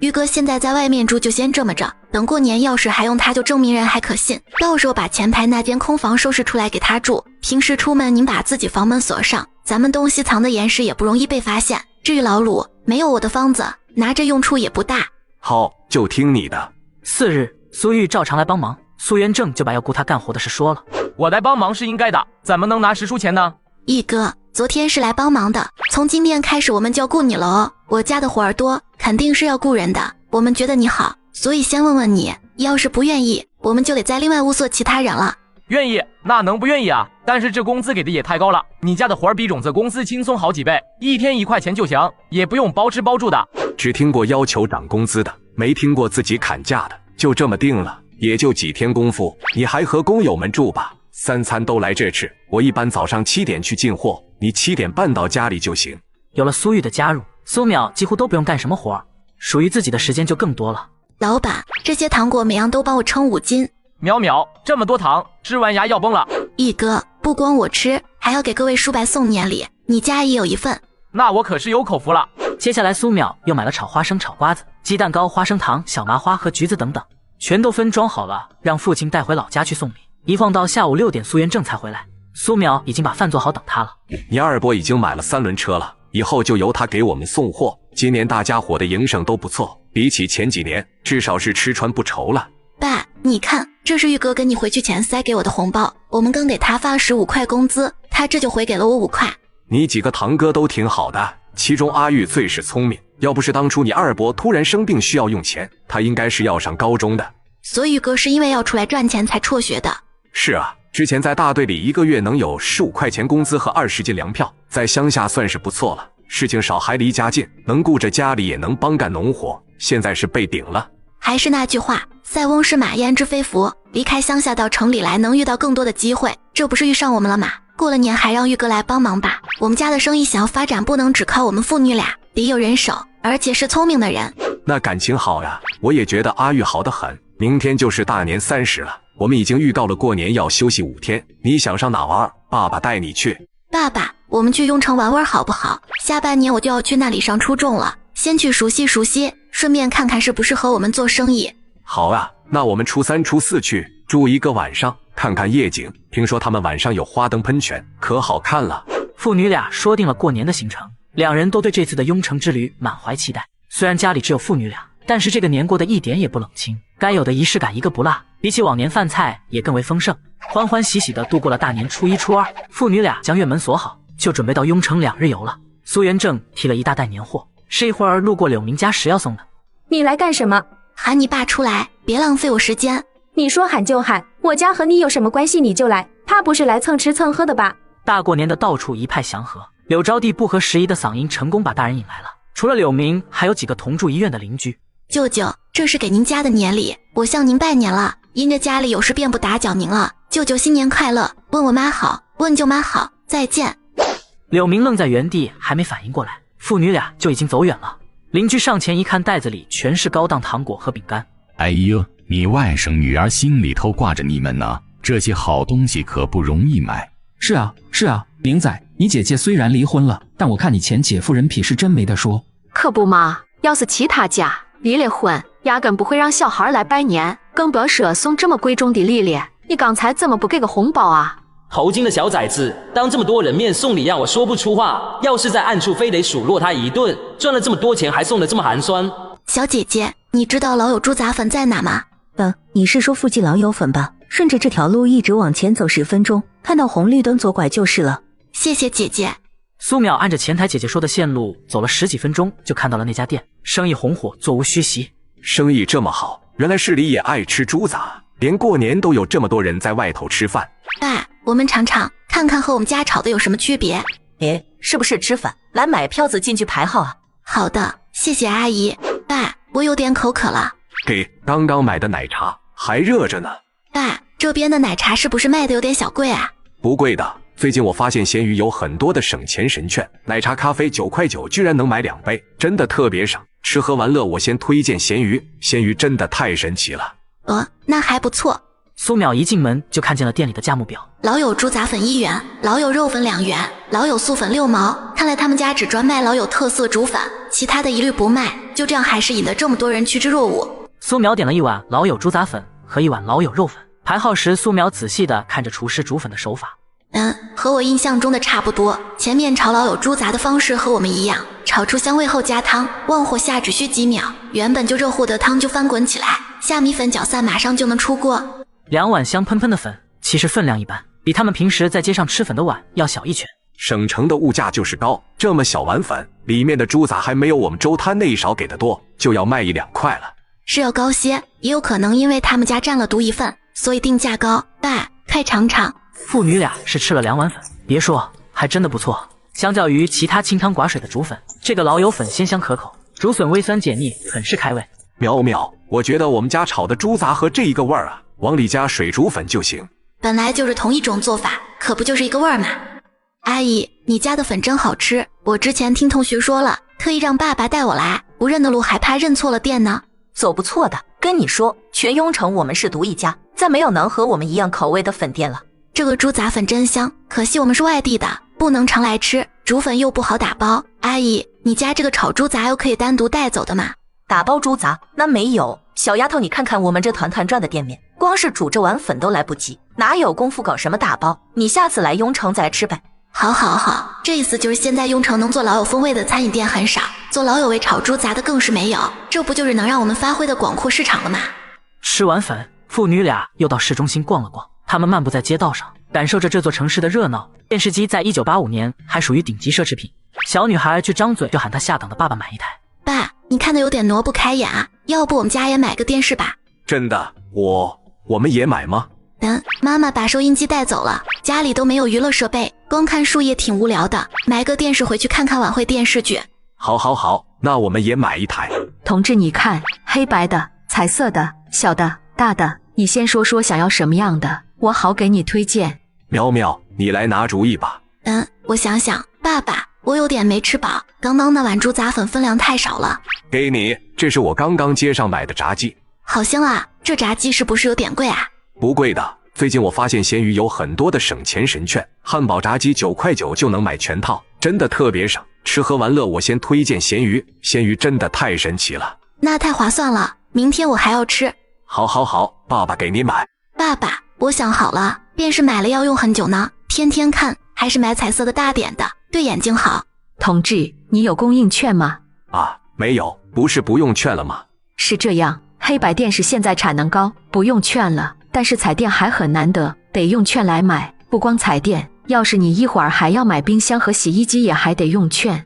玉哥现在在外面住，就先这么着，等过年要是还用他就证明人还可信，到时候把前排那间空房收拾出来给他住，平时出门您把自己房门锁上，咱们东西藏得严实也不容易被发现。至于老卤，没有我的方子，拿着用处也不大。好，就听你的。4日，苏玉照常来帮忙，苏元正就把要雇他干活的事说了。我来帮忙是应该的，怎么能拿时蔬钱呢？玉哥，昨天是来帮忙的，从今天开始我们就要雇你了哦。我家的活儿多，肯定是要雇人的，我们觉得你好，所以先问问你，要是不愿意，我们就得再另外物色其他人了。愿意，那能不愿意啊？但是这工资给的也太高了，你家的活儿比种子公司轻松好几倍，1天1块钱就行，也不用包吃包住的。只听过要求涨工资的，没听过自己砍价的，就这么定了，也就几天功夫，你还和工友们住吧，3餐都来这吃。我一般早上7点去进货，你7点半到家里就行。有了苏玉的加入，苏淼几乎都不用干什么活儿，属于自己的时间就更多了。老板，这些糖果每样都帮我称5斤。淼，这么多糖，吃完牙要崩了。玉哥，不光我吃，还要给各位叔伯送年礼，你家也有一份。那我可是有口福了。接下来苏淼又买了炒花生、炒瓜子、鸡蛋糕、花生糖、小麻花和橘子等等，全都分装好了，让父亲带回老家去送礼。一放到下午6点，苏元正才回来。苏淼已经把饭做好等他了。你二伯已经买了3轮车了，以后就由他给我们送货。今年大家伙的营生都不错，比起前几年，至少是吃穿不愁了。爸，你看，这是玉哥跟你回去前塞给我的红包，我们刚给他发了15块工资，他这就回给了我5块。你几个堂哥都挺好的，其中阿玉最是聪明。要不是当初你二伯突然生病需要用钱，他应该是要上高中的。所以玉哥是因为要出来赚钱才辍学的。是啊，之前在大队里1个月能有15块钱工资和20斤粮票，在乡下算是不错了。事情少还离家近，能顾着家里也能帮干农活。现在是被顶了。还是那句话，塞翁失马焉知非福，离开乡下到城里来能遇到更多的机会，这不是遇上我们了吗？过了年还让玉哥来帮忙吧，我们家的生意想要发展不能只靠我们父女俩，得有人手，而且是聪明的人。那感情好呀，我也觉得阿玉好得很。明天就是大年30了，我们已经预告了过年要休息5天，你想上哪玩？爸爸带你去。爸爸，我们去雍城玩玩好不好？下半年我就要去那里上初中了，先去熟悉熟悉，顺便看看适不适合我们做生意。好啊，那我们初3、初4去住1个晚上，看看夜景。听说他们晚上有花灯喷泉，可好看了。父女俩说定了过年的行程，两人都对这次的雍城之旅满怀期待。虽然家里只有父女俩，但是这个年过得一点也不冷清，该有的仪式感一个不落，比起往年饭菜也更为丰盛。欢欢喜喜地度过了大年初1、初2，父女俩将院门锁好，就准备到雍城2日游了。苏元正提了一大袋年货，是一会儿路过柳明家时要送的。你来干什么？喊你爸出来，别浪费我时间。你说喊就喊，我家和你有什么关系你就来，他不是来蹭吃蹭喝的吧？大过年的到处一派祥和，柳招娣不合时宜的嗓音成功把大人引来了。除了柳明，还有几个同住一院的邻居。舅舅，这是给您家的年礼，我向您拜年了，因着家里有事便不打搅您了。舅舅新年快乐，问我妈好，问舅妈好，再见。柳明愣在原地，还没反应过来，父女俩就已经走远了。邻居上前一看，袋子里全是高档糖果和饼干。哎呦，你外甥女儿心里头挂着你们呢，这些好东西可不容易买。是啊，明仔，你姐姐虽然离婚了，但我看你前姐夫人品是真没得说。可不嘛，要是其他家离了婚，压根不会让小孩来拜年，更不要说送这么贵重的礼礼。你刚才怎么不给个红包啊？头巾的小崽子，当这么多人面送礼让我说不出话，要是在暗处非得数落他一顿，赚了这么多钱还送得这么寒酸。小姐姐，你知道老友猪杂粉在哪吗？你是说附近老友粉吧？顺着这条路一直往前走10分钟，看到红绿灯左拐就是了。谢谢姐姐。苏淼按着前台姐姐说的线路走了10几分钟，就看到了那家店，生意红火，座无虚席。生意这么好，原来市里也爱吃猪杂，连过年都有这么多人在外头吃饭。爸，我们尝尝，看看和我们家炒的有什么区别。是不是吃饭？来买票子进去排号啊。好的，谢谢阿姨。爸，我有点口渴了。给，刚刚买的奶茶还热着呢。爸，这边的奶茶是不是卖的有点小贵啊？不贵的，最近我发现闲鱼有很多的省钱神券，奶茶咖啡9块9居然能买2杯，真的特别省。吃喝玩乐我先推荐闲鱼，闲鱼真的太神奇了。那还不错。苏淼一进门就看见了店里的价目表，老友猪杂粉1元，老友肉粉2元，老友素粉6毛。看来他们家只专卖老友特色煮粉，其他的一律不卖。就这样还是引得这么多人趋之若鹜。苏淼点了一碗老友猪杂粉和一碗老友肉粉。排号时，苏淼仔细地看着厨师煮粉的手法。和我印象中的差不多。前面炒老友猪杂的方式和我们一样，炒出香味后加汤，旺火下只需几秒，原本就热乎的汤就翻滚起来，下米粉搅散马上就能出锅。2碗香喷喷的粉，其实分量一般，比他们平时在街上吃粉的碗要小1圈。省城的物价就是高，这么小碗粉里面的猪杂还没有我们周摊那一勺给的多，就要卖1、2块了。是要高些，也有可能因为他们家占了独一份，所以定价高。爸，快尝尝。父女俩是吃了2碗粉，别说，还真的不错。相较于其他清汤寡水的煮粉，这个老友粉鲜香可口，竹笋微酸解腻，很是开胃。淼，我觉得我们家炒的猪杂和这一个味儿啊，往里加水煮粉就行。本来就是同一种做法，可不就是一个味儿吗？阿姨，你家的粉真好吃，我之前听同学说了，特意让爸爸带我来，不认得路还怕认错了店呢。走不错的，跟你说，全雍城我们是独一家，再没有能和我们一样口味的粉店了。这个猪杂粉真香，可惜我们是外地的，不能常来吃，煮粉又不好打包。阿姨，你家这个炒猪杂又可以单独带走的吗？打包猪杂那没有，小丫头，你看看我们这团团转的店面，光是煮这碗粉都来不及，哪有功夫搞什么大包？你下次来雍城再吃呗。好，这意思就是现在雍城能做老友风味的餐饮店很少，做老友味炒猪杂的更是没有，这不就是能让我们发挥的广阔市场了吗？吃完粉，父女俩又到市中心逛了逛，他们漫步在街道上，感受着这座城市的热闹。电视机在1985年还属于顶级奢侈品，小女孩去张嘴就喊她下岗的爸爸买一台。爸，你看的有点挪不开眼啊，要不我们家也买个电视吧？真的？我们也买吗？妈妈把收音机带走了，家里都没有娱乐设备，光看树叶挺无聊的，买个电视回去看看晚会电视剧。好，那我们也买一台。同志，你看，黑白的、彩色的、小的、大的，你先说说想要什么样的，我好给你推荐。苗苗，你来拿主意吧。我想想，爸爸，我有点没吃饱，刚刚那碗猪杂粉分量太少了。给你，这是我刚刚街上买的炸鸡。好香啊，这炸鸡是不是有点贵啊？不贵的，最近我发现闲鱼有很多的省钱神券，汉堡炸鸡9块9就能买全套，真的特别省。吃喝玩乐我先推荐闲鱼，闲鱼真的太神奇了。那太划算了，明天我还要吃。好，爸爸给你买。爸爸，我想好了，电视买了要用很久呢，天天看，还是买彩色的大点的，对眼睛好。同志，你有供应券吗？没有，不是不用券了吗？是这样，黑白电视现在产能高，不用券了，但是彩电还很难得，得用券来买。不光彩电，要是你一会儿还要买冰箱和洗衣机，也还得用券。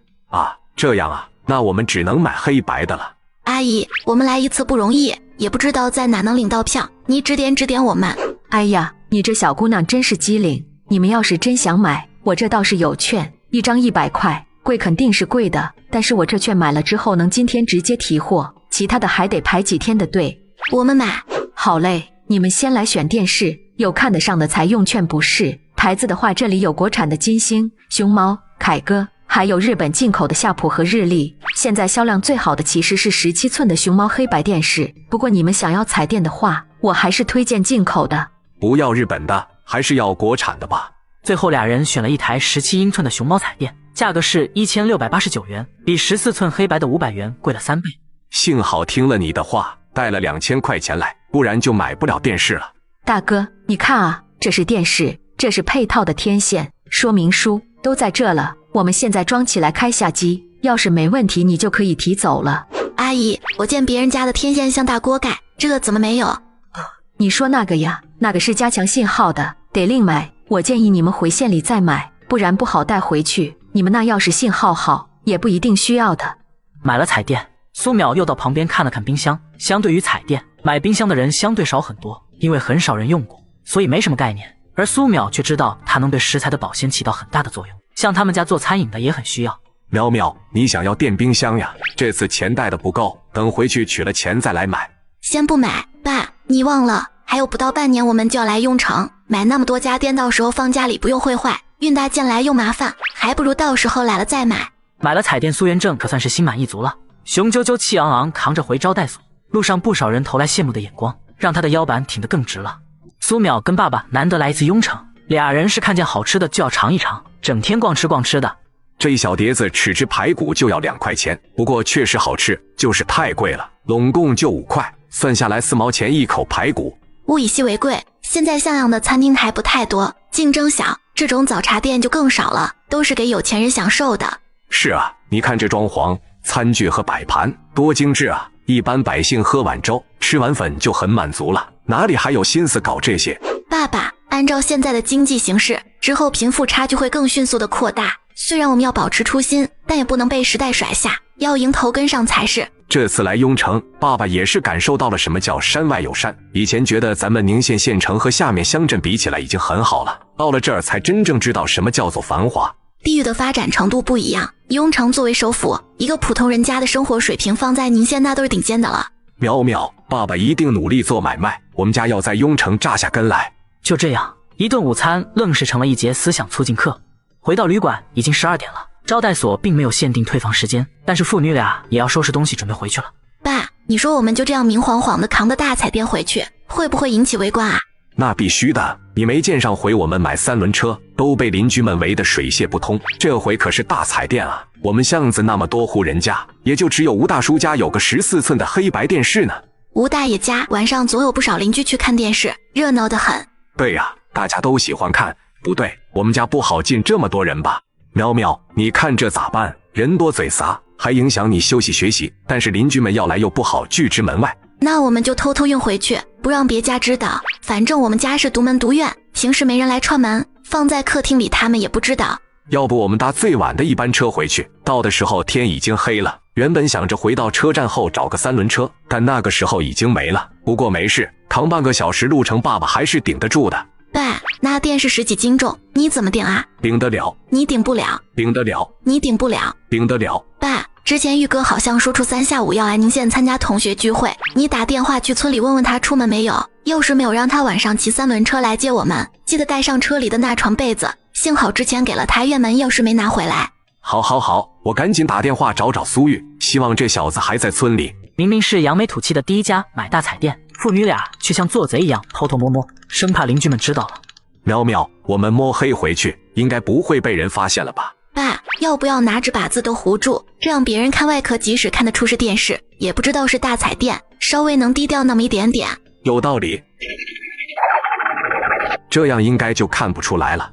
这样啊，那我们只能买黑白的了。阿姨，我们来一次不容易，也不知道在哪能领到票，你指点我们。哎呀，你这小姑娘真是机灵，你们要是真想买，我这倒是有券，一张100块，贵肯定是贵的，但是我这券买了之后能今天直接提货，其他的还得排几天的队。我们买。好嘞，你们先来选电视，有看得上的才用券不是？牌子的话，这里有国产的金星、熊猫、凯歌，还有日本进口的夏普和日立。现在销量最好的其实是17寸的熊猫黑白电视，不过你们想要彩电的话，我还是推荐进口的。不要日本的，还是要国产的吧。最后俩人选了一台17英寸的熊猫彩电，价格是1689元，比14寸黑白的500元贵了3倍。幸好听了你的话，带了2000块钱来，不然就买不了电视了。大哥，你看啊，这是电视，这是配套的天线，说明书都在这了，我们现在装起来开下机，要是没问题你就可以提走了。阿姨，我见别人家的天线像大锅盖，这个怎么没有？你说那个呀，那个是加强信号的，得另买，我建议你们回县里再买，不然不好带回去，你们那要是信号好，也不一定需要的。买了彩电，苏淼又到旁边看了看冰箱，相对于彩电，买冰箱的人相对少很多，因为很少人用过，所以没什么概念。而苏淼却知道它能对食材的保鲜起到很大的作用，像他们家做餐饮的也很需要。苗苗，你想要电冰箱呀？这次钱带的不够，等回去取了钱再来买。先不买，爸，你忘了，还有不到半年我们就要来雍城，买那么多家电，到时候放家里不用会坏，运大件来又麻烦，还不如到时候来了再买。买了彩电，苏元正可算是心满意足了，雄赳赳气昂昂扛着回招待所，路上不少人投来羡慕的眼光，让他的腰板挺得更直了。苏淼跟爸爸难得来一次雍城，俩人是看见好吃的就要尝一尝，整天逛吃的。这一小碟子豉汁排骨就要2块钱，不过确实好吃，就是太贵了，拢共就5块，算下来4毛钱一口排骨。物以稀为贵，现在像样的餐厅还不太多，竞争小，这种早茶店就更少了，都是给有钱人享受的。是啊，你看这装潢、餐具和摆盘多精致啊！一般百姓喝碗粥、吃碗粉就很满足了，哪里还有心思搞这些？爸爸，按照现在的经济形势，之后贫富差距会更迅速的扩大。虽然我们要保持初心，但也不能被时代甩下，要迎头跟上才是。这次来雍城，爸爸也是感受到了什么叫山外有山。以前觉得咱们宁县县城和下面乡镇比起来已经很好了，到了这儿才真正知道什么叫做繁华。地域的发展程度不一样，雍城作为首府，一个普通人家的生活水平放在宁县那都是顶尖的了。苗苗，爸爸一定努力做买卖，我们家要在雍城扎下根来。就这样，一顿午餐愣是成了一节思想促进课。回到旅馆已经12点了，招待所并没有限定退房时间，但是父女俩也要收拾东西准备回去了。爸，你说我们就这样明晃晃的扛着大彩电回去，会不会引起围观啊？那必须的，你没见上回我们买3轮车都被邻居们围得水泄不通，这回可是大彩电啊！我们巷子那么多户人家，也就只有吴大叔家有个14寸的黑白电视呢。吴大爷家晚上总有不少邻居去看电视，热闹得很。对呀，大家都喜欢看。不对，我们家不好进这么多人吧？苗苗，你看这咋办？人多嘴杂，还影响你休息学习。但是邻居们要来又不好拒之门外。那我们就偷偷运回去，不让别家知道。反正我们家是独门独院，平时没人来串门，放在客厅里他们也不知道。要不我们搭最晚的一班车回去，到的时候天已经黑了。原本想着回到车站后找个3轮车，但那个时候已经没了。不过没事，扛半个小时路程，爸爸还是顶得住的。爸，那电视10几斤重，你怎么顶啊？顶得了。你顶不了。顶得了。你顶不了。顶得了。爸，之前玉哥好像说初3下午要来宁县参加同学聚会，你打电话去村里问问他出门没有，又是没有让他晚上骑3轮车来接我们，记得带上车里的那床被子，幸好之前给了他院门钥匙没拿回来。好，我赶紧打电话找苏玉，希望这小子还在村里。明明是扬眉吐气的第一家买大彩店，父女俩却像做贼一样偷偷摸摸，生怕邻居们知道了。苗苗，我们摸黑回去，应该不会被人发现了吧？爸，要不要拿纸把字都糊住，这样别人看外壳即使看得出是电视，也不知道是大彩电，稍微能低调那么一点点。有道理，这样应该就看不出来了。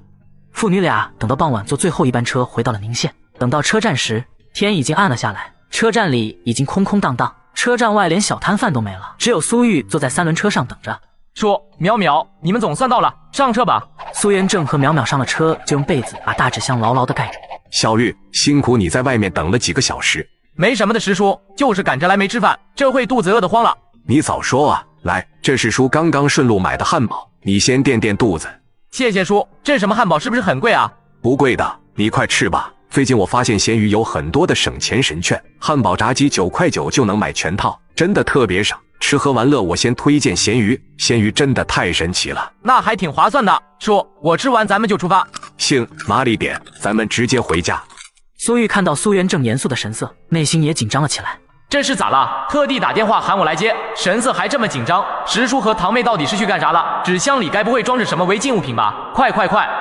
父女俩等到傍晚坐最后一班车回到了宁县，等到车站时，天已经暗了下来，车站里已经空空荡荡，车站外连小摊贩都没了，只有苏玉坐在3轮车上等着。说，苗苗，你们总算到了，上车吧。苏元正和苗苗上了车，就用被子把大纸箱牢牢地盖住。小玉，辛苦你在外面等了几个小时。没什么的，师叔，就是赶着来没吃饭，这会肚子饿得慌了。你早说啊！来，这是叔刚刚顺路买的汉堡，你先垫垫肚子。谢谢叔，这什么汉堡是不是很贵啊？不贵的，你快吃吧。最近我发现闲鱼有很多的省钱神券，汉堡炸鸡9块9就能买全套，真的特别省。吃喝玩乐我先推荐闲鱼，闲鱼真的太神奇了。那还挺划算的。叔，我吃完咱们就出发。行，麻利点，咱们直接回家。苏玉看到苏元正严肃的神色，内心也紧张了起来。这是咋了？特地打电话喊我来接，神色还这么紧张。石叔和堂妹到底是去干啥了？纸箱里该不会装着什么违禁物品吧？快，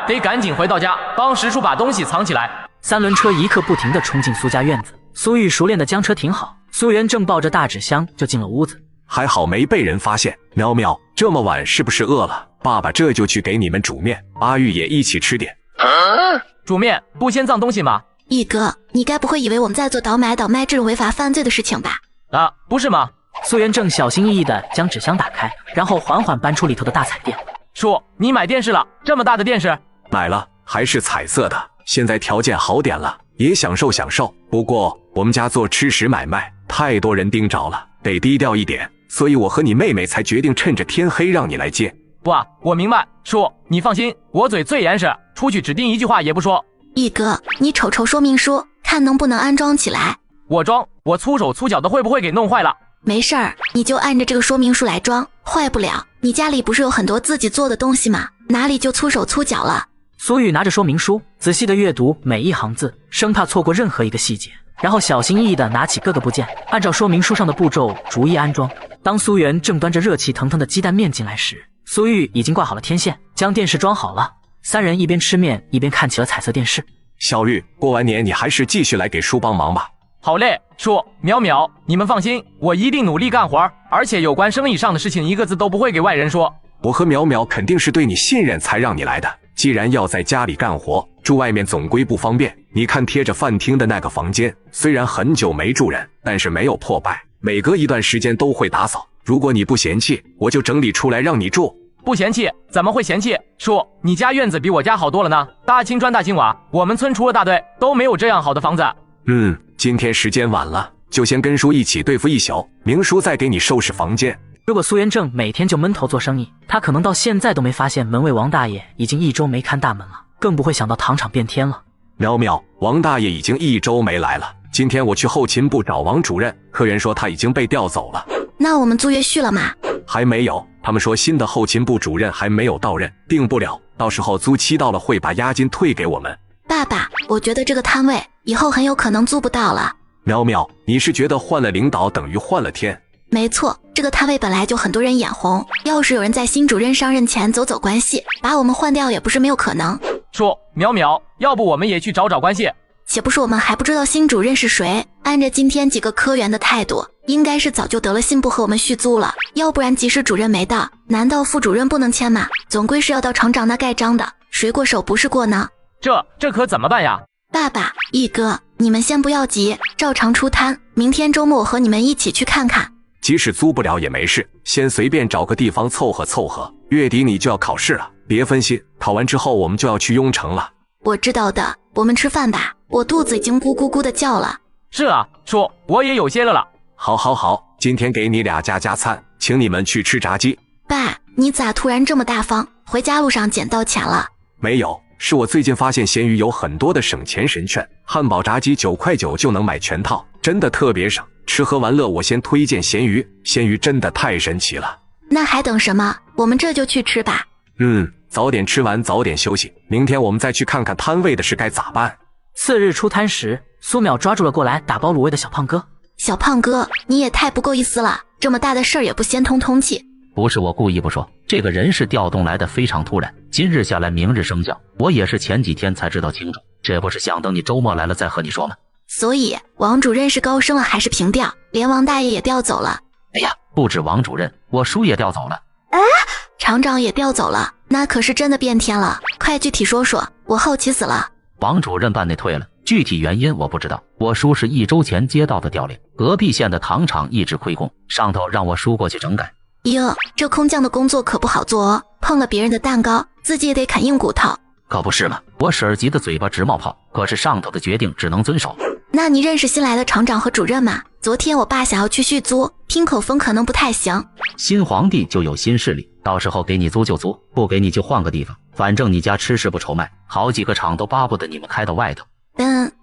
得赶紧回到家，帮石叔把东西藏起来。3轮车一刻不停地冲进苏家院子，苏玉熟练地将车停好，苏元正抱着大纸箱就进了屋子。还好没被人发现。苗苗，这么晚是不是饿了？爸爸这就去给你们煮面，阿玉也一起吃点。煮面不先脏东西吗？玉哥，你该不会以为我们在做倒买倒卖这种违法犯罪的事情吧？啊，不是吗？苏元正小心翼翼地将纸箱打开，然后缓缓搬出里头的大彩电。叔，你买电视了？这么大的电视？买了，还是彩色的。现在条件好点了，也享受。不过我们家做吃食买卖，太多人盯着了，得低调一点。所以我和你妹妹才决定趁着天黑让你来接。哇，我明白，叔，你放心，我嘴最严实，出去指定一句话也不说。玉哥，你瞅瞅说明书，看能不能安装起来。我装，我粗手粗脚的，会不会给弄坏了？没事儿，你就按着这个说明书来装，坏不了。你家里不是有很多自己做的东西吗？哪里就粗手粗脚了。苏玉拿着说明书，仔细地阅读每一行字，生怕错过任何一个细节，然后小心翼翼地拿起各个部件，按照说明书上的步骤逐一安装。当苏元正端着热气腾腾的鸡蛋面进来时，苏玉已经挂好了天线，将电视装好了。3人一边吃面一边看起了彩色电视。小玉，过完年你还是继续来给叔帮忙吧。好嘞，叔，苗苗，你们放心，我一定努力干活，而且有关生意上的事情一个字都不会给外人说。我和苗苗肯定是对你信任才让你来的，既然要在家里干活，住外面总归不方便。你看贴着饭厅的那个房间，虽然很久没住人，但是没有破败，每隔一段时间都会打扫。如果你不嫌弃，我就整理出来让你住。不嫌弃？怎么会嫌弃？叔，你家院子比我家好多了呢，大青砖大青瓦，我们村除了大队都没有这样好的房子。今天时间晚了，就先跟叔一起对付一宿，明叔再给你收拾房间。如果苏元正每天就闷头做生意，他可能到现在都没发现门卫王大爷已经1周没看大门了，更不会想到糖厂变天了。苗苗，王大爷已经1周没来了。今天我去后勤部找王主任，科员说他已经被调走了。那我们租约续了吗？还没有，他们说新的后勤部主任还没有到任，定不了，到时候租期到了会把押金退给我们。爸爸，我觉得这个摊位以后很有可能租不到了。苗苗，你是觉得换了领导等于换了天？没错，这个摊位本来就很多人眼红，要是有人在新主任上任前走关系，把我们换掉也不是没有可能。说，苗苗，要不我们也去找关系？且不说我们还不知道新主任是谁，按着今天几个科员的态度，应该是早就得了信不和我们续租了，要不然即使主任没到，难道副主任不能签吗？总归是要到厂长那盖章的，谁过手不是过呢？这可怎么办呀？爸爸、毅哥，你们先不要急，照常出摊，明天周末我和你们一起去看看。即使租不了也没事，先随便找个地方凑合凑合。月底你就要考试了，别分心，考完之后我们就要去雍城了。我知道的，我们吃饭吧，我肚子已经咕咕咕的叫了。是啊，叔，我也有些了。好，今天给你俩加餐，请你们去吃炸鸡。爸，你咋突然这么大方？回家路上捡到钱了？没有，是我最近发现闲鱼有很多的省钱神券，汉堡炸鸡9块9就能买全套，真的特别省。吃喝玩乐我先推荐闲鱼，闲鱼真的太神奇了。那还等什么？我们这就去吃吧。早点吃完早点休息，明天我们再去看看摊位的事该咋办。次日出摊时，苏淼抓住了过来打包卤味的小胖哥。小胖哥，你也太不够意思了，这么大的事儿也不先通通气。不是我故意不说，这个人事调动来的非常突然，今日下来明日升降，我也是前几天才知道清楚，这不是想等你周末来了再和你说吗？所以王主任是高升了还是平调？连王大爷也调走了。哎呀，不止王主任，我叔也调走了。厂长也调走了，那可是真的变天了，快具体说说，我好奇死了。王主任办内退了，具体原因我不知道，我叔是1周前接到的调令，隔壁县的糖厂一直亏空，上头让我叔过去整改。哟，这空降的工作可不好做哦，碰了别人的蛋糕，自己也得啃硬骨头。可不是嘛，我婶儿急得嘴巴直冒泡，可是上头的决定只能遵守。那你认识新来的厂长和主任吗？昨天我爸想要去续租，听口风可能不太行。新皇帝就有新势力，到时候给你租就租，不给你就换个地方，反正你家吃食不愁卖，好几个厂都巴不得你们开到外头。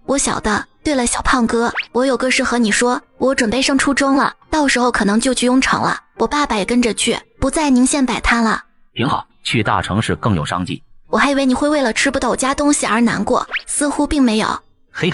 我晓得。对了，小胖哥，我有个事和你说，我准备上初中了，到时候可能就去雍城了，我爸爸也跟着去，不在宁县摆摊了。挺好，去大城市更有商机。我还以为你会为了吃不到我家东西而难过，似乎并没有。嘿，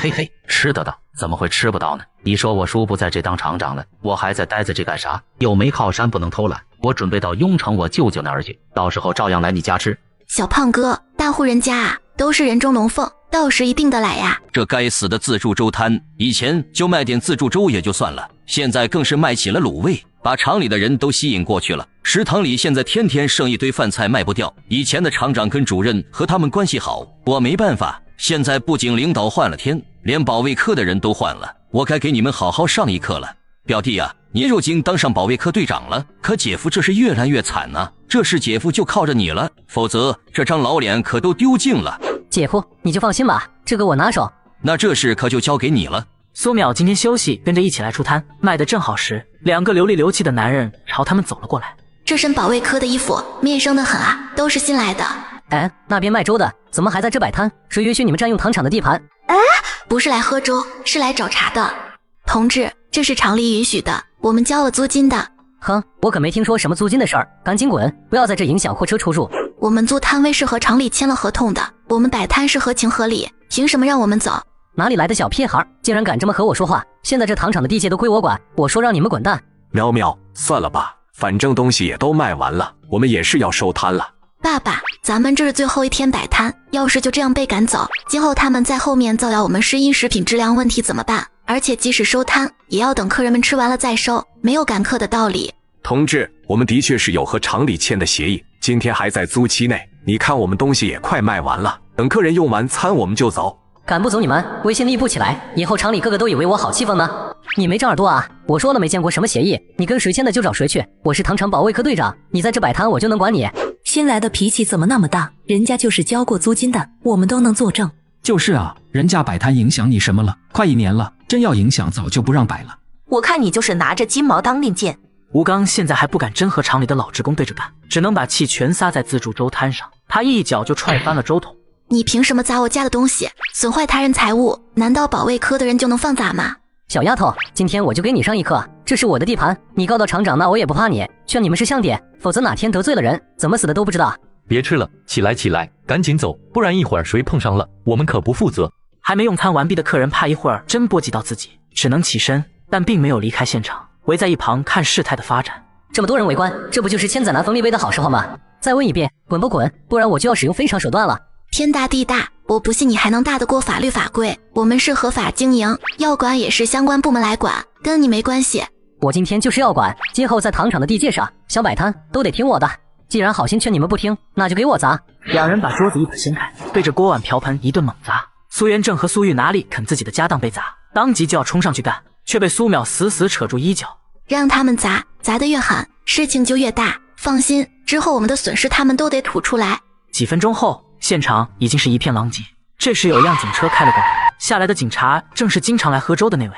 吃得到，怎么会吃不到呢？你说我叔不在这当厂长了，我还在待在这干啥？又没靠山不能偷懒，我准备到雍城我舅舅那儿去，到时候照样来你家吃。小胖哥，大户人家啊，都是人中龙凤，到时一定得来呀。这该死的自助粥摊，以前就卖点自助粥也就算了，现在更是卖起了卤味，把厂里的人都吸引过去了。食堂里现在天天剩一堆饭菜卖不掉，以前的厂长跟主任和他们关系好，我没办法，现在不仅领导换了天，连保卫科的人都换了，我该给你们好好上一课了。表弟啊，你如今当上保卫科队长了，可姐夫这是越来越惨啊，这事姐夫就靠着你了，否则这张老脸可都丢尽了。姐夫，你就放心吧，这个我拿手。那这事可就交给你了。苏淼今天休息，跟着一起来出摊，卖得正好时，两个流里流气的男人朝他们走了过来。这身保卫科的衣服面生得很啊，都是新来的。那边卖粥的怎么还在这摆摊？谁允许你们占用糖厂的地盘？不是来喝粥，是来找茬的。同志，这是厂里允许的，我们交了租金的。哼，我可没听说什么租金的事儿，赶紧滚，不要在这影响货车出入。我们租摊位是和厂里签了合同的，我们摆摊是合情合理，凭什么让我们走？哪里来的小屁孩，竟然敢这么和我说话？现在这糖厂的地界都归我管，我说让你们滚蛋。淼，算了吧，反正东西也都卖完了，我们也是要收摊了。爸爸，咱们这是最后一天摆摊，要是就这样被赶走，今后他们在后面造谣我们是因食品质量问题怎么办？而且即使收摊，也要等客人们吃完了再收，没有赶客的道理。同志，我们的确是有和厂里签的协议，今天还在租期内，你看我们东西也快卖完了，等客人用完餐我们就走。赶不走你们，威信立不起来，以后厂里个个都以为我好气愤吗？你没长耳朵啊？我说了没见过什么协议，你跟谁签的就找谁去。我是糖厂保卫科队长，你在这摆摊我就能管你。新来的脾气怎么那么大？人家就是交过租金的，我们都能作证。就是啊，人家摆摊影响你什么了？快1年了，真要影响早就不让摆了。我看你就是拿着金毛当令箭。吴刚现在还不敢真和厂里的老职工对着干，只能把气全撒在自助粥摊上，他一脚就踹翻了粥桶。你凭什么砸我家的东西，损坏他人财物？难道保卫科的人就能放咋吗？小丫头，今天我就给你上一课，这是我的地盘，你告到厂长那我也不怕你，劝你们识相点，否则哪天得罪了人，怎么死的都不知道。别吃了，起来，赶紧走，不然一会儿谁碰上了，我们可不负责。还没用餐完毕的客人怕一会儿真波及到自己，只能起身，但并没有离开现场，围在一旁看事态的发展。这么多人围观，这不就是千载难逢立威的好时候吗？再问一遍，滚不滚？不然我就要使用非常手段了。天大地大，我不信你还能大得过法律法规。我们是合法经营，要管也是相关部门来管，跟你没关系。我今天就是要管，今后在糖厂的地界上想摆摊都得听我的。既然好心劝你们不听，那就给我砸！两人把桌子一把掀开，对着锅碗瓢盆一顿猛砸。苏元正和苏玉哪里肯自己的家当被砸，当即就要冲上去干，却被苏淼死死扯住衣角。让他们砸，砸得越狠，事情就越大。放心，之后我们的损失他们都得吐出来。几分钟后，现场已经是一片狼藉。这时有一辆警车开了过来，下来的警察正是经常来喝粥的那位。